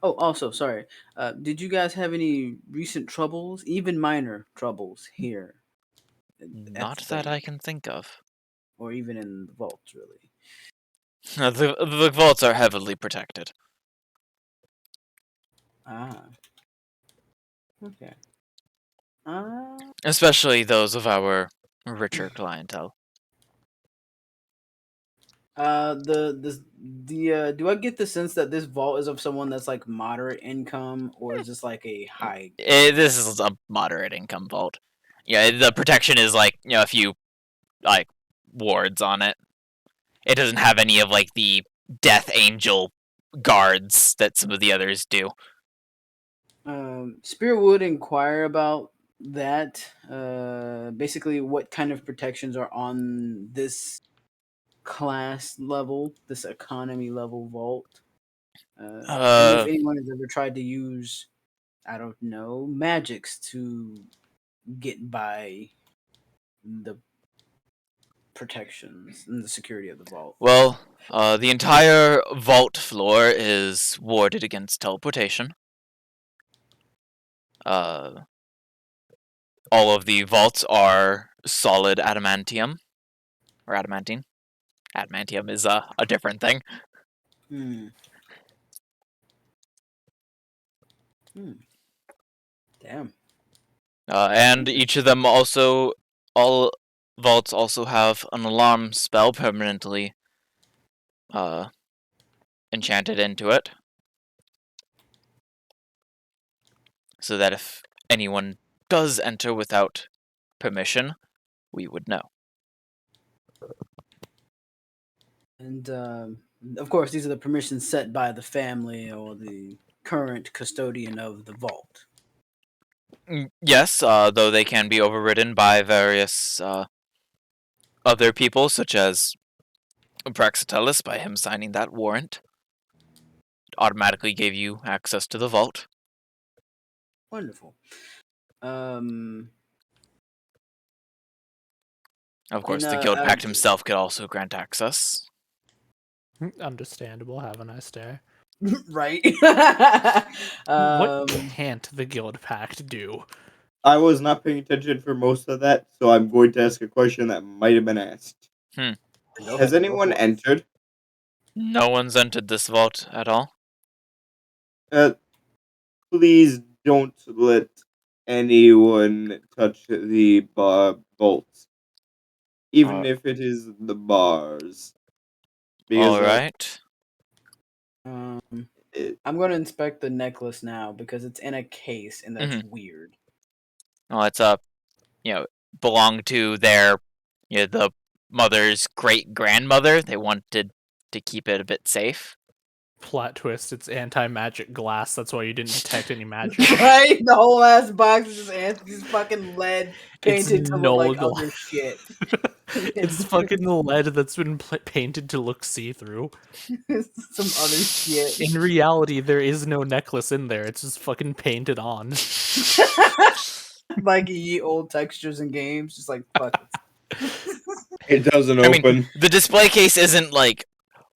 Also, sorry. Did you guys have any recent troubles, even minor troubles here at the Not that I thing, can think of. or even in the vaults, really? The vaults are heavily protected. Ah, okay. Ah, Especially those of our richer clientele. Do I get the sense that this vault is of someone that's like moderate income, or is this like a high? This is a moderate income vault. Yeah, the protection is like a few like wards on it. It doesn't have any of like the Death Angel guards that some of the others do. Spear would inquire about that. Basically, what kind of protections are on this class level, this economy level vault, and if Uh, anyone has ever tried to use, I don't know, magics to get by the protections and the security of the vault. well, the entire vault floor is warded against teleportation. All of the vaults are solid adamantium or adamantine. Adamantium is a different thing. Hmm. Damn. And each of them also, all vaults also have an alarm spell permanently uh, enchanted into it, so that if anyone does enter without permission, we would know. And of course, these are the permissions set by the family or the current custodian of the vault. Yes, though they can be overridden by various other people, such as Praxiteles, by him signing that warrant. Automatically gave you access to the vault. Wonderful. Um, Of and course, the Guild Pact himself could also grant access. Understandable. Have a nice day. right. What can't the Guild Pact do? I was not paying attention for most of that, so I'm going to ask a question that might have been asked. Go Has ahead, go anyone for it. entered? No one's entered this vault at all. Please don't let anyone touch the bolts, even if it is the bars. Because Alright. I'm going to inspect the necklace now because it's in a case, and that's weird. Well, it's belonged to their, the mother's great grandmother. They wanted to keep it a bit safe. Plot twist, it's anti-magic glass, that's why you didn't detect any magic. Right? The whole ass box is just fucking lead It's painted to look null like glass. other shit. It's fucking lead that's been painted to look see-through. Some other shit. In reality, there is no necklace in there, it's just fucking painted on. Like ye old textures in games, just like fuck it. it doesn't I open. mean, the display case isn't like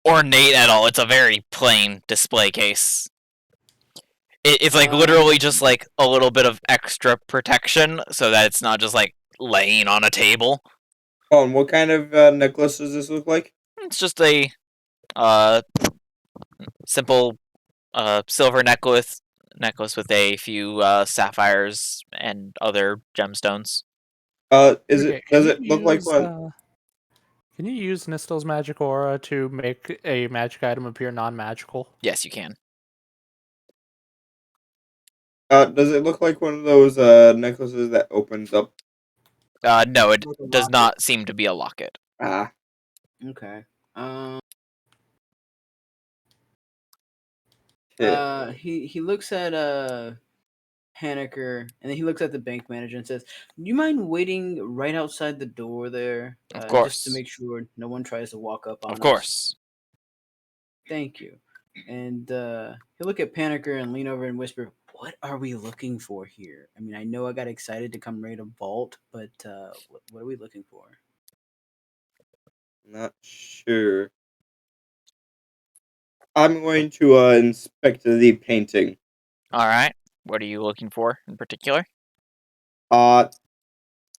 ornate at all. It's a very plain display case. It's like literally just like a little bit of extra protection so that it's not just like laying on a table. Oh, and what kind of necklace does this look like? It's just a simple silver necklace with a few sapphires and other gemstones. Does Okay, it look like one? Can you use Nistel's magic aura to make a magic item appear non-magical? Yes, you can. Does it look like one of those necklaces that opens up? No, it Like a does locket? not seem to be a locket. Ah, Okay. shit. He looks at Haneker, and then he looks at the bank manager and says, "Do you mind waiting right outside the door there, Of just to course. make sure no one tries to walk up on Of us?" course. Thank you. And he'll look at Panicker and lean over and whisper, "What are we looking for here? I mean, I know I got excited to come raid a vault, but what are we looking for?" Not sure. I'm going to inspect the painting. Alright. What are you looking for in particular? I'm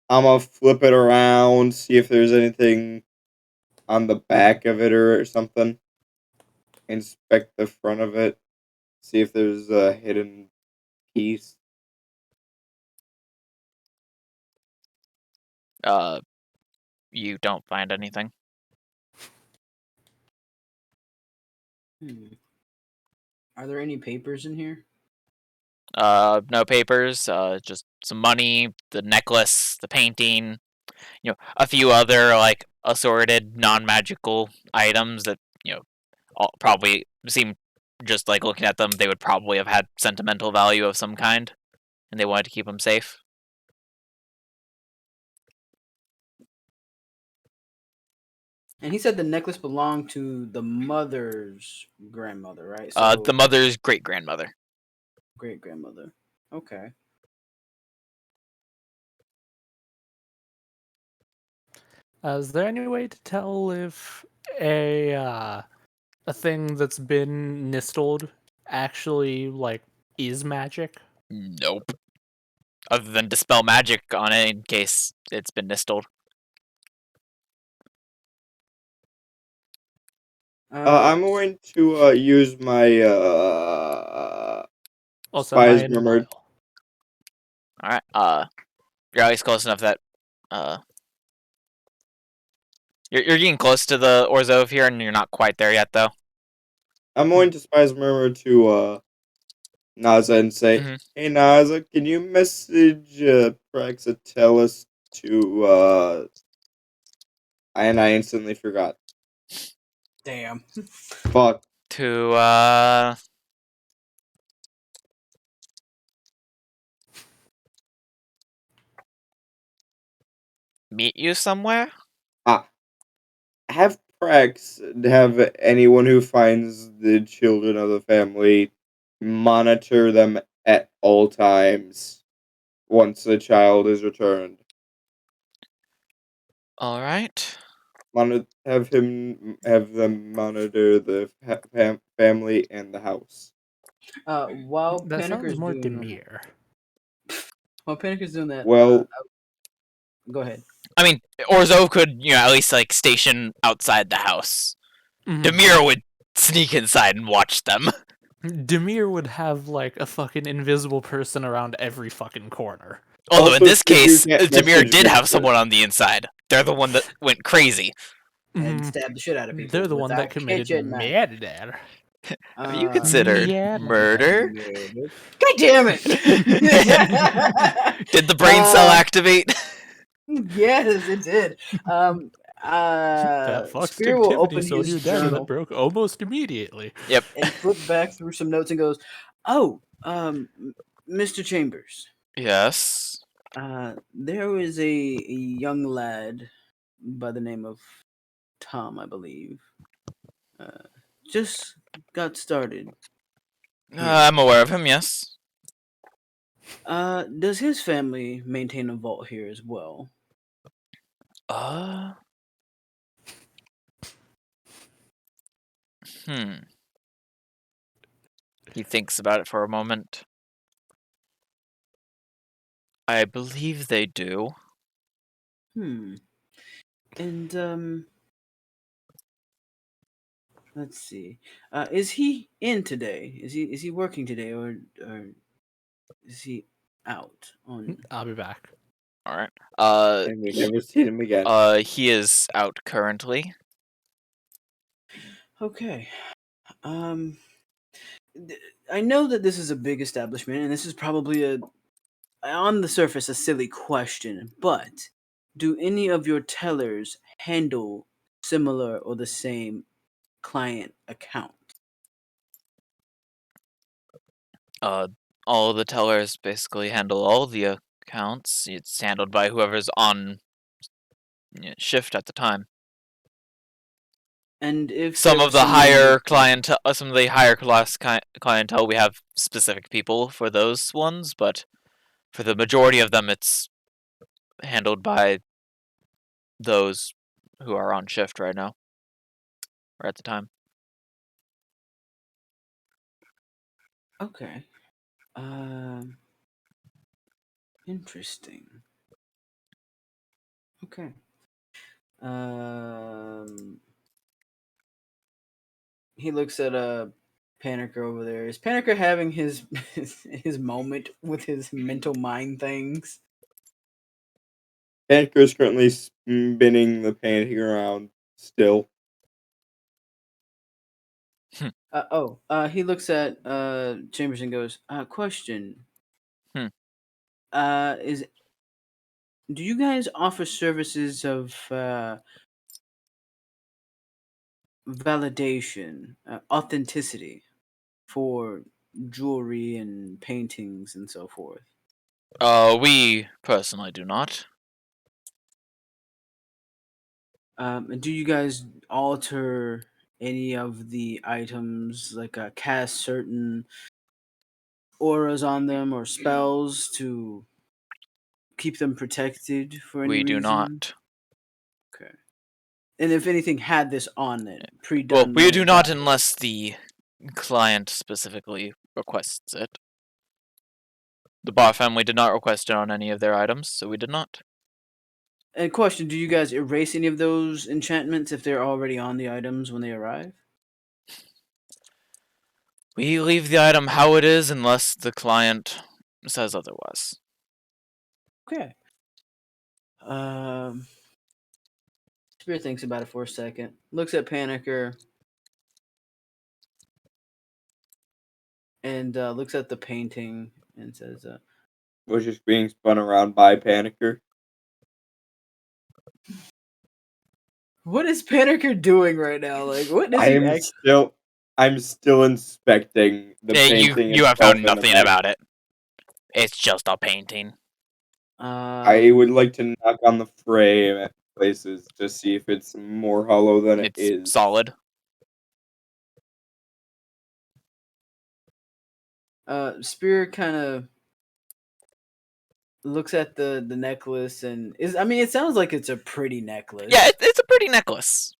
gonna flip it around, see if there's anything on the back of it or something. Inspect the front of it, see if there's a hidden piece. You don't find anything. Are there any papers in here? No papers, just some money, the necklace, the painting, a few other like assorted non-magical items that all probably seem, just like looking at them, they would probably have had sentimental value of some kind, and they wanted to keep them safe. And he said the necklace belonged to the mother's grandmother, right? The mother's great grandmother. Great grandmother. Okay. Is there any way to tell if a thing that's been nistled actually like is magic? Nope. Other than dispel magic on it in case it's been nistled. I'm going to use my Also, spies my murmur. All right. You're always close enough that you're getting close to the Orzhov here, and you're not quite there yet, though. I'm going to spies murmur to Naza and say, Mhm. "Hey Naza, can you message Praxiteles to And I instantly forgot. Damn. Fuck. To meet you somewhere? Have Prax have anyone who finds the children of the family monitor them at all times once the child is returned. All right. Have them monitor the family and the house. While That sounds Panicker's more doing demure. while Panicker's doing that, Well, go ahead. I mean, Orzhov could, at least like station outside the house. Mhm. Demir would sneak inside and watch them. Demir would have like a fucking invisible person around every fucking corner. Although also, in this if you case, can't Demir message did me, have someone on the inside. They're the one that went crazy. And Mhm. stab the shit out of people. They're the with one that committed kitchen knife. murder. Have you considered Yeah. murder? God damn it! Did the brain cell activate? Yes, it did. That fucks Spear will Tiffany open sold his you down and journal that broke almost immediately. Yep. and flip back through some notes and goes, "Oh, Mr. Chambers, Yes. there was a young lad by the name of Tom, I believe. Just got started. I'm aware of him, yes. Does his family maintain a vault here as well?" Uh. He thinks about it for a moment. I believe they do. And let's see. Is he in today? Is he working today, or is he out on? I'll be back. All right. and we never seen him again. He is out currently. Okay. I know that this is a big establishment, and this is probably on the surface, a silly question, but do any of your tellers handle similar or the same client account? All the tellers basically handle all the accounts. It's handled by whoever's on shift at the time. And if Some there of was the someone higher clientele, some of the higher class clientele, we have specific people for those ones, but for the majority of them, it's handled by those who are on shift right now, or at the time. Okay. Interesting. Okay. He looks at Panicker over there. Is Panicker having his his moment with his mental mind things? Panicker is currently spinning the painting around still. He looks at Chambers and goes, question. Hmm. Is Do you guys offer services of validation, authenticity for jewelry and paintings and so forth? We personally do not. And do you guys alter any of the items, like cast certain auras on them or spells to keep them protected for any We do reason? not. Okay. And if anything had this on it, Well, pre-done we when do it not died. unless the client specifically requests it. The Bar family did not request it on any of their items, so we did not. And question, do you guys erase any of those enchantments if they're already on the items when they arrive? We leave the item how it is unless the client says otherwise. Okay. Spirit thinks about it for a second, looks at Panicker, and looks at the painting and says, Was just being spun around by Panicker. "What is Panicker doing right now? Like, what is he actually?" I'm still inspecting the painting You have itself found in the nothing back. about it. It's just a painting. I would like to knock on the frame at places to see if it's more hollow than it It's is. solid. Spirit kind of looks at the necklace and is. I mean, it sounds like it's a pretty necklace. Yeah, it's a pretty necklace.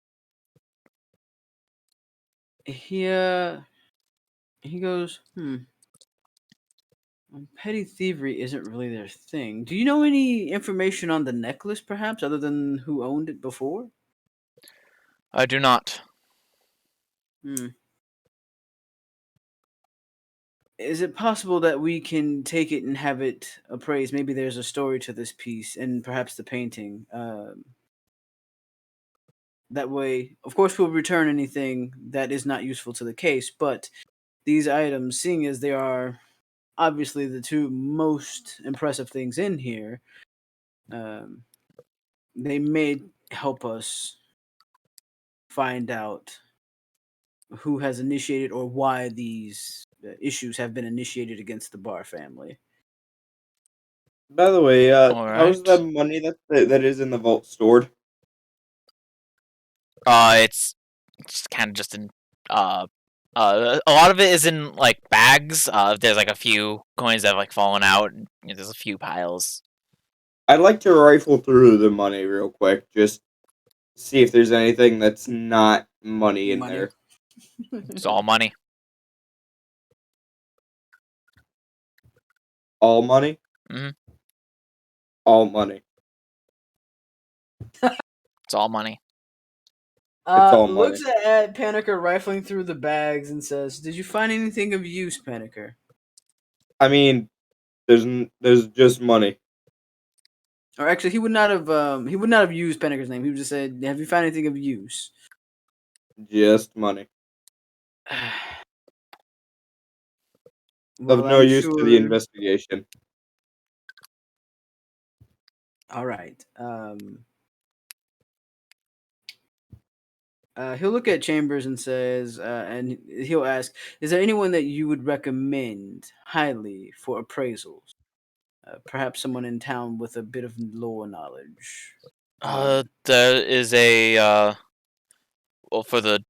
He goes, petty thievery isn't really their thing. Do you know any information on the necklace, perhaps, other than who owned it before? I do not. Is it possible that we can take it and have it appraised? Maybe there's a story to this piece and perhaps the painting. That way, of course, we'll return anything that is not useful to the case, but these items, seeing as they are obviously the two most impressive things in here, um, they may help us find out who has initiated or why these issues have been initiated against the Barr family. By the way, All how's the right. money that is in the vault stored? It's kind of just in a lot of it is in like bags. There's like a few coins that have like fallen out. And, there's a few piles. I'd like to rifle through the money real quick, just see if there's anything that's not money in there. It's all money. All money? Mhm. All money. It's all money. It's all money. Looks at Panicker rifling through the bags and says, "Did you find anything of use, Panicker?" I mean, there's just money. Or actually, he would not have used Panicker's name. He would just said, "Have you found anything of use?" Just money. Of Well, no I'm use to the sure. investigation. All right. He'll look at Chambers and says, and he'll ask, "Is there anyone that you would recommend highly for appraisals? Perhaps someone in town with a bit of lore knowledge." There is a well, for the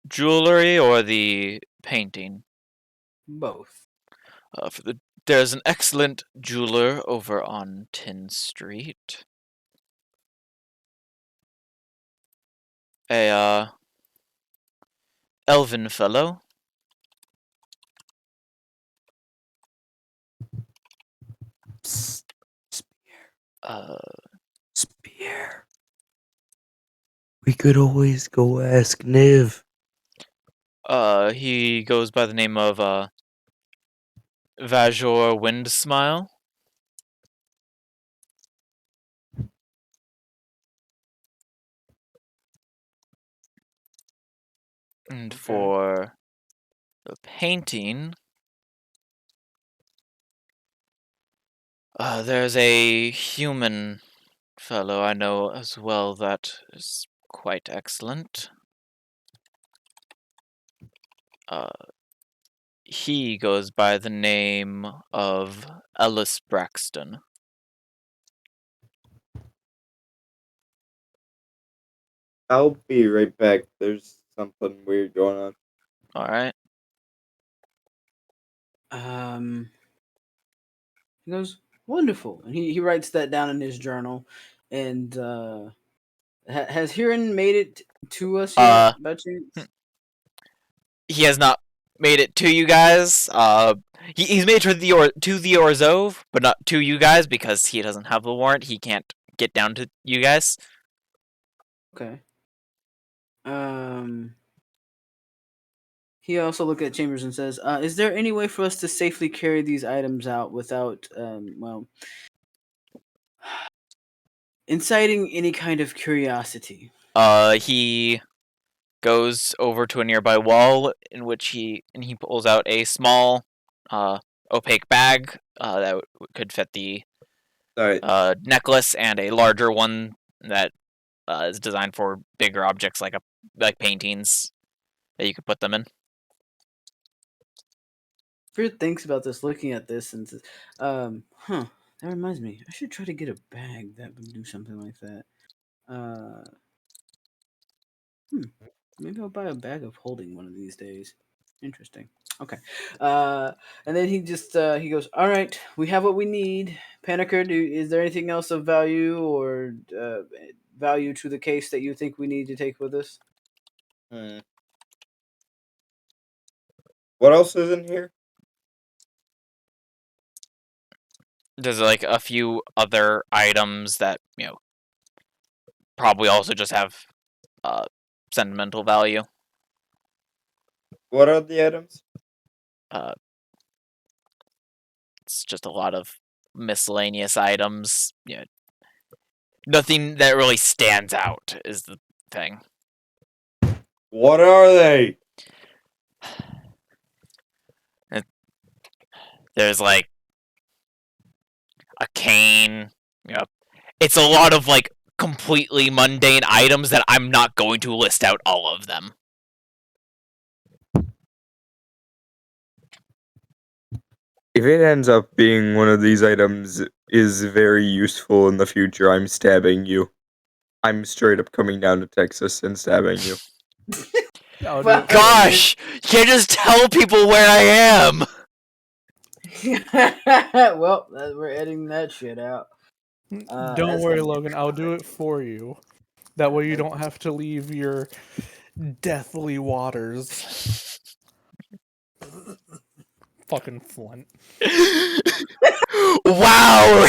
jewelry or the painting. Both. There's an excellent jeweler over on 10th Street. A elven fellow. Psst. Spear. We could always go ask Niv. He goes by the name of Vajor Windsmile. And Okay. for The painting. There's a human fellow I know as well that is quite excellent. He goes by the name of Ellis Braxton. I'll be right back. There's something weird going on. Alright. He goes, wonderful. And he writes that down in his journal. And has Hiran made it to us yet, by chance? He has not made it to you guys. He's made it to the Orzov, but not to you guys because he doesn't have the warrant. He can't get down to you guys. Okay. He also looked at Chambers and says, is there any way for us to safely carry these items out without, inciting any kind of curiosity? He goes over to a nearby wall in which he pulls out a small, opaque bag that could fit the Sorry. necklace and a larger one that is designed for bigger objects like paintings that you could put them in. Spirit thinks about this, looking at this, and says, that reminds me. I should try to get a bag that would do something like that. Maybe I'll buy a bag of holding one of these days. Interesting. Okay. And then he just he goes, all right, we have what we need. Panicker, is there anything else of value or value to the case that you think we need to take with us? What else is in here? There's like a few other items that, probably also just have sentimental value. What are the items? It's just a lot of miscellaneous items. Nothing that really stands out is the thing. What are they? There's like a cane. It's a lot of like completely mundane items that I'm not going to list out all of them. If it ends up being one of these items is very useful in the future, I'm stabbing you. I'm straight up coming down to Texas and stabbing you. I'll do Well, it for you. Gosh, you can't just tell people where I am. Well, we're editing that shit out. Don't that's worry, gonna be Logan. I'll do it for you. That way you don't have to leave your deathly waters. Fucking Flint. Wow,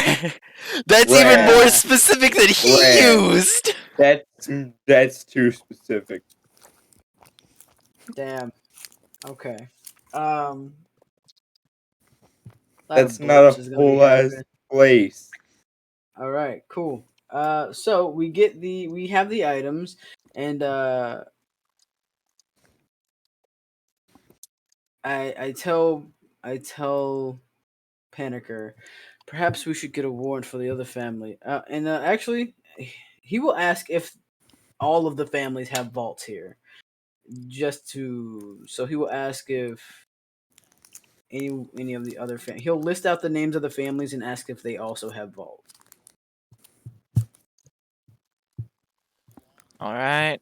that's even more Rad. specific than he Rad. used. That's too specific. Damn. Okay. That's not a whole ass place. All right, cool. So we have the items, and I tell Panicker, perhaps we should get a warrant for the other family. And actually, he will ask if all of the families have vaults here. So he will ask if any of the other he'll list out the names of the families and ask if they also have vaults. All right.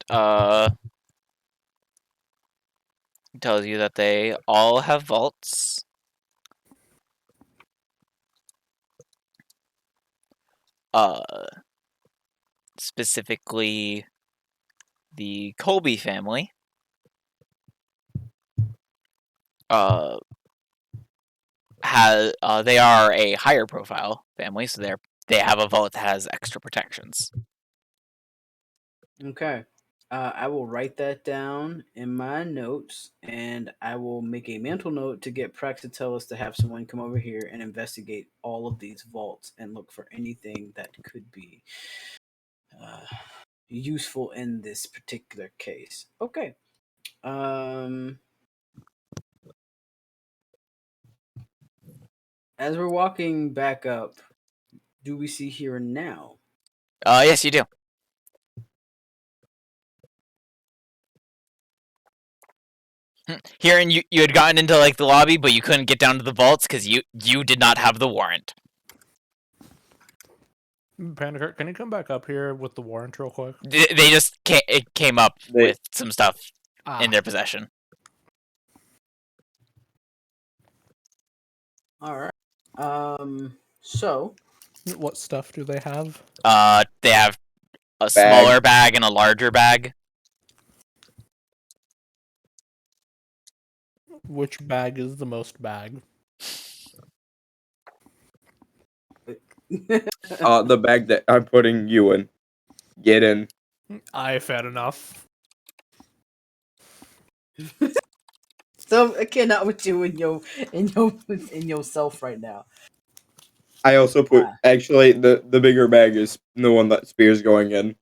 He tells you that they all have vaults. Specifically the Colby family. They are a higher profile family, so they have a vault that has extra protections. Okay. I will write that down in my notes, and I will make a mental note to get Praxitelis to have someone come over here and investigate all of these vaults and look for anything that could be useful in this particular case. Okay. As we're walking back up, do we see here and now? Yes, you do. Here, and you had gotten into like the lobby, but you couldn't get down to the vaults because you did not have the warrant. Panic, can you come back up here with the warrant real quick? They just came up with some stuff in their possession. All right. So What stuff do they have? They have a smaller bag and a larger bag. Which bag is the most bag? The bag that I'm putting you in. Get in. I've had enough. So I cannot with you in yourself right now. I also put actually the bigger bag is the one that Spear's going in.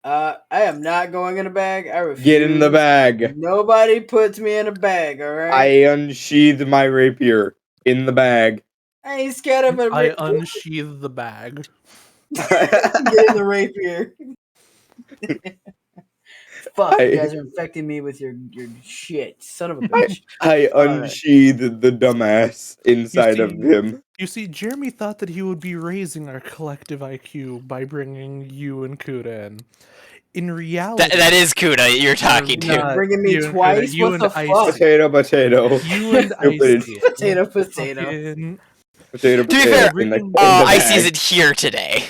I am not going in a bag. I refuse. Get in the bag. Nobody puts me in a bag. All right. I unsheathed my rapier in the bag. I ain't scared of a I unsheathed the bag. Get in the rapier. Fuck, you guys are infecting me with your shit. Son of a bitch. I unsheathed the dumbass inside of him. You see, Jeremy thought that he would be raising our collective IQ by bringing you and Kuda in. In reality... That is Kuda you're talking to. You're bringing me twice? What the fuck? Potato, potato. You and Icy. Potato. Potato, To be fair, Icy bag. isn't here today.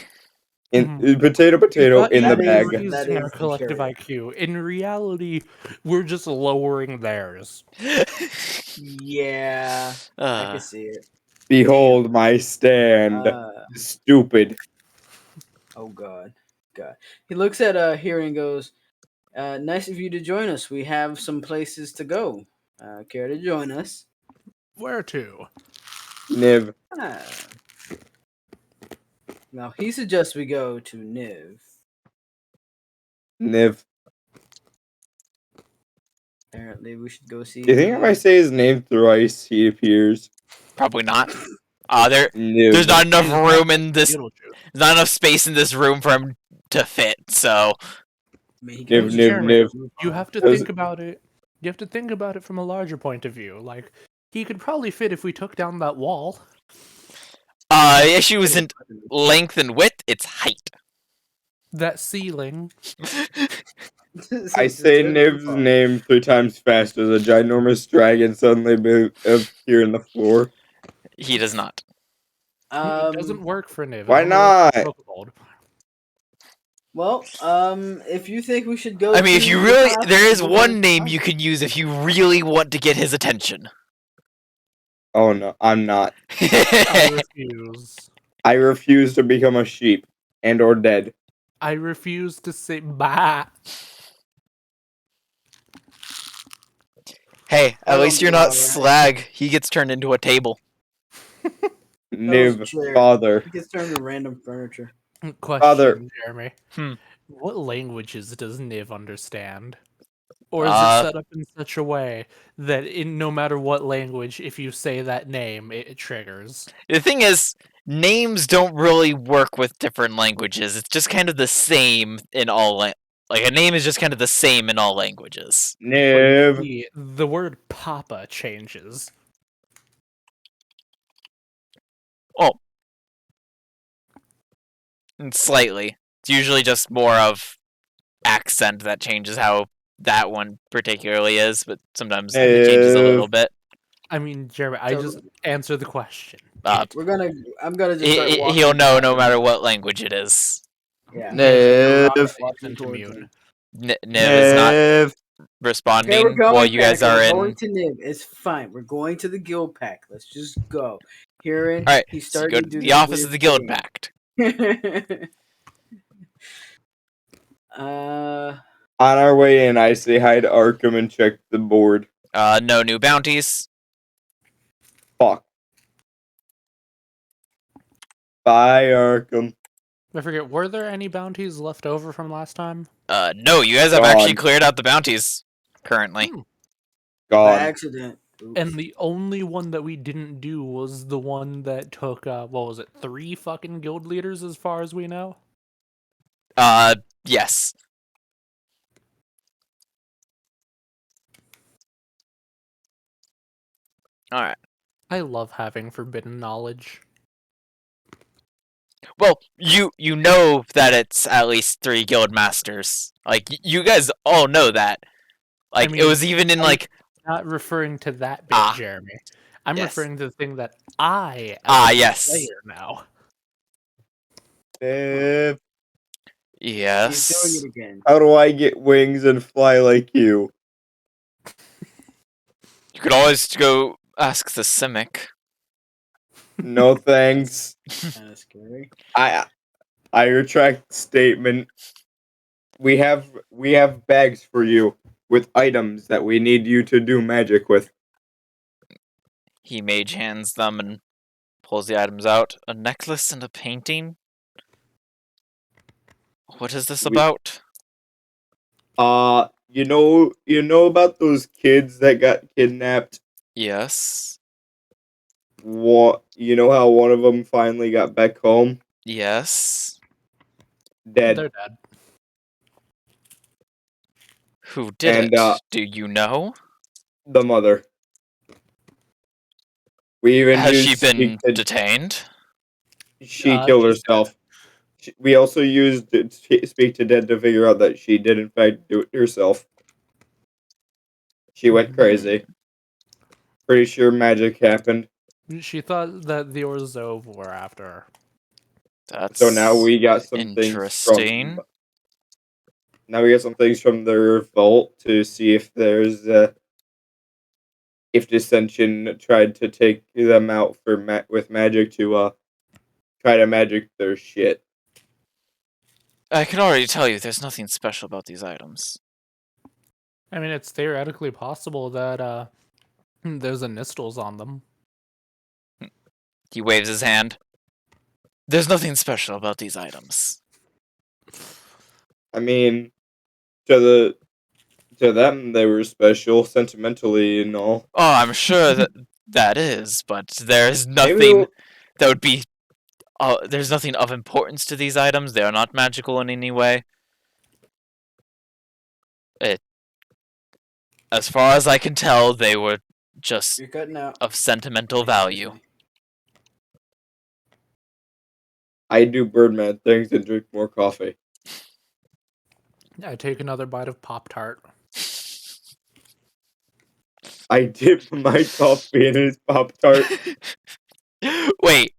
Potato in the bag. Raising our collective IQ. In reality, we're just lowering theirs. Yeah, I can see it. Behold my stand. Stupid. Oh God. He looks at Here and goes, nice of you to join us. We have some places to go. Care to join us? Where to? Niv. Now he suggests we go to Niv. Niv. Apparently we should go see. Do you think if I say his name thrice, he appears? Probably not. There's not enough room in this. There's not enough space in this room for him to fit. So. Niv. You have to think about it. You have to think about it from a larger point of view. Like, he could probably fit if we took down that wall. The issue isn't length and width; it's height. That ceiling. I say Niv's name 3 times fast as a ginormous dragon suddenly appear in the floor. He does not. It doesn't work for Niv. Why not? Well, if you think we should go, I mean, if you really, there is one name you can use if you really want to get his attention. Oh no, I'm not. I refuse. I refuse to become a sheep and or dead. I refuse to say bah. Hey, at least you're not slag. He gets turned into a table. Niv, father. He gets turned into random furniture. Question, Father. Jeremy. What languages does Niv understand? Or is it set up in such a way that no matter what language, if you say that name, it triggers? The thing is, names don't really work with different languages. It's just kind of the same in all like a name is just kind of the same in all languages. Niv. The word Papa changes. Oh. Slightly. It's usually just more of accent that changes how that one particularly is, but sometimes it changes a little bit. I mean, Jeremy, I just answer the question. I'm gonna just start walking. He'll know no matter what language it is. Yeah. Niv. Niv is not responding while you guys are in. We're going to Niv. It's fine. We're going to the guild pact. Let's just go. Here, all right. He's starting starting to do the office of the guild pact. On our way in, I say hi to Arkham and check the board. No new bounties. Fuck. Bye, Arkham. I forget, were there any bounties left over from last time? No, you guys have actually cleared out the bounties currently. Gone. By accident. And the only one that we didn't do was the one that took, what was it, 3 fucking guild leaders as far as we know? Yes. Alright. I love having forbidden knowledge. Well, you know that it's at least 3 guild masters. Like, you guys all know that. Like, it mean, was even in, like... Not referring to that bit, Ah. Jeremy. I'm Yes. referring to the thing that I, as a yes. player now. If, Yes. He's doing it again. how do I get wings and fly like you? You could always go ask the Simic. No thanks. Kind of scary. I retract the statement. We have bags for you with items that we need you to do magic with. He mage hands them and pulls the items out. A necklace and a painting? What is this about? You know about those kids that got kidnapped? Yes. What, you know how one of them finally got back home? Yes. Dead. They're dead. Who did And, it? Do you know? The mother. We even Has used she been speak to- detained? She killed she's herself. We also used speak to dead to figure out that she did in fact do it herself. She went crazy. Pretty sure magic happened. She thought that the Orzhov were after her. That's So now we got some interesting. things from. Now we got some things from their vault to see if there's if Dissension tried to take them out for with magic to try to magic their shit. I can already tell you there's nothing special about these items. I mean, it's theoretically possible that there's a Nistles on them. He waves his hand. There's nothing special about these items. I mean, to them they were special sentimentally and all. Oh, I'm sure that that is, but there's Maybe nothing that would be... there's nothing of importance to these items. They are not magical in any way. As far as I can tell, they were just You're cutting out. of sentimental value. I do Birdman things and drink more coffee. I take another bite of Pop-Tart. I dip my coffee in his Pop-Tart. Wait.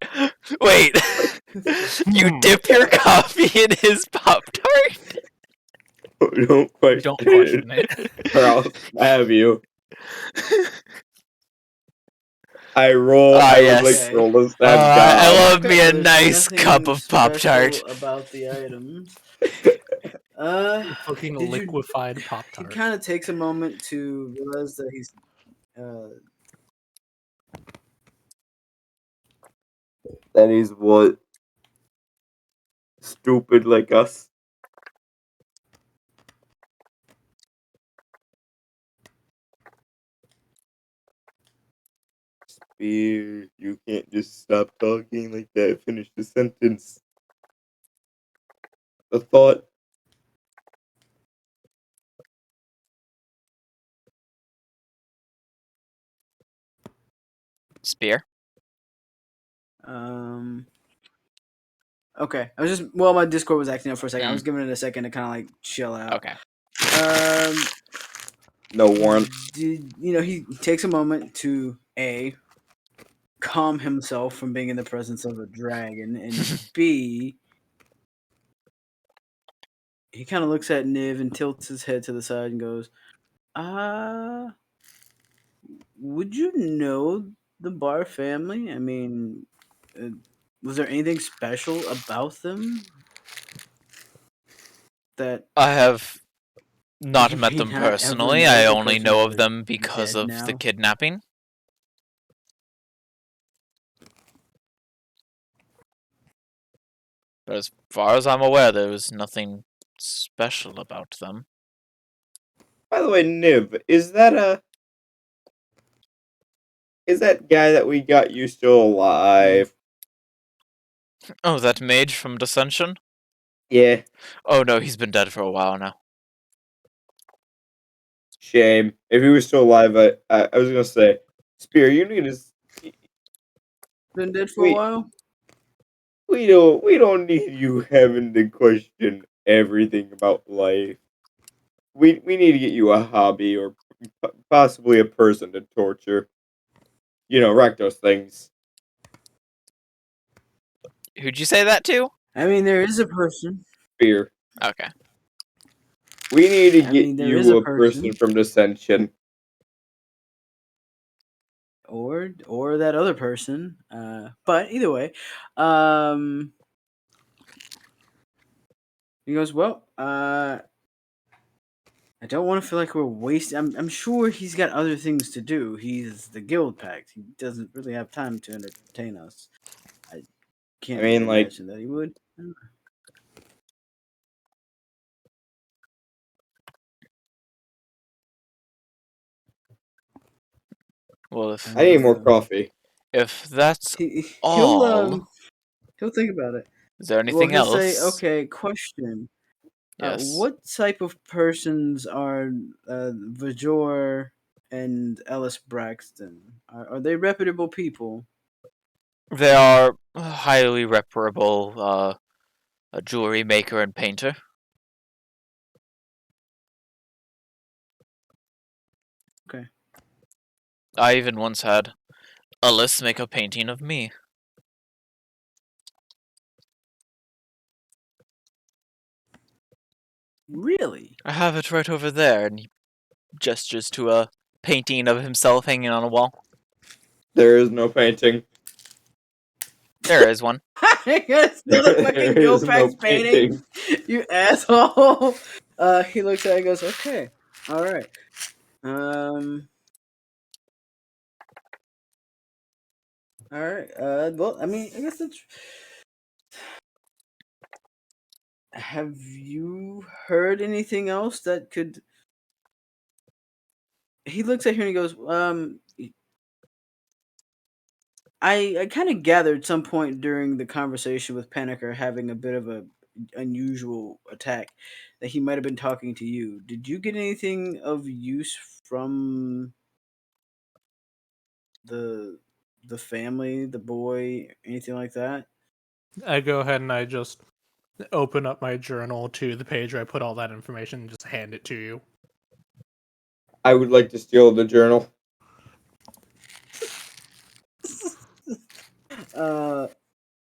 You dip your coffee in his Pop-Tart? Don't question, Don't question it. or I'll stab you. I roll. Ah, I yes. would like to roll a stab I down. love me a There's nice nothing cup of Pop-Tart. special about the items. Fucking Did you- liquefied He Pop-Tart. kind of takes a moment to realize that he's That is what stupid like us. Spear, you can't just stop talking like that. Finish the sentence. The thought. Spear? Okay. I was just my Discord was acting up for a second. I was giving it a second to kind of like chill out. Okay. No warrant. He takes a moment to calm himself from being in the presence of a dragon, and B, he kind of looks at Niv and tilts his head to the side and goes, would you know the Bar family? I mean, was there anything special about them that I have not you met may them not ever personally. know I only because know of they're them because dead of the now? kidnapping. But as far as I'm aware, there was nothing special about them. By the way, Niv, is that is that guy that we got you still alive? Oh, that mage from Dissension? Yeah, Oh no, he's been dead for a while now. shame. If he was still alive, I was gonna say, Spear, you need to. Been dead for a while. We don't need you having to question everything about life. We need to get you a hobby or possibly a person to torture. Wreck those things. Who'd you say that to? I mean, there is a person. Spear. Okay. We need to I get mean, there is you a a person person. from Dissension. Or that other person. But either way, he goes, well, I don't want to feel like we're wasting. I'm sure he's got other things to do. He's the guild pact. He doesn't really have time to entertain us. I can't I mean, imagine that he would. Well, if I need more coffee. that's He'll all, he'll think about it. is there Well, anything he'll say, else? okay, question. Yes. What type of persons are Vajor and Ellis Braxton? Are they reputable people? They are highly reparable, a jewelry maker and painter. Okay. I even once had Alice make a painting of me. Really? I have it right over there, and he gestures to a painting of himself hanging on a wall. There is no painting. There is one. It's another There fucking is Guild no Pact painting. You asshole. He looks at it and goes, okay, all right. All right. Well, I mean, I guess that's. Have you heard anything else that could? He looks at her and he goes, I kind of gathered some point during the conversation with Panicker having a bit of a unusual attack that he might have been talking to you. Did you get anything of use from the family, the boy, anything like that? I go ahead and I just open up my journal to the page where I put all that information and just hand it to you. I would like to steal the journal. uh,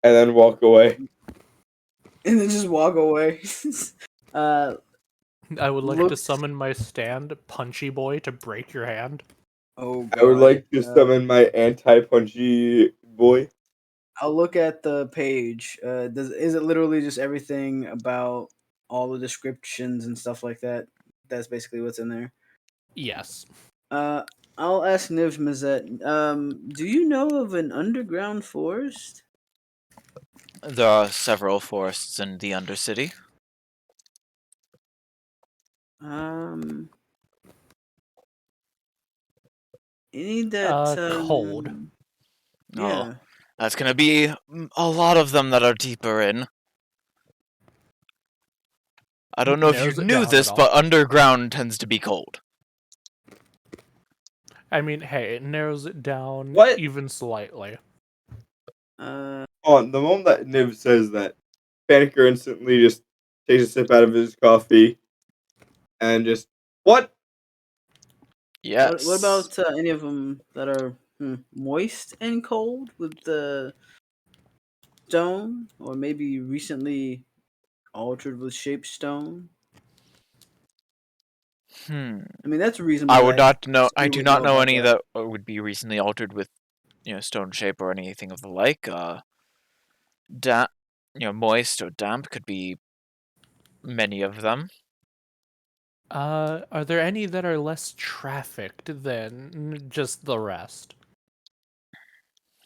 And then walk away. and then just walk away. uh, I would like to looks. summon my stand, Punchy Boy, to break your hand. Oh I would God. like to summon my anti-punchy boy. I'll look at the page. Is it literally just everything about all the descriptions and stuff like that? That's basically what's in there. Yes. I'll ask Niv Mazet. Do you know of an underground forest? There are several forests in the Undercity. Any that Cold. Yeah. Oh, that's gonna be a lot of them that are deeper in. I don't know if you Narrows it knew down this, at all. but underground tends to be cold. I mean, hey, it narrows it down What? even slightly. On the moment that Niv says that, Panicker instantly just takes a sip out of his coffee and just, what? Yes. What about any of them that are moist and cold with the stone, or maybe recently altered with shaped stone? Hmm. I mean, that's reasonable. I would not know. I You do would not know about any that. that would be recently altered with, stone shape or anything of the like. Damp, moist or damp could be many of them. Are there any that are less trafficked than just the rest?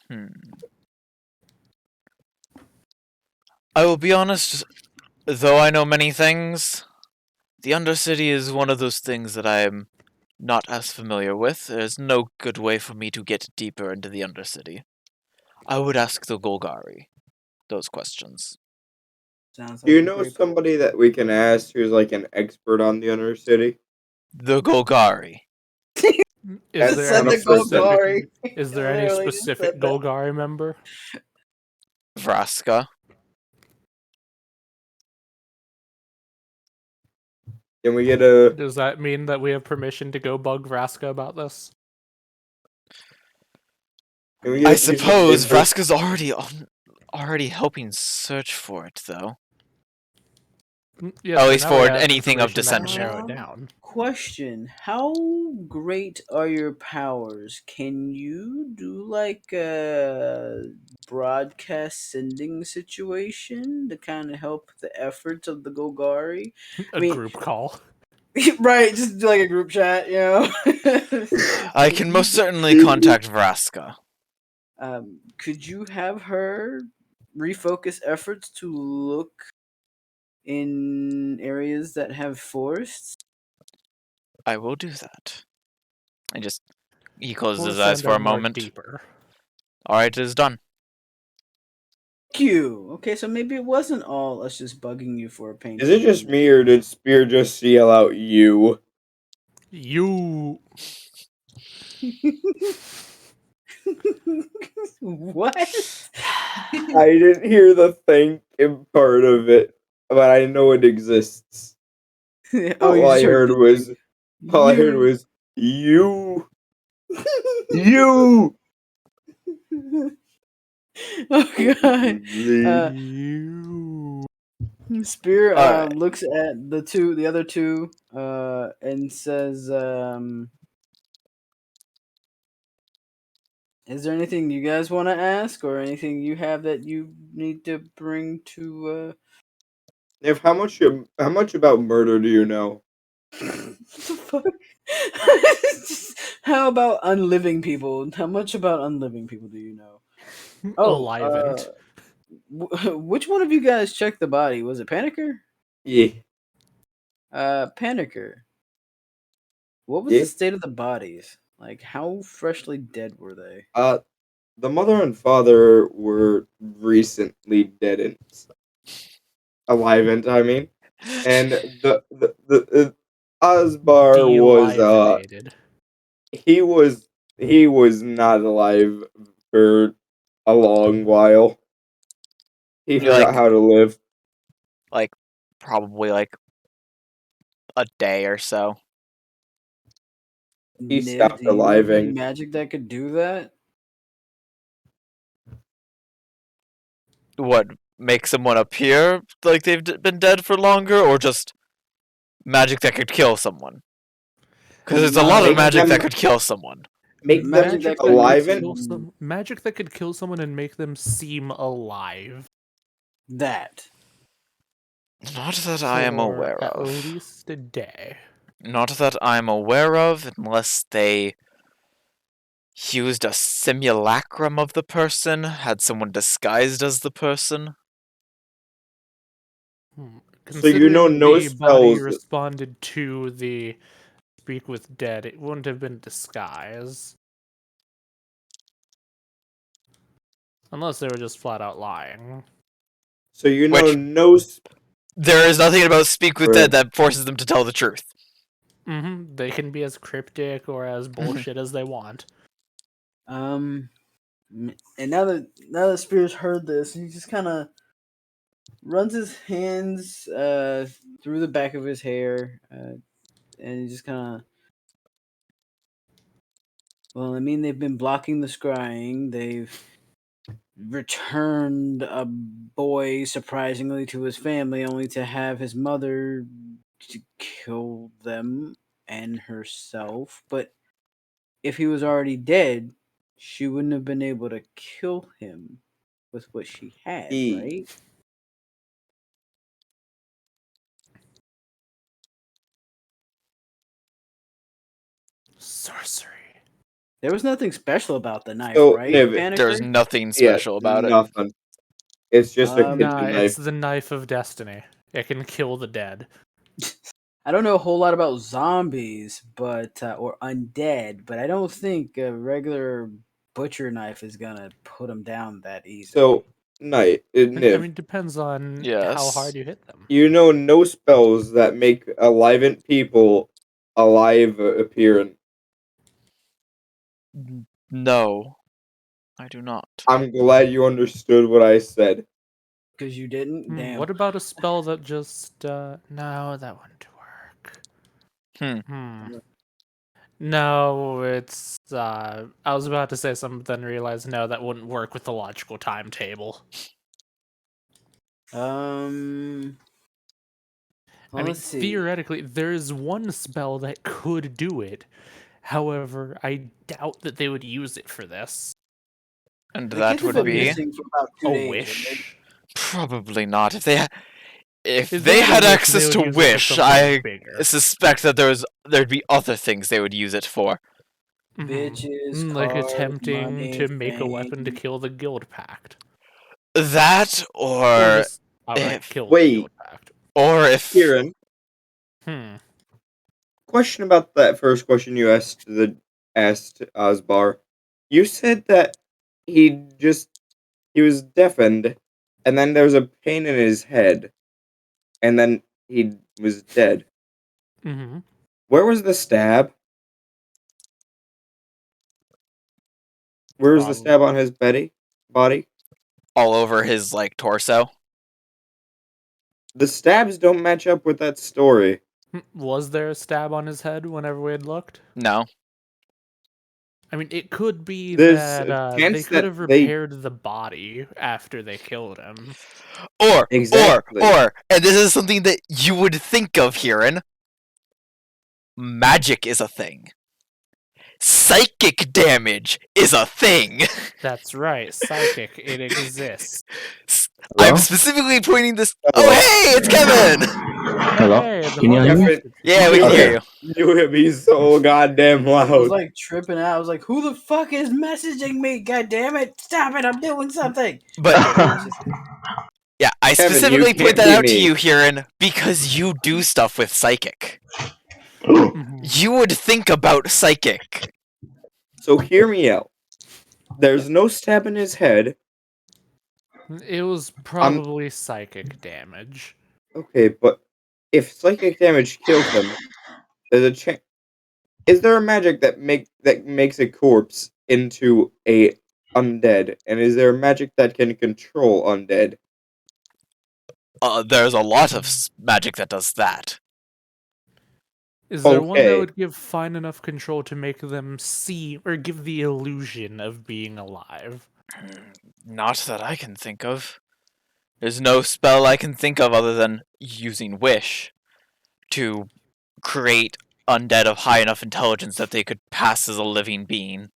Hmm. I will be honest. Though I know many things, the Undercity is one of those things that I am not as familiar with. There's no good way for me to get deeper into the Undercity. I would ask the Golgari those questions. Sounds Do like you a know great. somebody that we can ask who's like an expert on the Undercity? The Is Golgari. That's there Said any not a the person. Golgari. specific? Is there any Literally just specific said that. Golgari member? Vraska. Can we get a? Does that mean that we have permission to go bug Vraska about this? Can we get I a piece of suppose paper? Vraska's already helping search for it, though. Yes, At but least now we for have anything of information that can narrow it dissension. down. Question: how great are your powers? Can you do like a broadcast sending situation to kind of help the efforts of the Golgari? A group call. Right, just do like a group chat, you know. I can most certainly contact Vraska. Could you have her refocus efforts to look in areas that have forests? I will do that. He closes We'll his eyes send for her a more moment. deeper. Alright, it is done. Thank you. Okay, so maybe it wasn't all us just bugging you for a painting. Is it just me, or did Spear just seal out you? You. What? I didn't hear the thinking part of it, but I know it exists. Oh, All you I just heard was, you. You. Oh god. You. Spear Alright. looks at the other two, and says, "Is there anything you guys want to ask, or anything you have that you need to bring to?" If how much about murder do you know? What the fuck? How about unliving people? How much about unliving people do you know? Oh, Alivened. which one of you guys checked the body? Was it Panicker? Yeah. Panicker. What was Yeah. the state of the bodies? Like, how freshly dead were they? The mother and father were recently deadened. Alivened, I mean. And the Osbar was Delivenated. he was not alive for a long while. He You forgot like how to live. probably like a day or so. He Niv, stopped do you have any aliving. magic that could do that? What, make someone appear like they've been dead for longer, or just magic that could kill someone? Because there's a lot of Make magic them that could kill someone. make them Magic that could alive make and Magic that could kill someone and make them seem alive. that. Not that I am For aware at of. least a day. Not that I'm aware of, unless they used a simulacrum of the person, had someone disguised as the person. So you know Considering no the body spells. responded to the speak with dead, it wouldn't have been disguise. Unless they were just flat out lying. So you know Which- no There is nothing about Speak with Right. Dead that forces them to tell the truth. They can be as cryptic or as bullshit as they want. And now that Spears heard this, he just kind of runs his hands through the back of his hair, and he just kind of. Well, I mean, they've been blocking the scrying. They've returned a boy surprisingly to his family, only to have his mother to kill them and herself. But if he was already dead, she wouldn't have been able to kill him with what she had, right? Sorcery. There was nothing special about the knife, So, right? Niv, Panicker? There's nothing special about it. nothing. It's just a kitchen Nah, knife. it's the knife of destiny. It can kill the dead. I don't know a whole lot about zombies, but or undead, but I don't think a regular butcher knife is gonna put them down that easy. So, I Niv, mean, depends on how Yes. hard you hit them. you know no spells that make alive people alive appearing. No, I do not. I'm glad you understood what I said. Because you didn't. Damn. What about a spell that just no, that wouldn't work. Hmm. No, it's I was about to say something, then realized no, that wouldn't work with the logical timetable. Well, I mean, let's see. theoretically, there is one spell that could do it. However, I doubt that they would use it for this. And The that kids have would been be missing for about 2 A days. wish. probably not. If they If they they had a had wish, access they to would use it for Wish, something I bigger. suspect that there'd be other things they would use it for. Bitches, Like cars, attempting money, to make a weapon to fame. kill the guild pact. That Or or just outright if kill the Wait. guild pact. or if Kieran, question about that first question you asked Osbar. You said that he was deafened, and then there was a pain in his head, and then he was dead. Where was the stab? Where was the stab on his body? all over his like torso. The stabs don't match up with that story. Was there a stab on his head whenever we had looked? No. I mean, it could be There's that a they chance could that have they repaired the body after they killed him. Exactly. And this is something that you would think of, Kieran. Magic is a thing. Psychic damage is a thing. That's right, psychic. It exists. I'm Hello? specifically pointing this. Hello? Oh, hey, it's Kevin. Hello? Hey, the Can you hear me? voice- Kevin, Yeah, we can hear you. You hit me so goddamn I was loud. like tripping out. I was like, "Who the fuck is messaging me? God damn it! Stop it! I'm doing something." But yeah, I Kevin, specifically you point can't that be out to me. you, Kieran, because you do stuff with psychic. Mhm. You would think about psychic. So hear me out. There's no stab in his head. It was probably psychic damage. Okay, but if psychic damage kills him, there's a chance. Is there a magic that makes a corpse into a undead? And is there a magic that can control undead? There's a lot of magic that does that. Is there one that Okay. would give fine enough control to make them see or give the illusion of being alive? Not that I can think of. There's no spell I can think of other than using Wish to create undead of high enough intelligence that they could pass as a living being.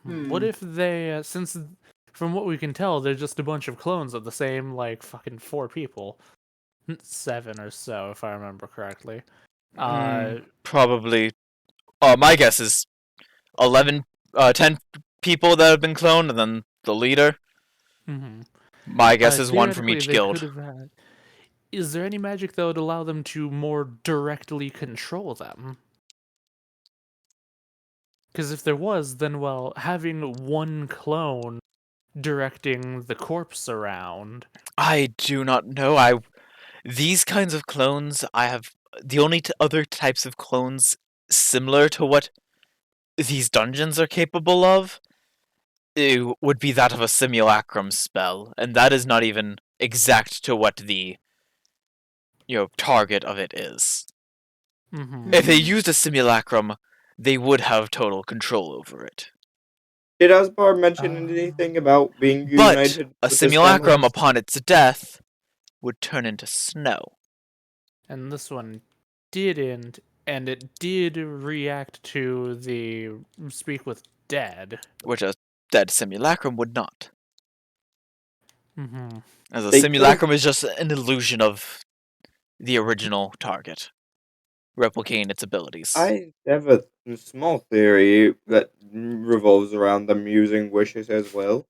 What if they, since from what we can tell, they're just a bunch of clones of the same, like, fucking 4 people. 7 or so, if I remember correctly. Probably. My guess is 10 people that have been cloned, and then the leader. My guess is one from each guild. Is there any magic that would allow them to more directly control them? Because if there was, then, well, having one clone directing the corpse around. I do not know. These kinds of clones, I have the only other types of clones similar to what these dungeons are capable of. It would be that of a simulacrum spell, and that is not even exact to what the target of it is. If they used a simulacrum, they would have total control over it. Did Osbar mention anything about being But united a with the simulacrum Sandlands? upon its death would turn into snow. And this one didn't, and it did react to the speak with dead. Which a dead simulacrum would not. As a They simulacrum is just an illusion of the original target, replicating its abilities. I have a small theory that revolves around them using wishes as well.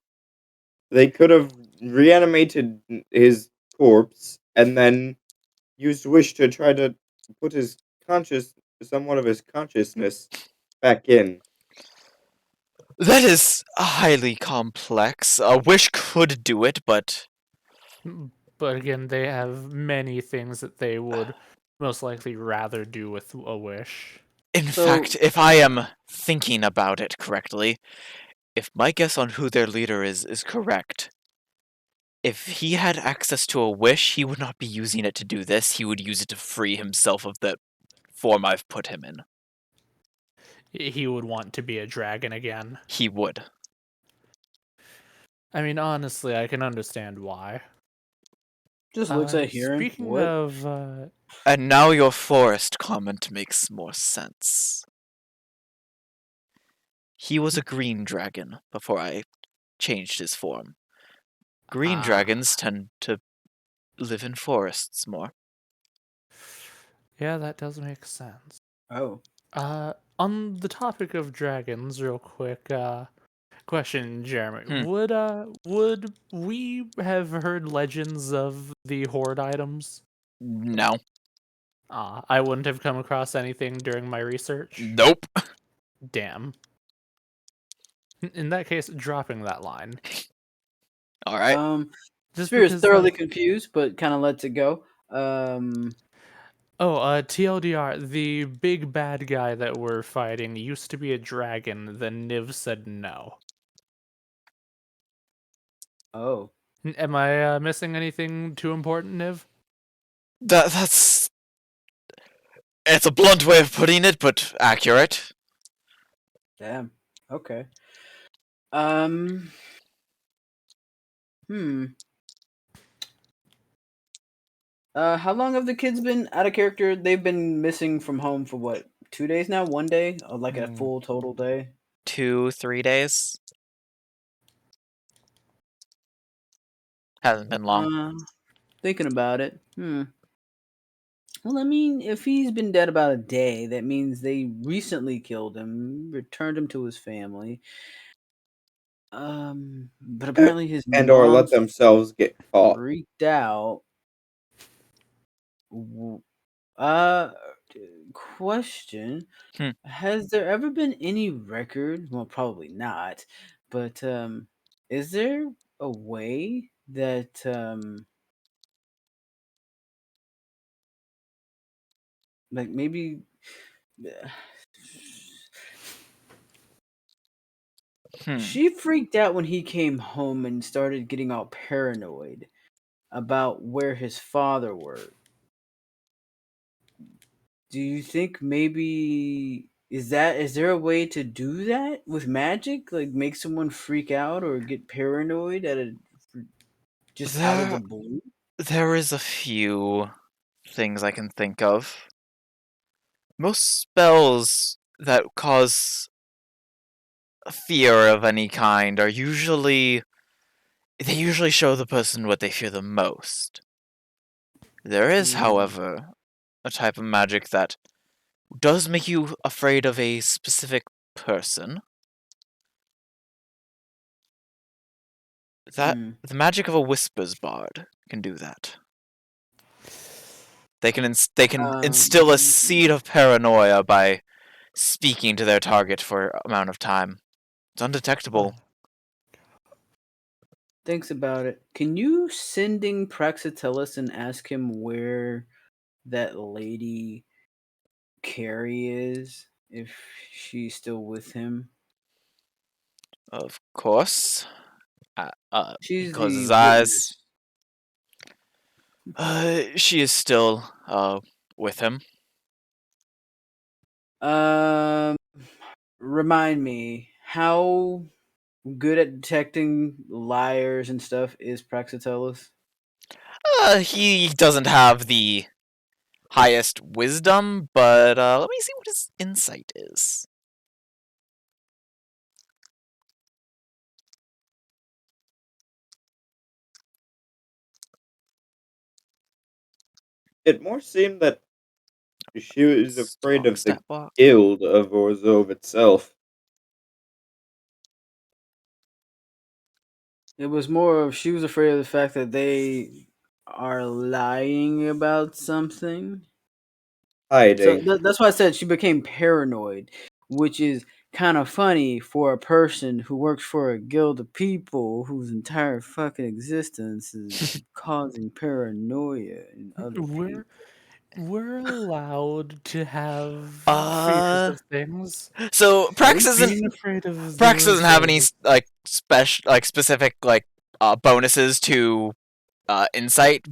They could have reanimated his corpse and then used wish to try to put his somewhat of his consciousness back in. That is highly complex. A wish could do it, but But again, they have many things that they would most likely rather do with a wish. in So- fact, if I am thinking about it correctly, if my guess on who their leader is correct, if he had access to a wish, he would not be using it to do this. He would use it to free himself of the form I've put him in. He would want to be a dragon again. He would. I mean, honestly, I can understand why. Just looks at Heron. Speaking What? of, And now your forest comment makes more sense. He was a green dragon before I changed his form. Green dragons tend to live in forests more. yeah, that does make sense. Oh. On the topic of dragons, real quick, question, Jeremy. Hmm. Would we have heard legends of the horde items? No. I wouldn't have come across anything during my research. Nope. Damn. In that case, dropping that line. Alright. Just Spear is because, thoroughly like- confused, but kind of lets it go. TLDR, the big bad guy that we're fighting used to be a dragon, then Niv said no. Oh. Am I missing anything too important, Niv? That's... It's a blunt way of putting it, but accurate. Damn. Okay. Hmm. How long have the kids been out of character? They've been missing from home for what? 2 days now? 1 day? Or like a full total day? 2-3 days. Hasn't been long. Thinking about it. Well, I mean, if he's been dead about a day, that means they recently killed him, returned him to his family. But apparently his And or let mom's themselves get caught. freaked out. Uh, question. Hmm. Has there ever been any record? Well, probably not. But is there a way that like maybe she freaked out when he came home and started getting all paranoid about where his father worked. Do you think maybe is there a way to do that with magic? Like make someone freak out or get paranoid just out of the blue? There is a few things I can think of. Most spells that cause fear of any kind are usually... They usually show the person what they fear the most. There is, however, a type of magic that does make you afraid of a specific person. The magic of a Whispers Bard can do that. They can instill a seed of paranoia by speaking to their target for amount of time. It's undetectable. Thinks about it. Can you sending Praxiteles and ask him where that lady Carrie is, if she's still with him? Of course. He She's closes the his eyes. witness. She is still with him. Remind me, how good at detecting liars and stuff is Praxiteles? He doesn't have the highest wisdom, but let me see what his insight is. It more seemed that she was afraid Wrong of the stat block. guild of Orzhov itself. It was more of she was afraid of the fact that they are lying about something. hiding. that's why I said she became paranoid, which is kind of funny for a person who works for a guild of people whose entire fucking existence is causing paranoia in other people. We're allowed to have fears Uh, of things. so Being afraid of Prax those doesn't have are any like specific bonuses to insight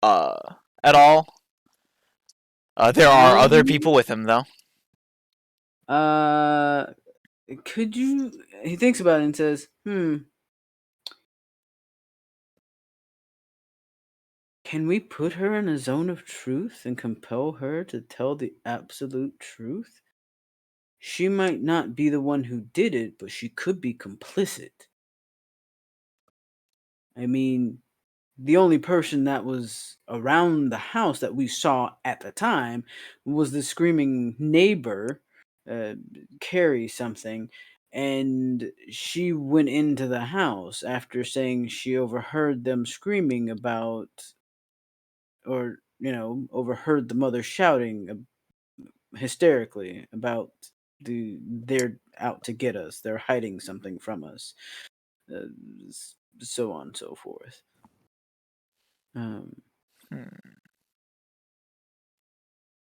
at all. There are other people with him though. Uh, could you? He thinks about it and says, Can we put her in a zone of truth and compel her to tell the absolute truth? She might not be the one who did it, but she could be complicit. I mean, the only person that was around the house that we saw at the time was the screaming neighbor, Carrie something, and she went into the house after saying she overheard them screaming about, or overheard the mother shouting hysterically about they're out to get us, they're hiding something from us, uh, so on and so forth. Hmm.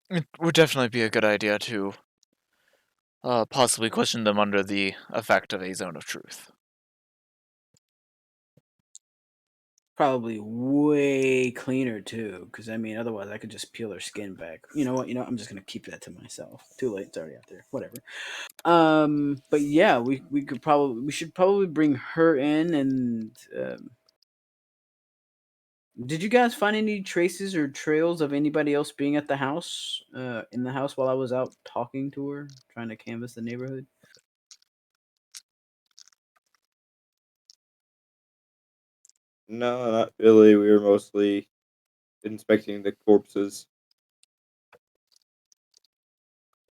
It would definitely be a good idea to possibly question them under the effect of a zone of truth. Probably way cleaner too, because I mean, otherwise I could just peel their skin back. You know what? I'm just gonna keep that to myself. Too late. It's already out there. Whatever. But yeah, we should probably bring her in. And did you guys find any traces or trails of anybody else being at the house? In the house while I was out talking to her, trying to canvass the neighborhood. No, not really. We were mostly inspecting the corpses.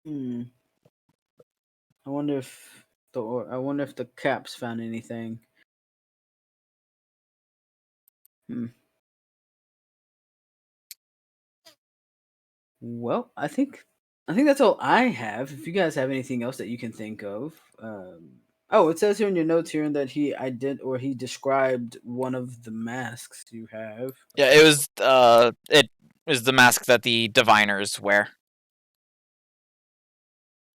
Hmm. I wonder if the caps found anything. Hmm. Well, I think that's all I have. If you guys have anything else that you can think of, oh, it says here in your notes here that he described one of the masks you have. Yeah, it was the mask that the diviners wear.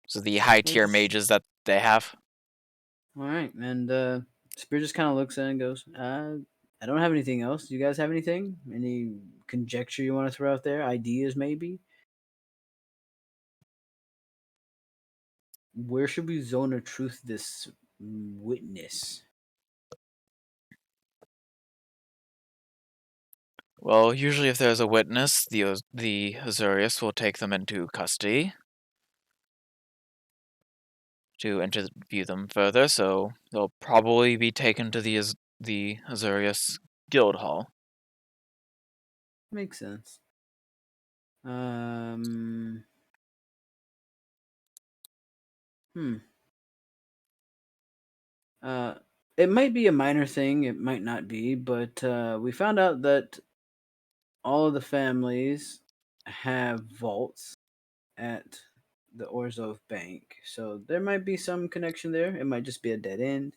So the high tier mages that they have. All right, and Spear just kind of looks at it and goes, "I don't have anything else. Do you guys have anything? Any conjecture you want to throw out there? Ideas, maybe? Where should we zone of truth this witness?" Well, usually if there's a witness, the Azurius will take them into custody to interview them further, so they'll probably be taken to the Azurius Guild Hall. Makes sense. Um. Hmm. Uh, it might be a minor thing. It might not be, but we found out that all of the families have vaults at the Orzov Bank, so there might be some connection there. It might just be a dead end,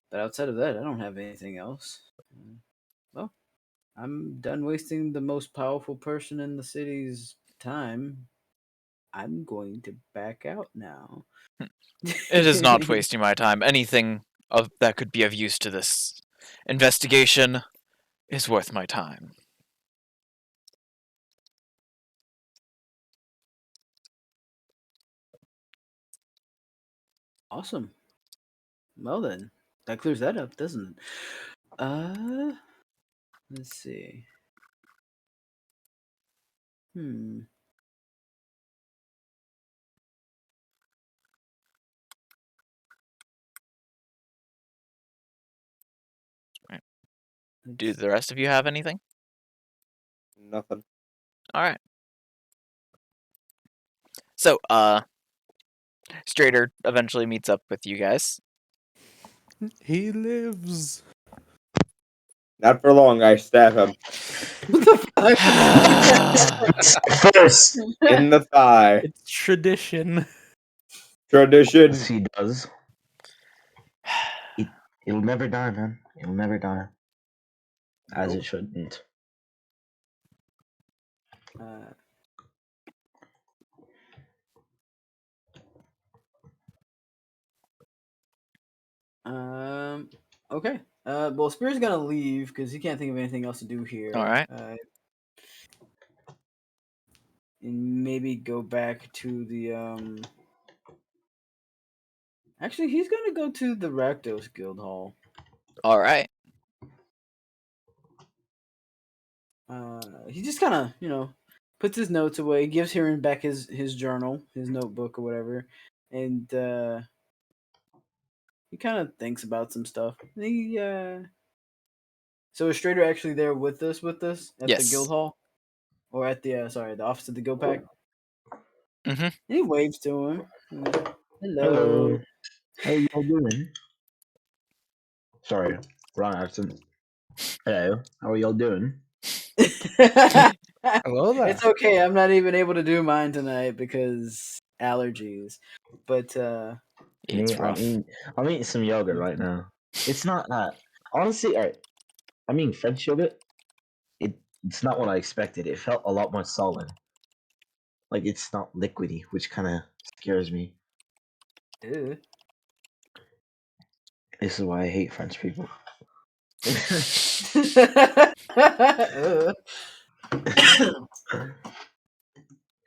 but outside of that, I don't have anything else. Well, I'm done wasting the most powerful person in the city's time. I'm going to back out now. It is not wasting my time. Anything that could be of use to this investigation is worth my time. Awesome. Well then, that clears that up, doesn't it? Let's see. Hmm. Right. Do Let's the rest of you have anything? Nothing. All right. So, Strader eventually meets up with you guys. He lives. Not for long, I stab him What the fuck? It's first. in the thigh. It's tradition. Tradition. Yes, he does. It'll never die, man. It'll never die. As it shouldn't. Okay. Well, Spear's gonna leave because he can't think of anything else to do here. All right. And maybe go back to the Actually, he's gonna go to the Rakdos Guild Hall. All right. He just kind of, puts his notes away, gives Hiron back his journal, his notebook or whatever, and he kind of thinks about some stuff. So is Strader actually there with us at the Yes. guild hall, or at the the office of the guild pack? Mhm. And he waves to him. Hello. Hello. How are y'all doing? Sorry, wrong accent. Hello. How are y'all doing? Hello there. It's okay. I'm not even able to do mine tonight because allergies. But It's rough. I'm eating some yogurt right now. It's not that. Honestly, French yogurt. It's not what I expected. It felt a lot more solid. Like it's not liquidy, which kind of scares me. ew. This is why I hate French people.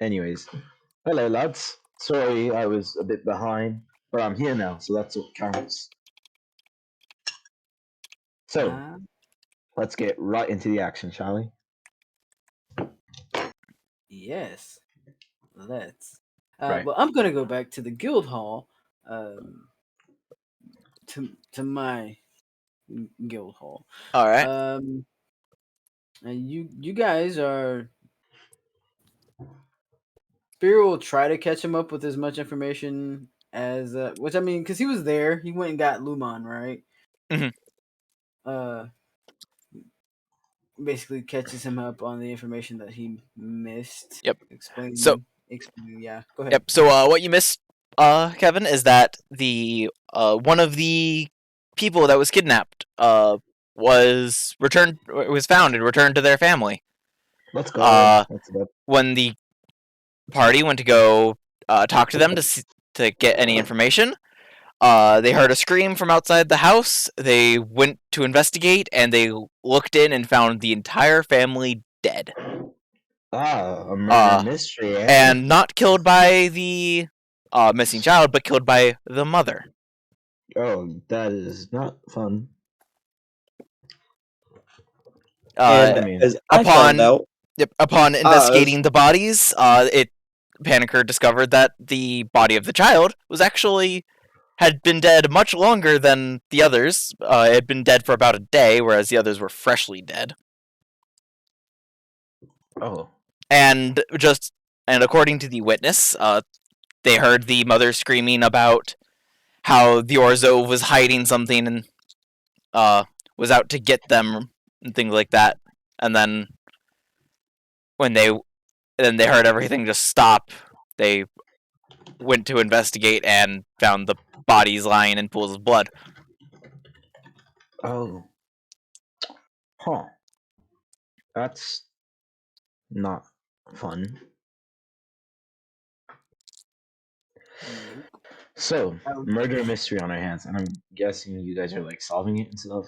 Anyways, hello lads. Sorry I was a bit behind, but I'm here now, so that's what counts. So, let's get right into the action, shall we? Yes, let's. Right. Well, I'm gonna go back to the guild hall, to my guild hall. All right. And you guys are. Spear will try to catch him up with as much information as which I mean, because he was there, he went and got Lumon, right? Mhm. Basically catches him up on the information that he missed. Yep. Explain. Yeah. Go ahead. Yep. So what you missed, Kevin, is that the one of the people that was kidnapped was found and returned to their family. Let's go. That's when the party went to go talk to them to get any information. They heard a scream from outside the house. They went to investigate, and they looked in and found the entire family dead. A murder mystery, eh? And not killed by the missing child, but killed by the mother. Oh, that is not fun. As I found out, upon investigating the bodies, Panicker discovered that the body of the child had been dead much longer than the others. It had been dead for about a day, whereas the others were freshly dead. Oh. And according to the witness, they heard the mother screaming about how the Orzo was hiding something and was out to get them and things like that. And then when they heard everything just stop, they went to investigate and found the bodies lying in pools of blood. Oh. Huh. That's not fun. So, murder mystery on our hands, and I'm guessing you guys are like solving it and stuff.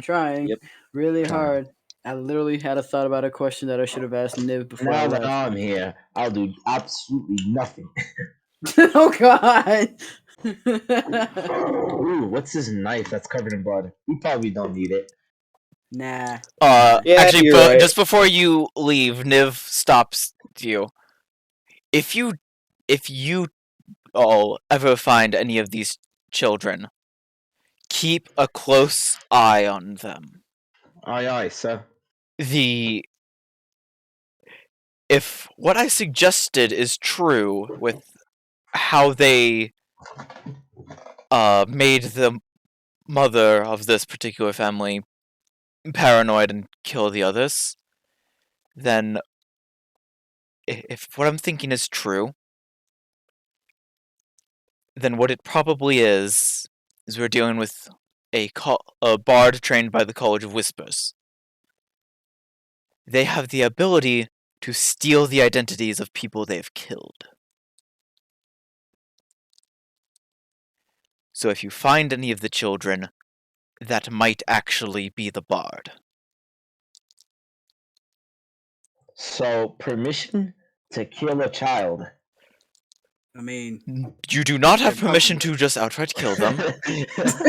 Trying really Trying. hard. I literally had a thought about a question that I should have asked Niv before I Now left. that I'm here, I'll do absolutely nothing. Oh God! Ooh, what's this knife that's covered in blood? We probably don't need it. Nah. Actually, you're right. just before you leave, Niv stops you. If you all ever find any of these children, keep a close eye on them. Aye, aye, sir. If what I suggested is true with how they made the mother of this particular family paranoid and kill the others, then if what I'm thinking is true, then what it probably is we're dealing with a bard trained by the College of Whispers. They have the ability to steal the identities of people they've killed. So if you find any of the children, that might actually be the bard. So permission to kill a child. I mean, You do not have they're permission probably- to just outright kill them.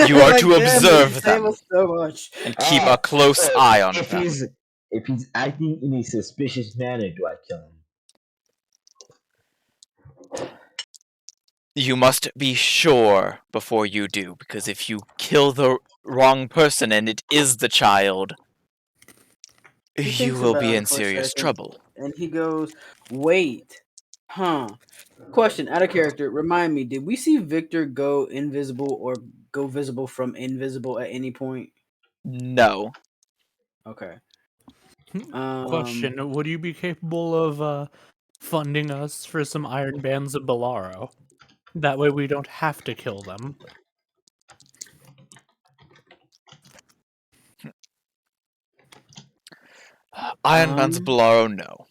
You are to Damn, observe you save them us so much. and keep a close so eye on if them. he's acting in a suspicious manner, do I kill him? You must be sure before you do, because if you kill the wrong person and it is the child, He you thinks will about be it in for a serious second, trouble. and he goes, "Wait, huh? Question out of character. Remind me, did we see Victor go invisible or go visible from invisible at any point?" No. Okay. Question: would you be capable of funding us for some Iron Bands of Bolaro? That way we don't have to kill them. Iron Bands of Um, Bolaro, no.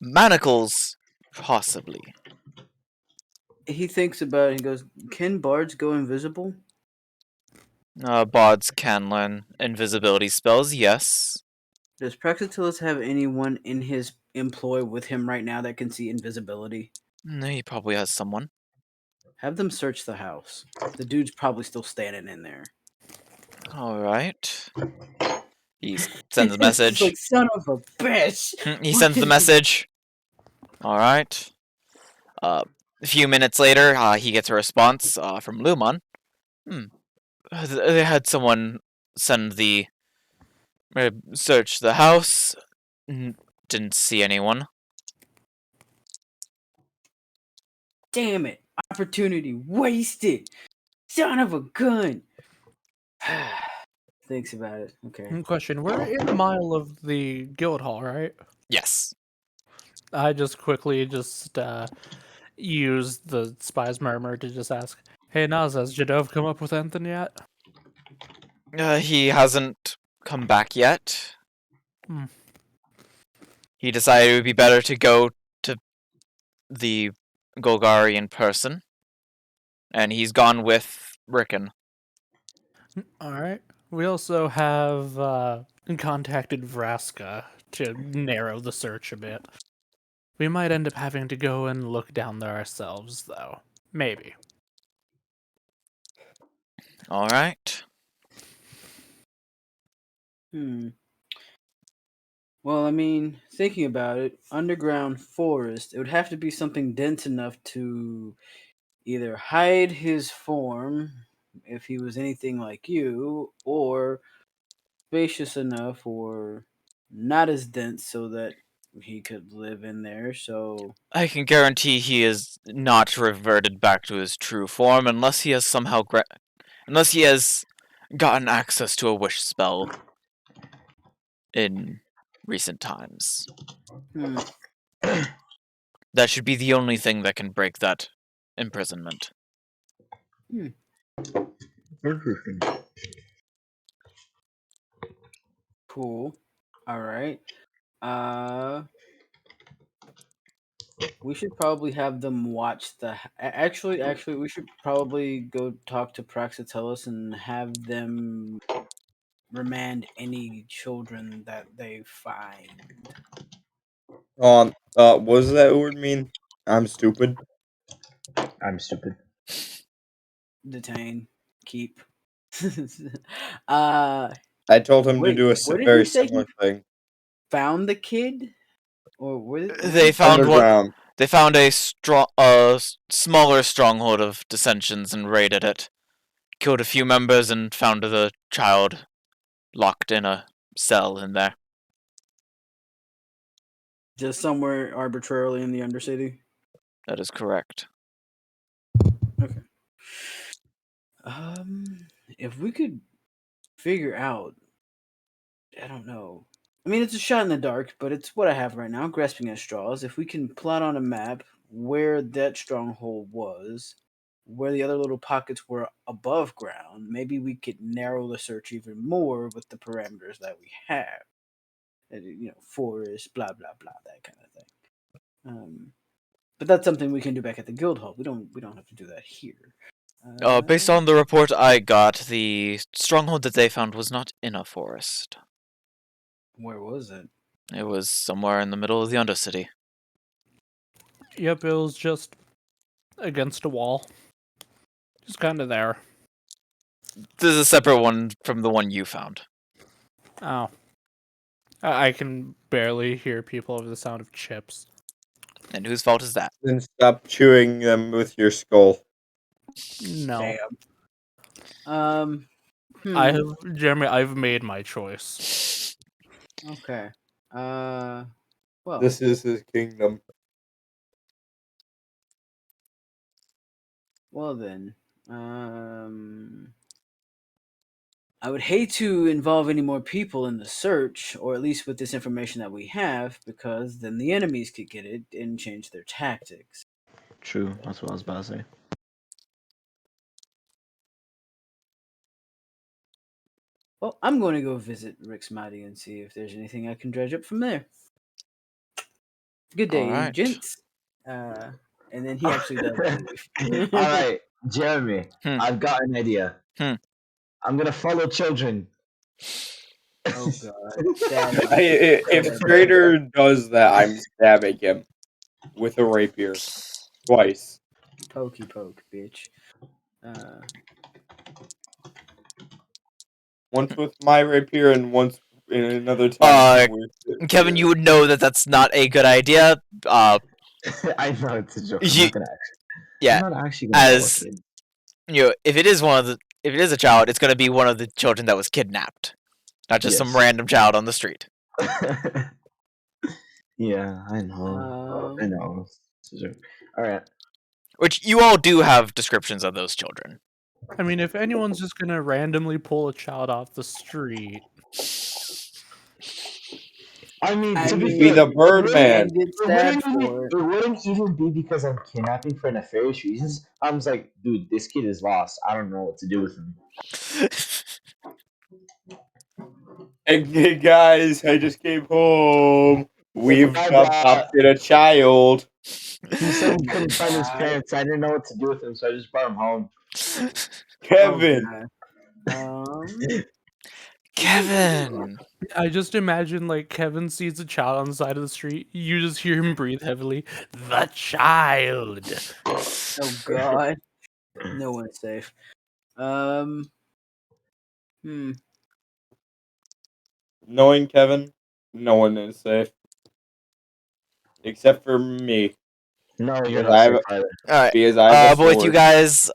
Manacles, possibly. he thinks about it and goes, "Can bards go invisible?" Bards can learn invisibility spells, yes. Does Praxitilis have anyone in his employ with him right now that can see invisibility? No, he probably has someone. Have them search the house. The dude's probably still standing in there. Alright. He sends a It's just message. like, son of a bitch. He sends the message. Alright. A few minutes later, he gets a response from Lumon. They had someone send the search the house. Didn't see anyone. Damn it. Opportunity wasted. Son of a gun. Thinks about it. Okay. Question: we're in a mile of the guild hall, right? Yes. I just quickly use the spy's murmur to just ask, "Hey Naz, has Jadov come up with anything yet?" He hasn't come back yet. Hmm. He decided it would be better to go to the Golgari in person. And he's gone with Rickon. All right. We also have contacted Vraska to narrow the search a bit. We might end up having to go and look down there ourselves, though. Maybe. Alright. Well, I mean, thinking about it, underground forest, it would have to be something dense enough to either hide his form, if he was anything like you, or spacious enough or not as dense so that he could live in there. So, I can guarantee he is not reverted back to his true form unless he has somehow unless he has gotten access to a wish spell in recent times. hmm, That should be the only thing that can break that imprisonment. Interesting. cool. All right. We should probably have them watch the. Actually, we should probably go talk to Praxitelis and have them remand any children that they find. What does that word mean? I'm stupid. I'm stupid. Detain, keep. uh, I told him to wait, do a where did he very say he similar thing. found the kid? Or where? They found Underground. They found a smaller stronghold of dissensions and raided it. Killed a few members and found the child locked in a cell in there. Just somewhere arbitrarily in the Undercity. That is correct. Okay. If we could figure out, I don't know. I mean, it's a shot in the dark, but it's what I have right now, grasping at straws. If we can plot on a map where that stronghold was, where the other little pockets were above ground, maybe we could narrow the search even more with the parameters that we have. Forest, blah blah blah, that kind of thing. But that's something we can do back at the guild hall. We don't have to do that here. Based on the report I got, the stronghold that they found was not in a forest. Where was it? It was somewhere in the middle of the Undercity. Yep, it was just against a wall. Just kind of there. This is a separate one from the one you found. Oh. I can barely hear people over the sound of chips. And whose fault is that? Then stop chewing them with your skull. No. Damn. Jeremy, I've made my choice. Okay. Well. This is his kingdom. Well then. I would hate to involve any more people in the search, or at least with this information that we have, because then the enemies could get it and change their tactics. True, that's what I was about to say. Well, I'm going to go visit Rick's Mighty and see if there's anything I can dredge up from there. Good day, Alright. gents. And then he actually does leave. All right, Jeremy, Hmm. I've got an idea. Hmm. I'm gonna follow children. Oh god. Daddy. If Trader does that, I'm stabbing him with a rapier twice. Pokey poke, bitch. Once with my rapier and once in another time. Kevin, you would know that that's not a good idea. I know it's a joke. You- I'm not actually gonna follow as kids. if it is a child, it's going to be one of the children that was kidnapped, not just some Yes. random child on the street. Yeah, I know. I know. It's a joke. All right. Which you all do have descriptions of those children. I mean, if anyone's just gonna randomly pull a child off the street, I mean, I to be mean, Be fair, the Birdman. and get it stabbed wouldn't, for it. it wouldn't even be because I'm kidnapping for nefarious reasons. I was like, dude, this kid is lost. I don't know what to do with him. Hey guys, I just came home. We've Bye-bye. adopted a child. He said he couldn't find his parents. I didn't know what to do with him, so I just brought him home. Kevin. Kevin! I just imagine like Kevin sees a child on the side of the street. You just hear him breathe heavily. The child. Oh god. No one's safe. Knowing Kevin, no one is safe. Except for me. No, you're Because not safe either. Alright, Because I have a but with you sword. guys,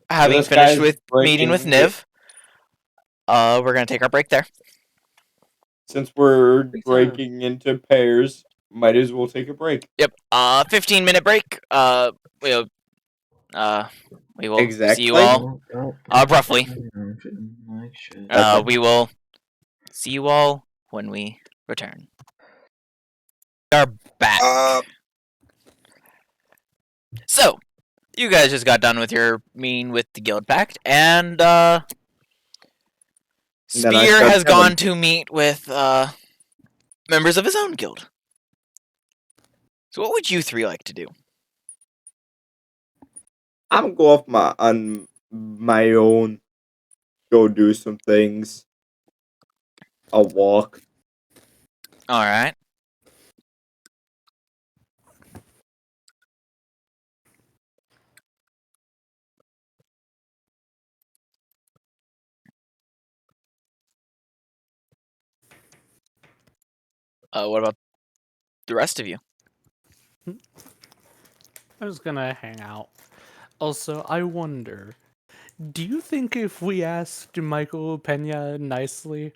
having this finished guy's with meeting with breaking Niv, we're going to take our break there. Since we're Big time. breaking into pairs, might as well take a break. Yep, 15-minute break. We will see Exactly. you all, roughly. We will see you all when we return. We are back. So, you guys just got done with your meeting with the Guild Pact, and Spear has gone to meet with members of his own guild. So what would you three like to do? I'm gonna go off on my own. Go do some things. I'll walk. Alright. What about the rest of you? I'm just gonna hang out. Also, I wonder, do you think if we asked Michael Pena nicely,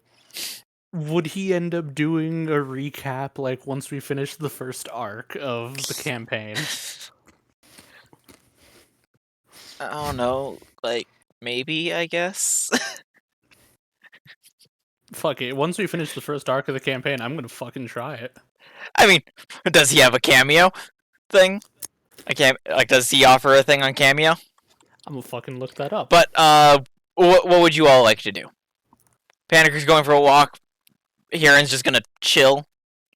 would he end up doing a recap like once we finish the first arc of the campaign? I don't know, like, maybe, I guess? Fuck it. Once we finish the first arc of the campaign, I'm gonna fucking try it. I mean, does he have a cameo thing? Does he offer a thing on Cameo? I'm gonna fucking look that up. But, what would you all like to do? Panicer's going for a walk. Huron's just gonna chill.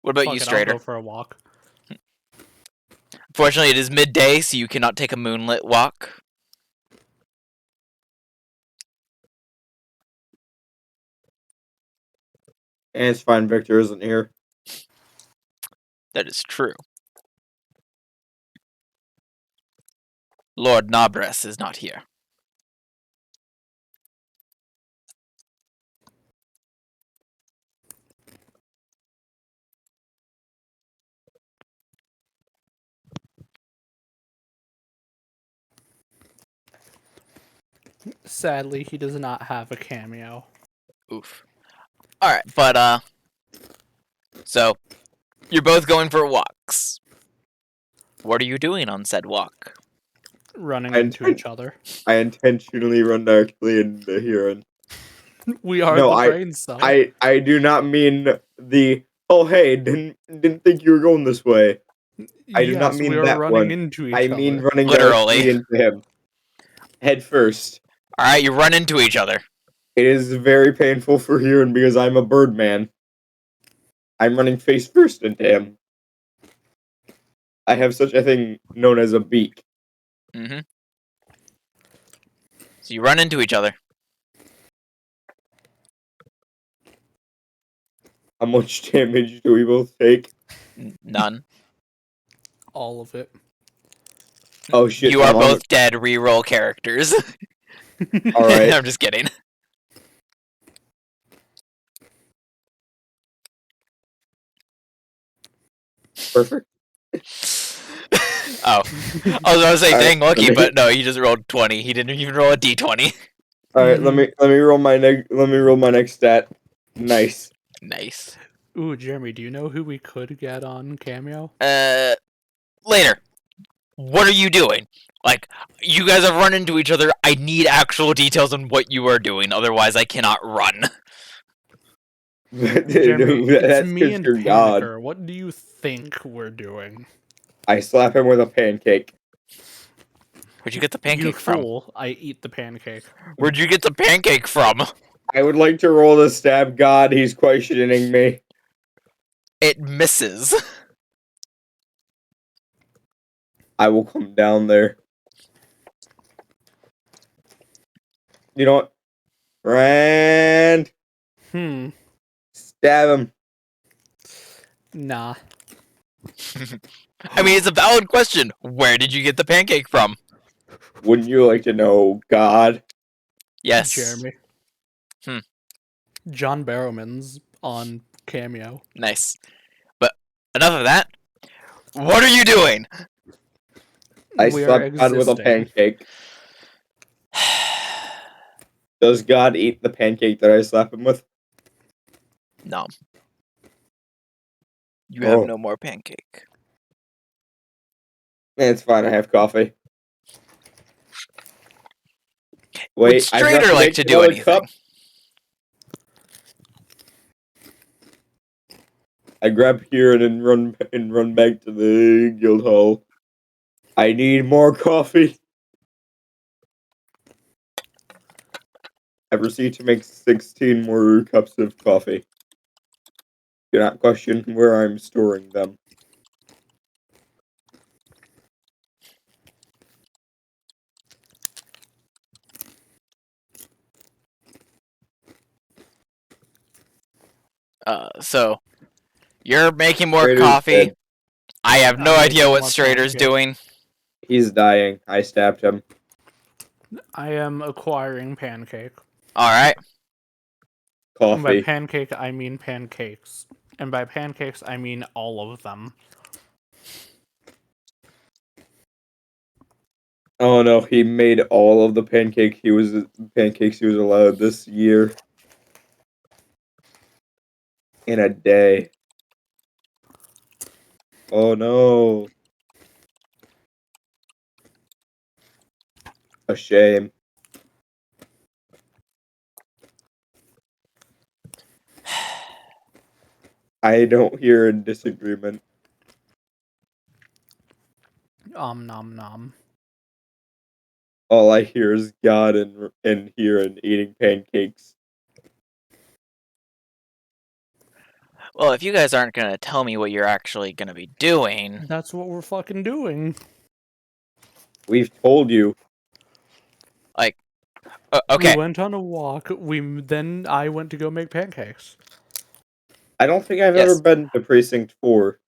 What about Fuck you, it, I'll Strader? go for a walk. Fortunately, it is midday, so you cannot take a moonlit walk. And it's fine, Victor isn't here. That is true. Lord Nabres is not here. Sadly, he does not have a cameo. Oof. Alright, but, so, you're both going for walks. What are you doing on said walk? Running I into each other. I intentionally run directly into Huron. We are No, the brain cell. I do not mean the, oh hey, didn't think you were going this way. I do not Yes, mean we are that running one. into each I other. mean running Literally. directly into him. Head first. Alright, you run into each other. It is very painful for Huron because I'm a bird man. I'm running face first into him. I have such a thing known as a beak. Mm-hmm. So you run into each other. How much damage do we both take? None. All of it. Oh shit! You are both dead reroll characters. All right. I'm just kidding. Perfect. Oh. I was gonna say, Alright, dang lucky, let me- but no, he just rolled 20. He didn't even roll a d20. All right, let me roll my next stat. Nice. Nice. Ooh, Jeremy, do you know who we could get on cameo? Later. What are you doing? Like, you guys have run into each other. I need actual details on what you are doing, otherwise I cannot run. Jeremy, That's it's me because and you're God. Panicer. What do you think we're doing? I slap him with a pancake. Where'd you get the You pancake from? fool! I eat the pancake. Where'd you get the pancake from? I would like to roll the stab God. He's questioning me. It misses. I will come down there. You know what? Rand, stab him. Nah. I mean, it's a valid question. Where did you get the pancake from? Wouldn't you like to know, God? Yes. Jeremy. Hmm. John Barrowman's on cameo. Nice. But enough of that. What are you doing? I We are slapped God with a existing. pancake. Does God eat the pancake that I slap him with? No. You have Oh. no more pancake. It's fine. I have coffee. Would Wait, I forgot Strader to like make to do another anything? cup. I grab here and run back to the guild hall. I need more coffee. I proceed to make 16 more cups of coffee. Do not question where I'm storing them. So you're making more Strader's coffee. dead. I have no I'm idea making what more Strader's pancakes. doing. He's dying. I stabbed him. I am acquiring pancake. Alright. And by Coffee. pancake, I mean pancakes. And by pancakes, I mean all of them. Oh no, he made all of the pancakes he was allowed this year. In a day. Oh no. A shame. I don't hear a disagreement. Nom nom. All I hear is God and here and eating pancakes. Well, if you guys aren't gonna tell me what you're actually gonna be doing, That's what we're fucking doing. We've told you. okay. We went on a walk. Then I went to go make pancakes. I don't think I've Yes. ever been to Precinct 4.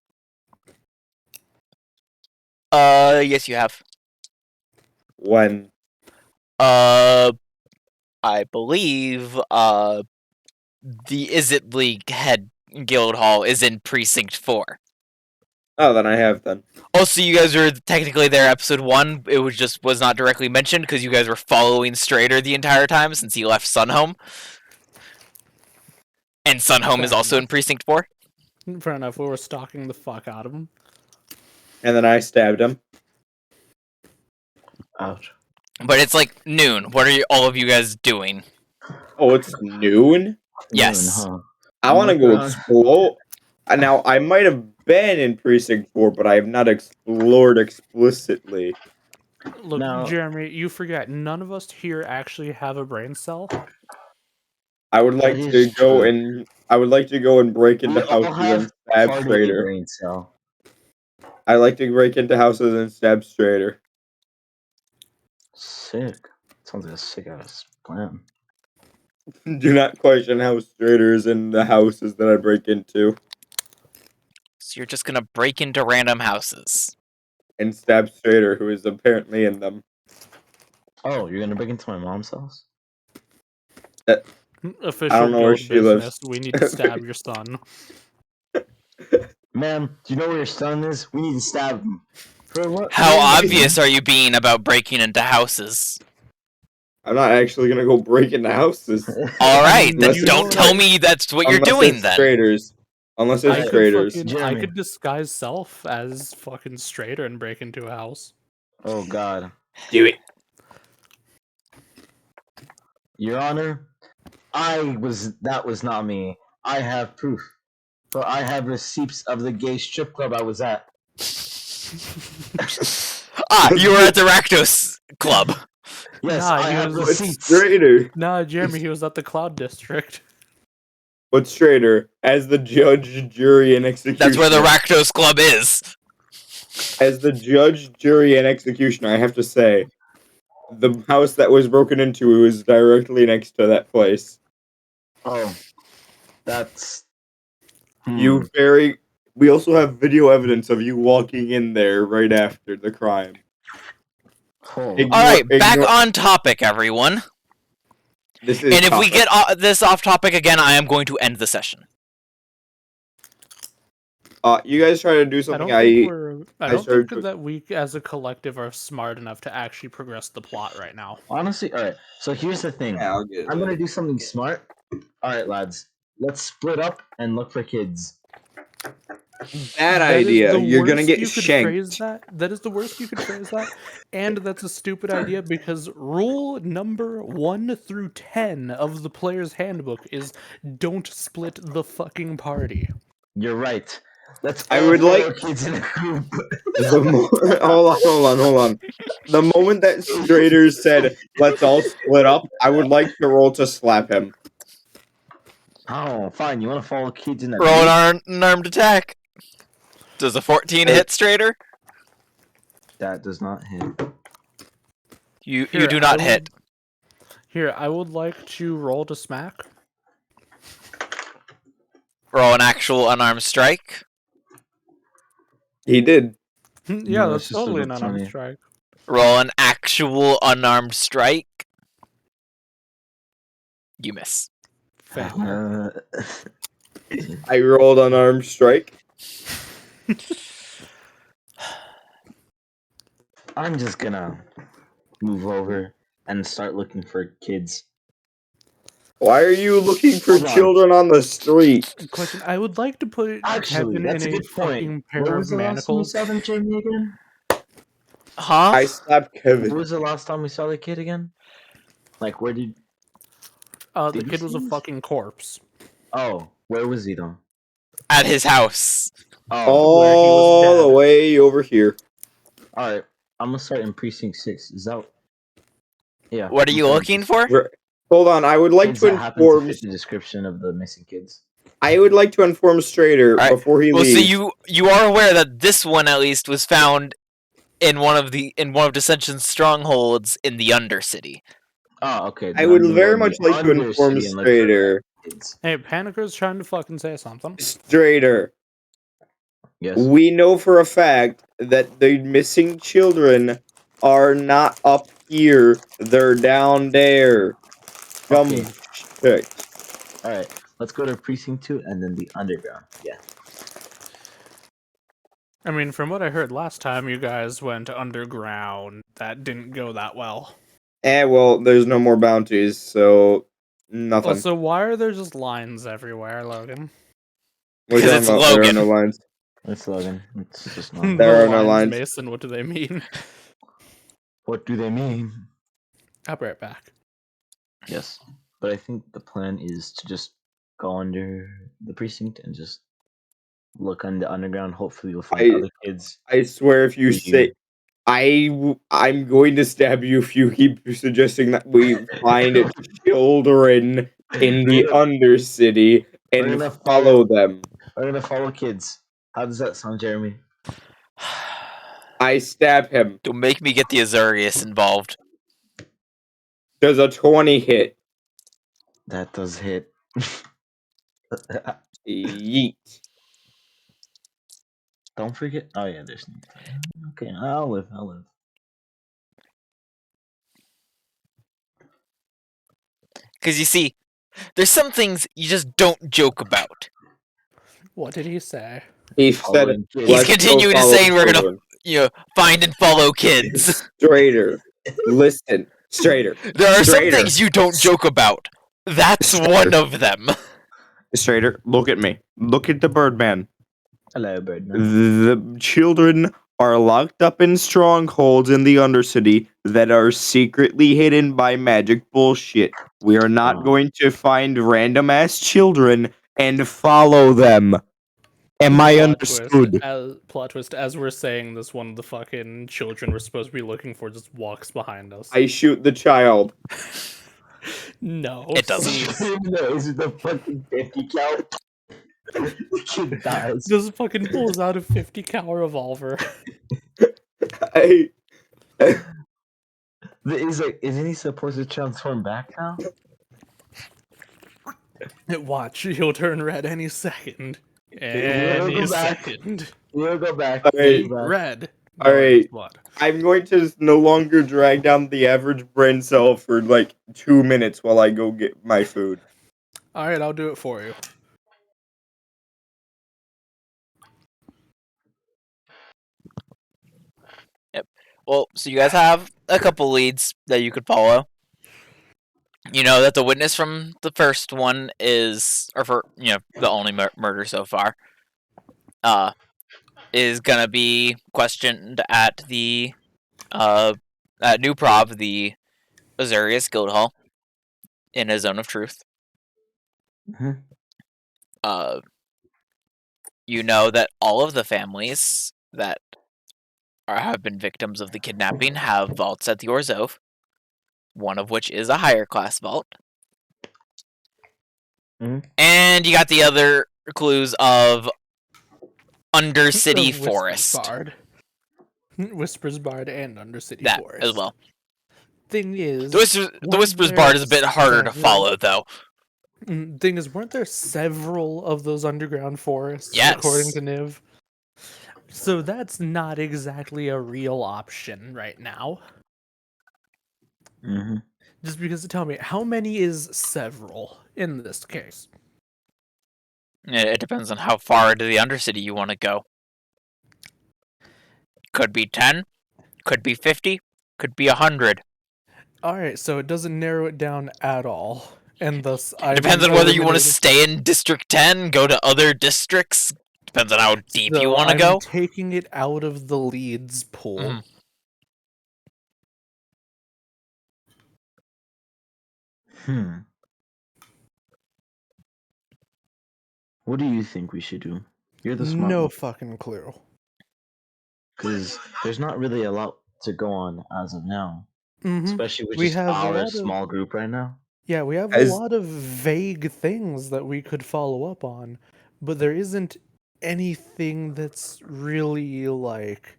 Yes, you have. When? I believe, the Izzet League head guild hall is in Precinct 4. Oh, then I have then. Also, you guys were technically there episode 1. It was not directly mentioned because you guys were following Strader the entire time since he left Sunhome. And Sunhome Fair is also in enough. Precinct 4. Fair enough. We were stalking the fuck out of him. And then I stabbed him. Ouch. But it's like noon. What are all of you guys doing? Oh, it's noon? Yes. Noon, huh? I want to go Look, explore. Now, I might have been in Precinct 4, but I have not explored explicitly. Look, Now- Jeremy, you forget. None of us here actually have a brain cell. I would like That to is go true. and I would like to go and break into We all houses have and stab part of a Strader. brain cell. I like to break into houses and stab Strader. Sick. Sounds like a sick ass plan. Do not question how Strader is in the houses that I break into So you're just gonna break into random houses. and stab Strader, who is apparently in them. Oh, you're gonna break into my mom's house? Official I don't know where guild she lives. business. We need to stab your son. Ma'am, do you know where your son is? We need to stab him. For what? How reason? obvious are you being about breaking into houses? I'm not actually gonna go break into houses. Alright, then Unless it's don't tell straight- me that's what you're unless doing it's then. Straders. Unless it's I Straders. I Jeremy. could disguise self as fucking Strader and break into a house. Oh God, Do it. Your Honor, that was not me. I have proof. But I have receipts of the gay strip club I was at. You were at the Rakdos Club. Yes, Nah, I he have was- What's receipts. Strader? Nah, Jeremy, he was at the Cloud District. What's Strader? As the judge, jury, and executioner. That's where the Rakdos Club is. As the judge, jury, and executioner, I have to say, the house that was broken into was directly next to that place. Oh, that's. You very. We also have video evidence of you walking in there right after the crime. Oh. Alright, back Ignore- on topic, everyone. This is And if we topic. get this off topic again, I am going to end the session. You guys try to do I something. don't started think to- that we as a collective are smart enough to actually progress the plot right now. Honestly, alright. So here's the thing. I'll get I'm gonna do something smart. Alright, lads. Let's split up and look for kids. Bad That is idea. the You're gonna worst get you could phrase shanked. that. That is the worst you could phrase that. And that's a stupid idea because rule number 1 through 10 of the player's handbook is don't split the fucking party. You're right. Let's I all would follow like- kids in a group. Hold on. The moment that Strader said, "Let's all split up," I would like to roll to slap him. Oh, fine. You want to follow kids in a Roll group? an armed attack. Does a 14 hit, Strader? That does not hit. You Here, do not I hit. Here, I would like to roll to smack. Roll an actual unarmed strike. He did. Yeah, No, that's it's just totally a an unarmed 20. strike. Roll an actual unarmed strike. You miss. Fail. I rolled unarmed strike. I'm just gonna move over and start looking for kids. Why are you looking for Hold on. children on the street? Question: I would like to put Actually, Kevin that's in a a good point. fucking What pair was of the last one you manacles. saw them, Jamie, again? Huh? I slapped When Kevin. was the last time we saw the kid again? Like, where did The Did we kid was see a this? fucking corpse. Oh, where was he though? At his house. Oh, Where he was All the dead. way over here. all right. I'm gonna start in precinct 6. Is that? Yeah. What are I'm you starting looking precinct for? Hold on, I would like Kids to that happen to inform. fit the description of the missing kids. I would like to inform Strader Alright, before he Well, so leaves. you are aware that this one at least was found in one of Dissension's strongholds in the Undercity. Oh, okay. I Then would I'm gonna go very in the much like to inform Undercity and look for Strader. kids. Hey, Paniker's trying to fucking say something. Strader, Yes. we know for a fact that the missing children are not up here. They're down there. Come Okay. check. All right. Let's go to precinct 2 and then the underground. Yeah. I mean, from what I heard last time you guys went underground, that didn't go that well. Well, there's no more bounties, so nothing. Also, why are there just lines everywhere, Logan? What are you 'Cause talking it's about? There are Logan. no lines. It's Logan. It's just not. There The are no lines. Mason, what do they mean? What do they mean? I'll be right back. Yes. But I think the plan is to just go under the precinct and just look on the underground. Hopefully, we'll find other kids. I swear, if you For say I'm going to stab you if you keep suggesting that we find children in the Undercity We're and gonna follow them. We're gonna follow kids. How does that sound, Jeremy? I stab him. Don't make me get the Azurius involved. Does a 20 hit? That does hit. Yeet. Don't forget. Oh yeah, there's. Okay, I'll live. Because you see, there's some things you just don't joke about. What did he say? He said, Following kids. He's "Let's go continuing to follow say we're children." gonna, find and follow kids. Straighter. Listen. Straighter. There are some Straighter. things you don't joke about. That's one of them. Straighter, look at me. Look at the Birdman. Hello, Birdman. The children are locked up in strongholds in the Undercity that are secretly hidden by magic bullshit. We are not going to find random ass children and follow them. Am I understood? Plot twist, as we're saying this, one of the fucking children we're supposed to be looking for just walks behind us. I shoot the child. No, It doesn't. cease. No, is it the fucking 50 cal? The kid dies. Just fucking pulls out a 50 cal revolver. I, Isn't he supposed to transform back now? Watch, he'll turn red any second. We'll Any go back. second. We'll go back. Alright. Red. Alright. What? I'm going to no longer drag down the average brain cell for like 2 minutes while I go get my food. Alright, I'll do it for you. Well, so you guys have a couple leads that you could follow. You know that the witness from the first one is, or for the only murder so far, is gonna be questioned at the at New Prov, the Azurius Guildhall, in a zone of truth. Mhm. You know that all of the families that have been victims of the kidnapping have vaults at the Orzhov, one of which is a higher class vault. Mhm. And you got the other clues of Undercity Whispers Forest. Bard. Whispers Bard and Undercity That Forest. as well. Thing is, The Whispers Bard is a bit harder to follow, though. Thing is, weren't there several of those underground forests, Yes. according to Niv? So that's not exactly a real option right now. Mm-hmm. Just because, tell me, how many is several in this case? It depends on how far into the Undercity you want to go. Could be 10, could be 50, could be 100. Alright, so it doesn't narrow it down at all. And thus, It depends on whether you want to stay in District 10, go to other districts. Depends on how deep you want to I'm go. taking it out of the leads pool. Mhm. What do you think we should do? You're the smart No one. fucking clue. Because there's not really a lot to go on as of now. Mm-hmm. Especially with We just have a our lot of small group right now. Yeah, we have a As- lot of vague things that we could follow up on, but there isn't anything that's really like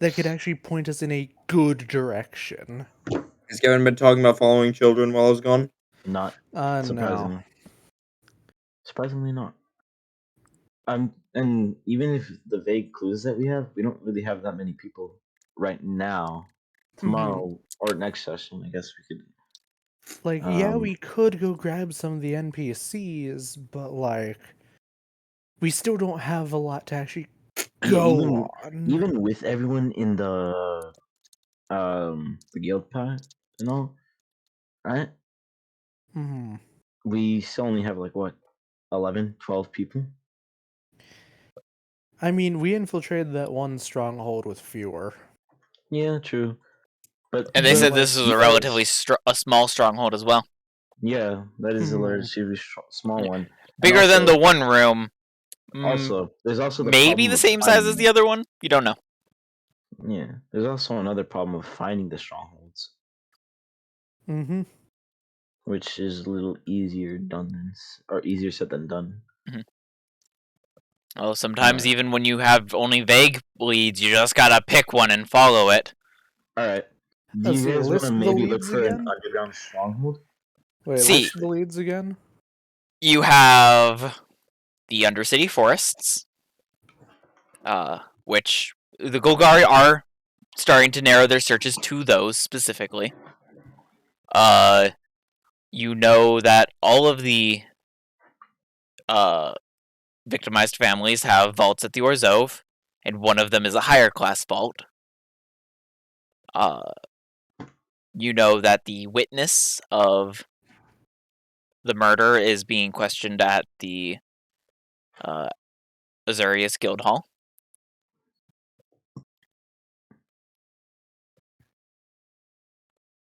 that could actually point us in a good direction. Has Kevin been talking about following children while I was gone? Not No. surprisingly. Surprisingly not. And even if the vague clues that we have, we don't really have that many people right now. Tomorrow or next session, I guess we could. Like, yeah, we could go grab some of the NPCs, but like, we still don't have a lot to actually go on. Even with everyone in the guild pack and all, right? Mhm. We still only have like what 11, 12 people. I mean, we infiltrated that one stronghold with fewer. Yeah, true. But And they But, said like, this is you a guys- relatively a small stronghold as well. Yeah, that is a Mhm. relatively small one. And Bigger than also- the one room. Also, there's also the Maybe problem the of same size as finding the other one. You don't know. Yeah, there's also another problem of finding the strongholds, Mm-hmm. which is a little easier done or easier said than done. Oh, sometimes Right. even when you have only vague leads, you just gotta pick one and follow it. All right. Do Let's you see, guys want list to the maybe look leads for an again? underground stronghold? Wait, See- list the leads again? You have the Undercity Forests, which the Golgari are starting to narrow their searches to those specifically. You know that all of the victimized families have vaults at the Orzhov, and one of them is a higher class vault. You know that the witness of the murder is being questioned at the Azurius Guild Hall.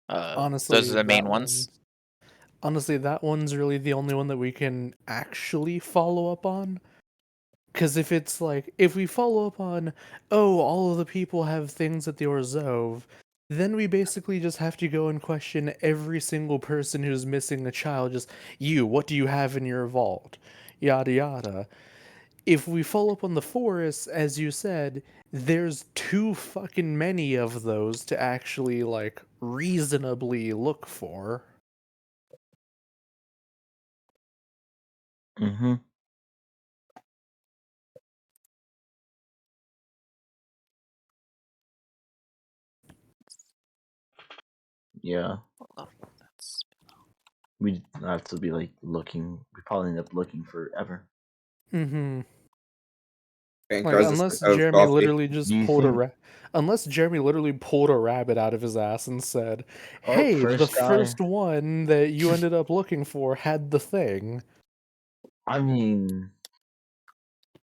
Honestly, Those are the main that ones. Honestly, that one's really the only one that we can actually follow up on. Because if it's like, if we follow up on, oh, all of the people have things at the Orzhov, then we basically just have to go and question every single person who's missing a child. Just, you, what do you have in your vault? Yada yada. If we follow up on the forests, as you said, there's too fucking many of those to actually, like, reasonably look for. Mm-hmm. Yeah, we have to be like looking. We probably end up looking forever. Mm-hmm. Bank Like, has a unless cup of Jeremy coffee. literally just Do you pulled think- unless Jeremy literally pulled a rabbit out of his ass and said, Oh, "Hey, the first guy. first one that you ended up looking for had the thing." I mean,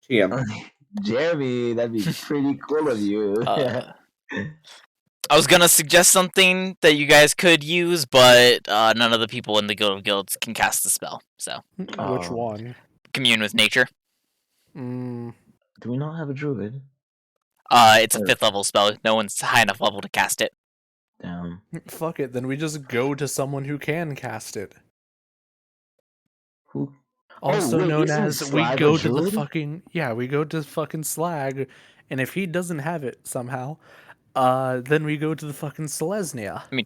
TM. Jeremy, that'd be pretty cool of you. I was gonna suggest something that you guys could use, but none of the people in the Guild of Guilds can cast the spell. So, Which Oh. one? commune with nature. Mm, Do we not have a druid? It's a Or- 5th level spell. No one's high enough level to cast it. Damn. fuck it, then we just go to someone who can cast it. Who? Also wait, known isn't as we Slag a go to the druid? fucking we go to fucking Slag, and if he doesn't have it somehow, then we go to the fucking Selesnya. I mean,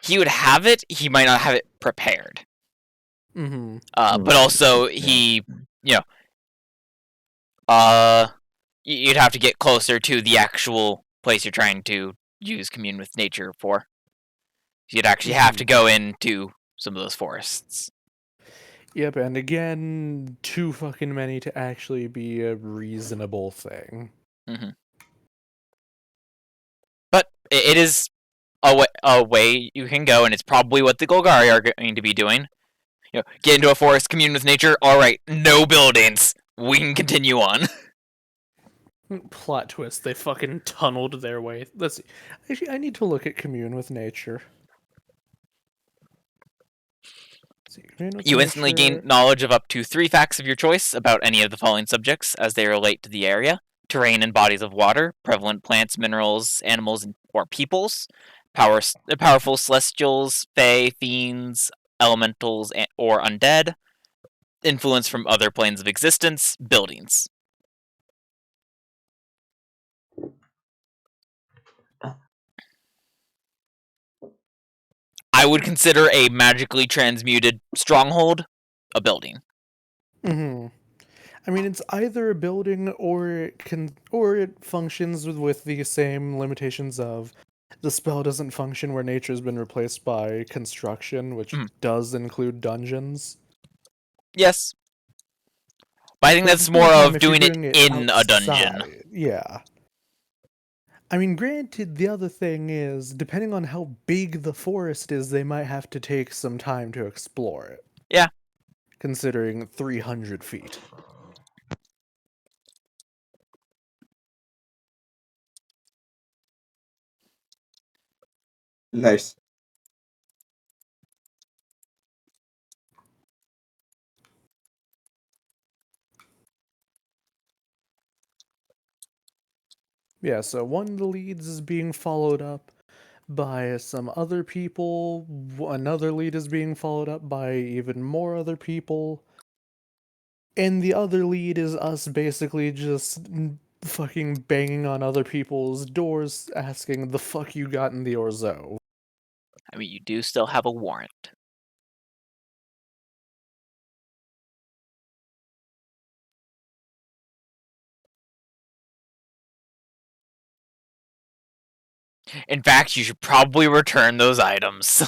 he would have it. He might not have it prepared. Mm-hmm. But also he, you'd have to get closer to the actual place you're trying to use commune with nature for. You'd actually have to go into some of those forests. Yep, and again, too fucking many to actually be a reasonable thing. But it is a way you can go, and it's probably what the Golgari are going to be doing. Get into a forest, commune with nature. All right, no buildings. We can continue on. Plot twist, they fucking tunneled their way. Let's see. Actually, I need to look at commune with nature. You instantly gain knowledge of up to 3 facts of your choice about any of the following subjects as they relate to the area: terrain and bodies of water, prevalent plants, minerals, animals, or peoples, powerful celestials, fae, fiends, elementals, or undead, influence from other planes of existence, buildings. I would consider a magically transmuted stronghold a building. Mm-hmm. I mean, it's either a building or it functions with the same limitations of the spell doesn't function where nature's been replaced by construction, which does include dungeons. Yes. But I think But at that's the same more time, of if you're doing it in a dungeon. outside, yeah. I mean, granted, the other thing is, depending on how big the forest is, they might have to take some time to explore it. Yeah. Considering 300 feet. Nice. Yeah, so one of the leads is being followed up by some other people. Another lead is being followed up by even more other people. And the other lead is us basically just fucking banging on other people's doors asking the fuck you got in the Orzo. I mean, you do still have a warrant. In fact, you should probably return those items.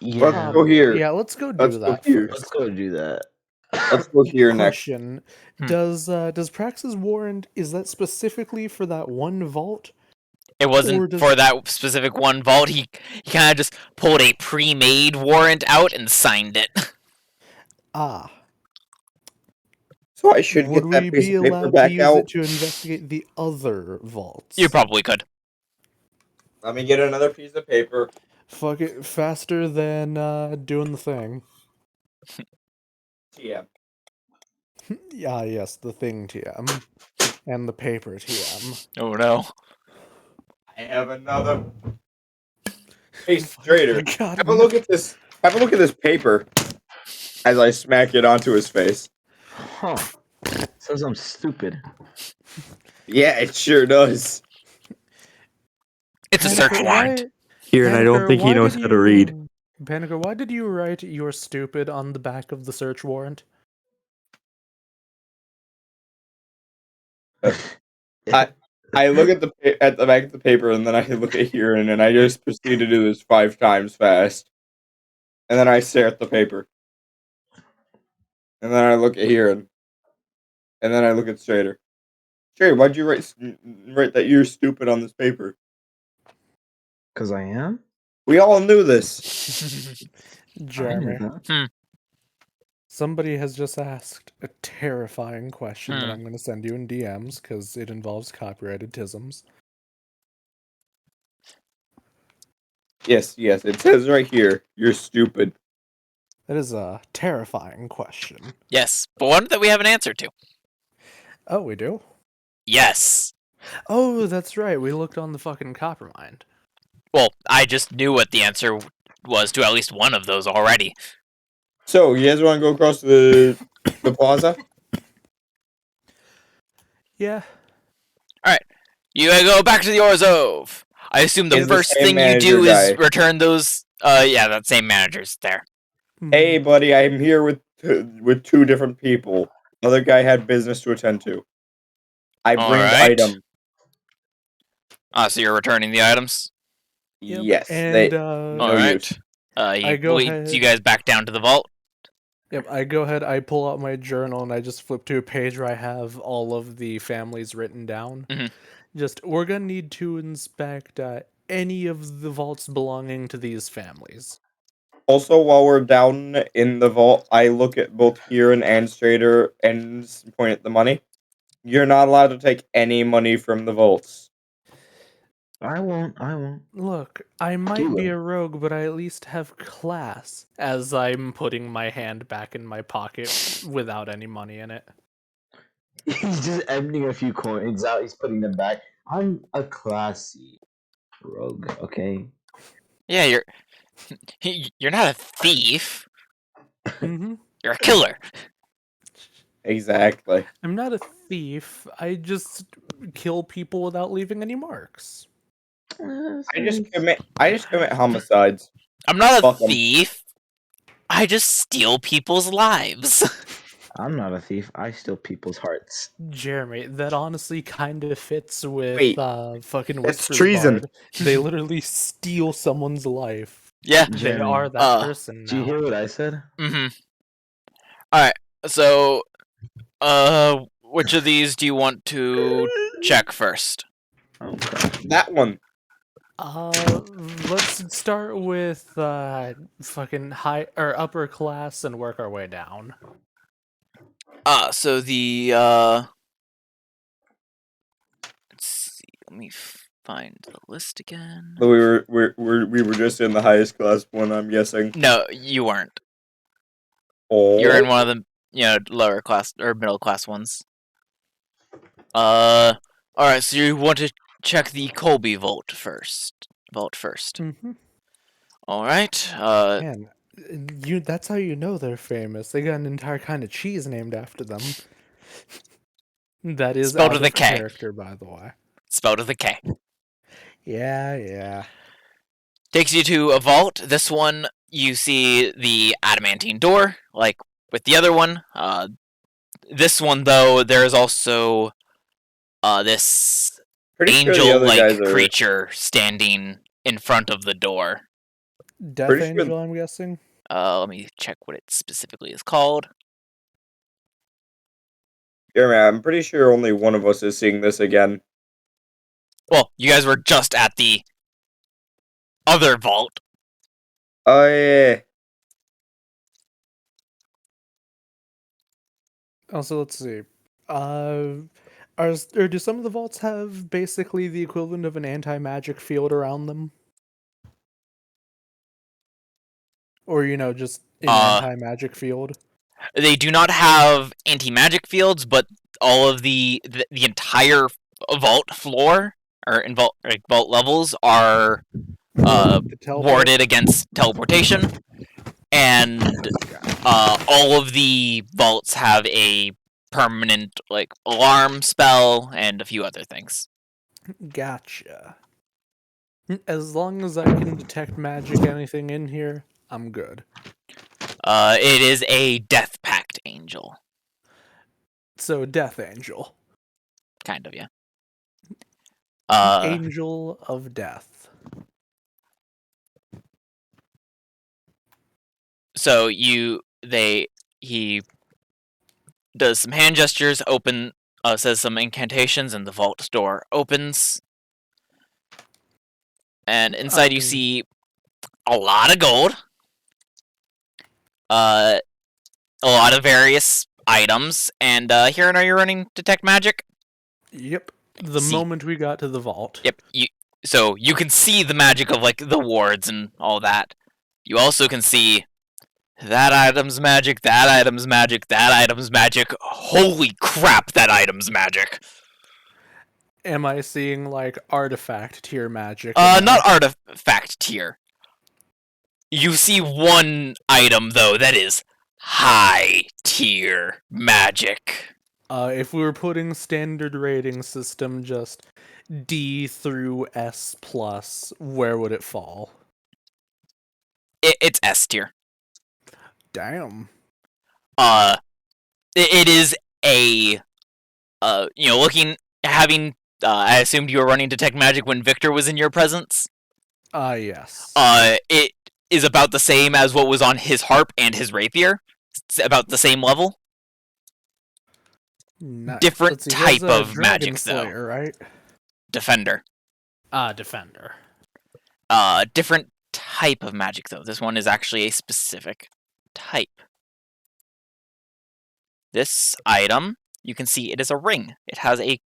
Let's Yeah, go here. Yeah, let's go do Let's go that here. let's first. go do that. Let's go here next. Question: Hmm. Does Praxis warrant, is that specifically for that one vault? It Or wasn't does- for that specific one vault. He kind of just pulled a pre-made warrant out and signed it. Ah, So I should would get we that piece be of paper allowed to back use out. it to investigate the other vaults? You probably could. Let me get another piece of paper. Fuck it, faster than doing the thing. Yeah. Ah, yes, the thing TM. And the paper TM. Oh no. I have another. Hey, Strader, God, have a look at this. Have a look at this paper. As I smack it onto his face. Huh. Says I'm stupid. Yeah, it sure does. It's a search Panicker, warrant. Kieran, I don't Panicker, think he why knows did how to read. Panicker, why did you write "you're stupid" on the back of the search warrant? I look at the back of the paper and then I look at Kieran and I just proceed to do this 5 times fast. And then I stare at the paper. And then I look at Kieran. And then I look at Strader. Strader, why'd you write that you're stupid on this paper? Because I am? We all knew this. Jeremy, I knew that. somebody has just asked a terrifying question that Hmm. I'm going to send you in DMs because it involves copyrighted tisms. Yes, it says right here, you're stupid. That is a terrifying question. Yes, but one that we have an answer to. Oh, we do? Yes. Oh, that's right. We looked on the fucking Coppermind. Well, I just knew what the answer was to at least one of those already. So, you guys want to go across the plaza? Yeah. You gotta go back to the Orzhov. I assume the Is the first same thing you manager do is guy. return those. Yeah, that same manager's there. Hey, buddy, I'm here with 2 different people. Other guy had business to attend to. I bring the Alright. item. So you're returning the items? Yep. Yes, And, no Alright. use. He go leads ahead. you guys back down to the vault. Yep, I go ahead, I pull out my journal, and I just flip to a page where I have all of the families written down. Mhm. Just, we're gonna need to inspect any of the vaults belonging to these families. Also, while we're down in the vault, I look at both Kieran and Strader and point at the money. You're not allowed to take any money from the vaults. I won't. I won't. Look, I might Do be it. a rogue, but I at least have class. As I'm putting my hand back in my pocket without any money in it. He's just emptying a few coins out. He's putting them back. I'm a classy rogue. Okay. Yeah, you're not a thief. hmm You're a killer. Exactly. I'm not a thief. I just kill people without leaving any marks. I just commit homicides. I'm not a Fuck 'em. thief. I just steal people's lives. I'm not a thief. I steal people's hearts. Jeremy, that honestly kind of fits with Wait, fucking that's Whisper's treason. Bard. They literally steal someone's life. Yeah. They Jeremy, are that person do you now. hear what I said? Mm-hmm. Alright, so which of these do you want to check first? Oh, crap. That one. Let's start with fucking high or upper class and work our way down. So the let's see, let me find the list again. We were just in the highest class one, I'm guessing. No, you weren't. Oh. You're in one of the lower class or middle class ones. Alright, so you want to check the Colby vault first. Mm-hmm. Alright. Man, that's how you know they're famous. They got an entire kind of cheese named after them. That is Spelled out with a of K. character, by the way. Spelled with a K. Yeah. Takes you to a vault. This one, you see the adamantine door, like with the other one. This one, though, there is also this Pretty sure the other guys angel-like are. creature standing in front of the door. Death Pretty sure- Angel, I'm guessing. Let me check what it specifically is called. Yeah, man, I'm pretty sure only one of us is seeing this again. Well, you guys were just at the other vault. Oh yeah. Also, let's see. Do some of the vaults have basically the equivalent of an anti-magic field around them? Or, just an anti-magic field? They do not have anti-magic fields, but all of the entire vault floor or in vault levels are The teleport? warded against teleportation, and all of the vaults have a permanent alarm spell and a few other things. Gotcha. As long as I can detect magic anything in here, I'm good. It is a Death Pact angel, So, Death Angel. kind of, yeah. Angel of Death. So he does some hand gestures, says some incantations, and the vault door opens. And inside you see a lot of gold, a lot of various items, and Hiran, are you running Detect Magic? Yep. The moment we got to the vault. Yep. So you can see the magic of the wards and all that. You also can see that item's magic, that item's magic, that item's magic. Holy crap, that item's magic. Am I seeing artifact tier magic? Not artifact tier. You see one item though that is high tier magic. If we were putting standard rating system just D through S plus, where would it fall? It's S tier. Damn. It is a having I assumed you were running Detect Magic when Victor was in your presence. Yes. It is about the same as what was on his harp and his rapier. It's about the same level. Nice. Different Let's see, he has type a of magic, Dragon Slayer, right? Defender. Defender. Different type of magic though. This one is actually a specific type. This item, you can see it is a ring. It has a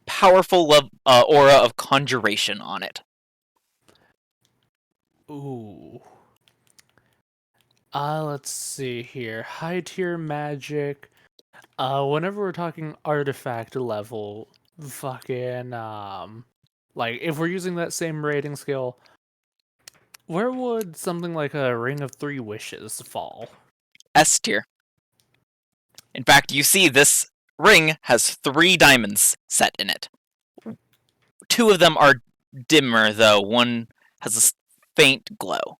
powerful aura of conjuration on it. Ooh. Let's see here. High tier magic. Whenever we're talking artifact level, fucking like if we're using that same rating scale, where would something like a Ring of Three Wishes fall? S tier. In fact, you see this ring has 3 diamonds set in it. 2 of them are dimmer, though. One has a faint glow.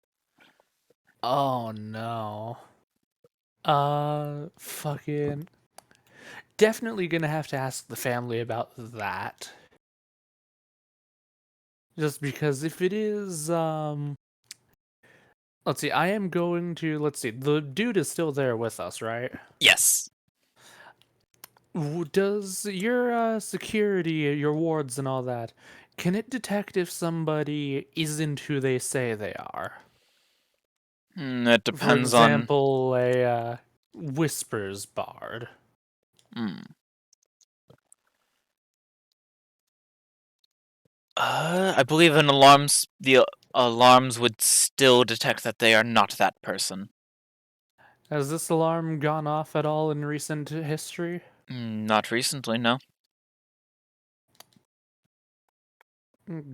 Oh no. Fucking definitely gonna have to ask the family about that. Just because if it is, let's see, I am going to, let's see, the dude is still there with us, right? Yes. Does your security, your wards and all that, can it detect if somebody isn't who they say they are? It For depends example, a Whispers Bard. on... I believe the alarms would still detect that they are not that person. Has this alarm gone off at all in recent history? Not recently, no.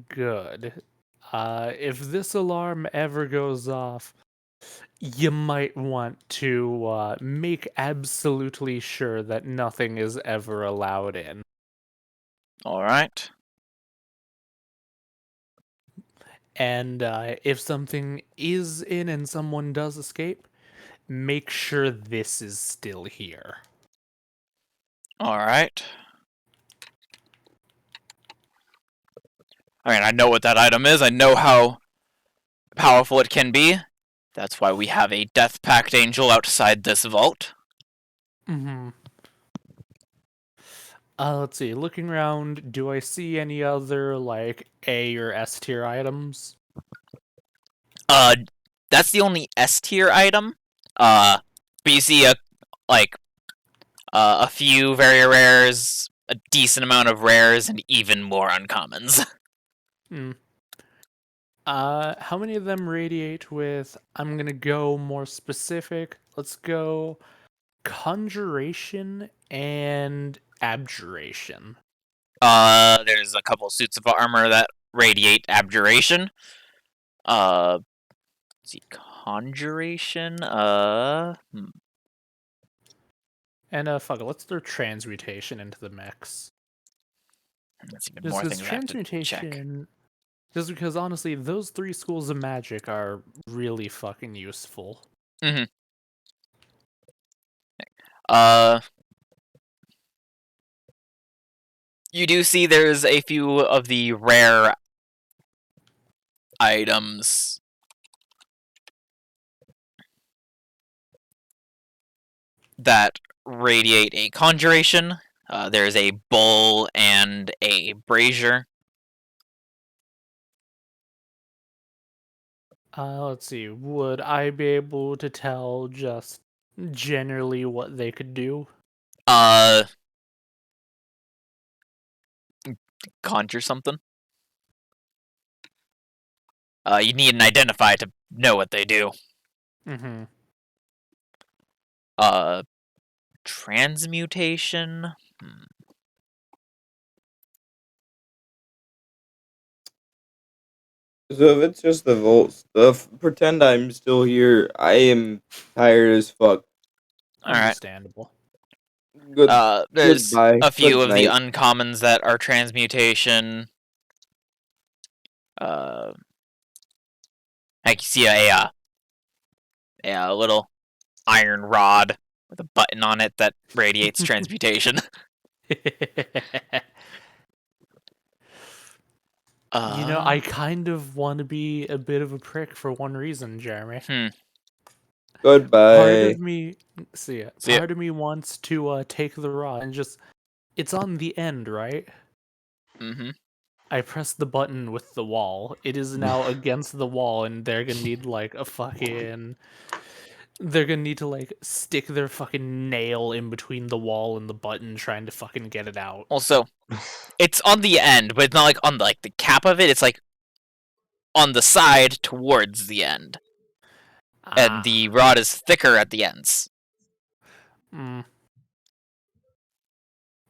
Good. If this alarm ever goes off, you might want to make absolutely sure that nothing is ever allowed in. Alright. And if something is in and someone does escape, make sure this is still here. Alright. I mean, I know what that item is. I know how powerful it can be. That's why we have a Death Pact Angel outside this vault. Mm-hmm. Let's see. Looking around, do I see any other, like, A or S tier items? That's the only S tier item. But you see a few very rares, a decent amount of rares, and even more uncommons. Hmm. How many of them radiate with, I'm gonna go more specific, let's go Conjuration and Abjuration. There's a couple suits of armor that radiate abjuration. Let's see, conjuration. And fuck it, let's throw Transmutation into the mix. That's even Just more because things I have to check. Transmutation, just because honestly, those 3 schools of magic are really fucking useful. Mm-hmm. You do see there's a few of the rare items that radiate a conjuration. There's a bowl and a brazier. Let's see, would I be able to tell just generally what they could do? Conjure something. You need an identifier to know what they do. Mm-hmm. Transmutation. So if it's just the vault stuff, pretend I'm still here. I am tired as fuck. All right. Understandable. Good. There's Goodbye. a few Good of the night. uncommons that are transmutation. Like you see a little iron rod with a button on it that radiates transmutation. I kind of want to be a bit of a prick for one reason, Jeremy. Goodbye. Part of me, See ya. part of me wants to take the rod and just, it's on the end, right? Mm-hmm. I press the button with the wall. It is now against the wall, and they're gonna need like a fucking They're gonna need to like stick their fucking nail in between the wall and the button, trying to fucking get it out. Also, it's on the end, but it's not like on like the cap of it. It's like on the side towards the end, and the rod is thicker at the ends.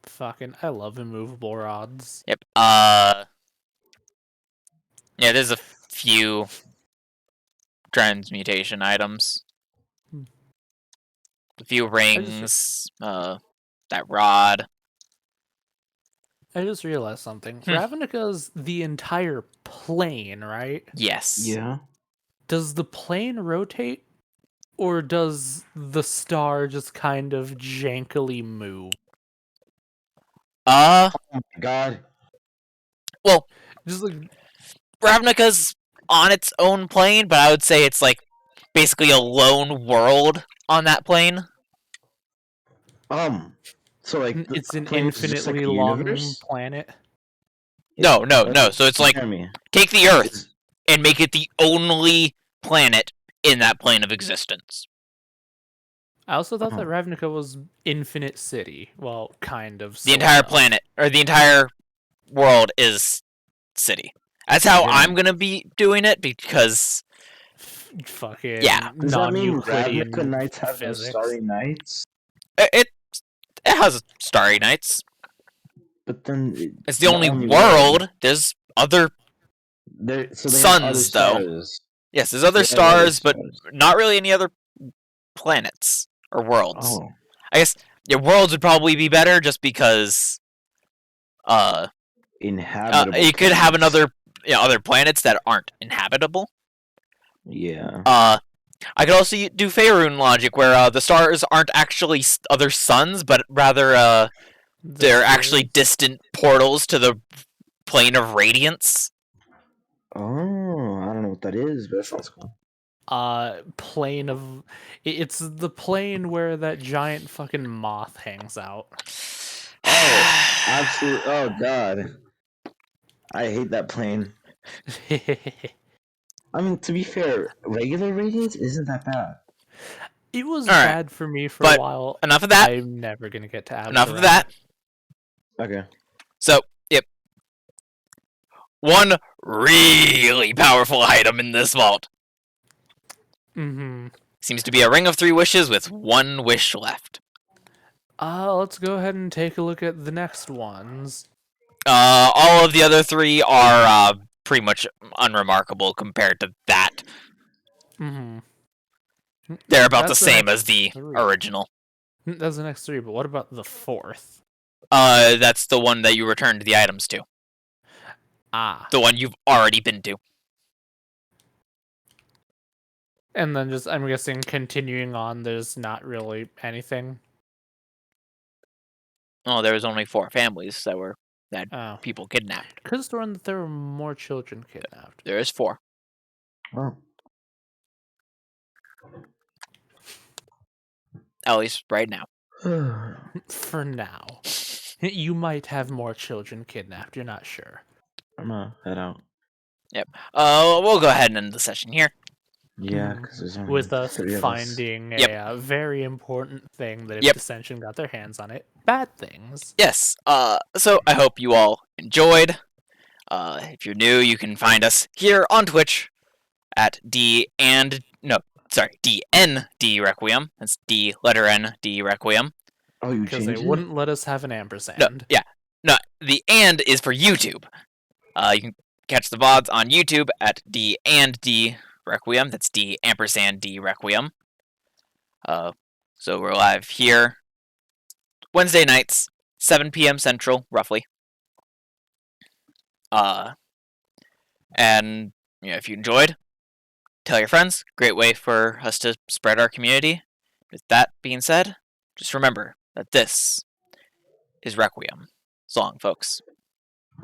Fucking, I love immovable rods. Yep. Yeah, there's a few transmutation items. A few rings, that rod. I just realized something. Ravnica's the entire plane, right? Yes. Yeah. Does the plane rotate, or does the star just kind of jankily move? Oh my god. Well, Just like Ravnica's on its own plane, but I would say it's like basically a lone world on that plane. So like it's an plane is just like infinitely a long universe? planet. No. So it's like, take the Earth and make it the only planet in that plane of existence. I also thought that Ravnica was Infinite City. Well, kind of. The entire planet, or the entire world, is city. That's how I'm gonna be doing it, because fucking yeah. Does that mean non-Euclidean Ravnica nights have no physics. starry nights? It has starry nights. But then It's the only world. There's other suns, though. Yes, there's other stars, but not really any other planets or worlds. Oh. I guess worlds would probably be better, just because inhabitable. You could have other planets that aren't inhabitable. Yeah. I could also do Faerun logic, where the stars aren't actually other suns, but rather they're actually distant portals to the plane of radiance. Oh, I don't know what that is, but that sounds cool. Plane of... It's the plane where that giant fucking moth hangs out. Oh, absolutely. Oh, God. I hate that plane. I mean, to be fair, regular radiance isn't that bad. It was bad for me for a while. Enough of that. I'm never gonna get to Enough of that. Okay. So, yep. One really powerful item in this vault. Seems to be a ring of 3 wishes with 1 wish left. Let's go ahead and take a look at the next ones. All of the other 3 are pretty much unremarkable compared to that. They're about the same as the original. That's the next 3, but what about the 4th? That's the one that you returned the items to. The one you've already been to. And then just, I'm guessing, continuing on, there's not really anything. Oh, there was only 4 families that people kidnapped. Could have sworn that there were more children kidnapped. There is 4. Oh. At least right now. For now. You might have more children kidnapped, you're not sure. I'm gonna head out. Yep. We'll go ahead and end the session here. Yeah, because there's only with us 3 of finding us. a very important thing that if Dissension got their hands on it, bad things. Yes. So I hope you all enjoyed. If you're new, you can find us here on Twitch at D&D Requiem. That's D letter N D Requiem. Oh, you because they wouldn't let us have an ampersand. No, the and is for YouTube. You can catch the VODs on YouTube at D&D Requiem. That's D ampersand D Requiem. So we're live here Wednesday nights, 7 p.m. Central, roughly. And if you enjoyed, tell your friends. Great way for us to spread our community. With that being said, just remember that this is Requiem. So long, folks.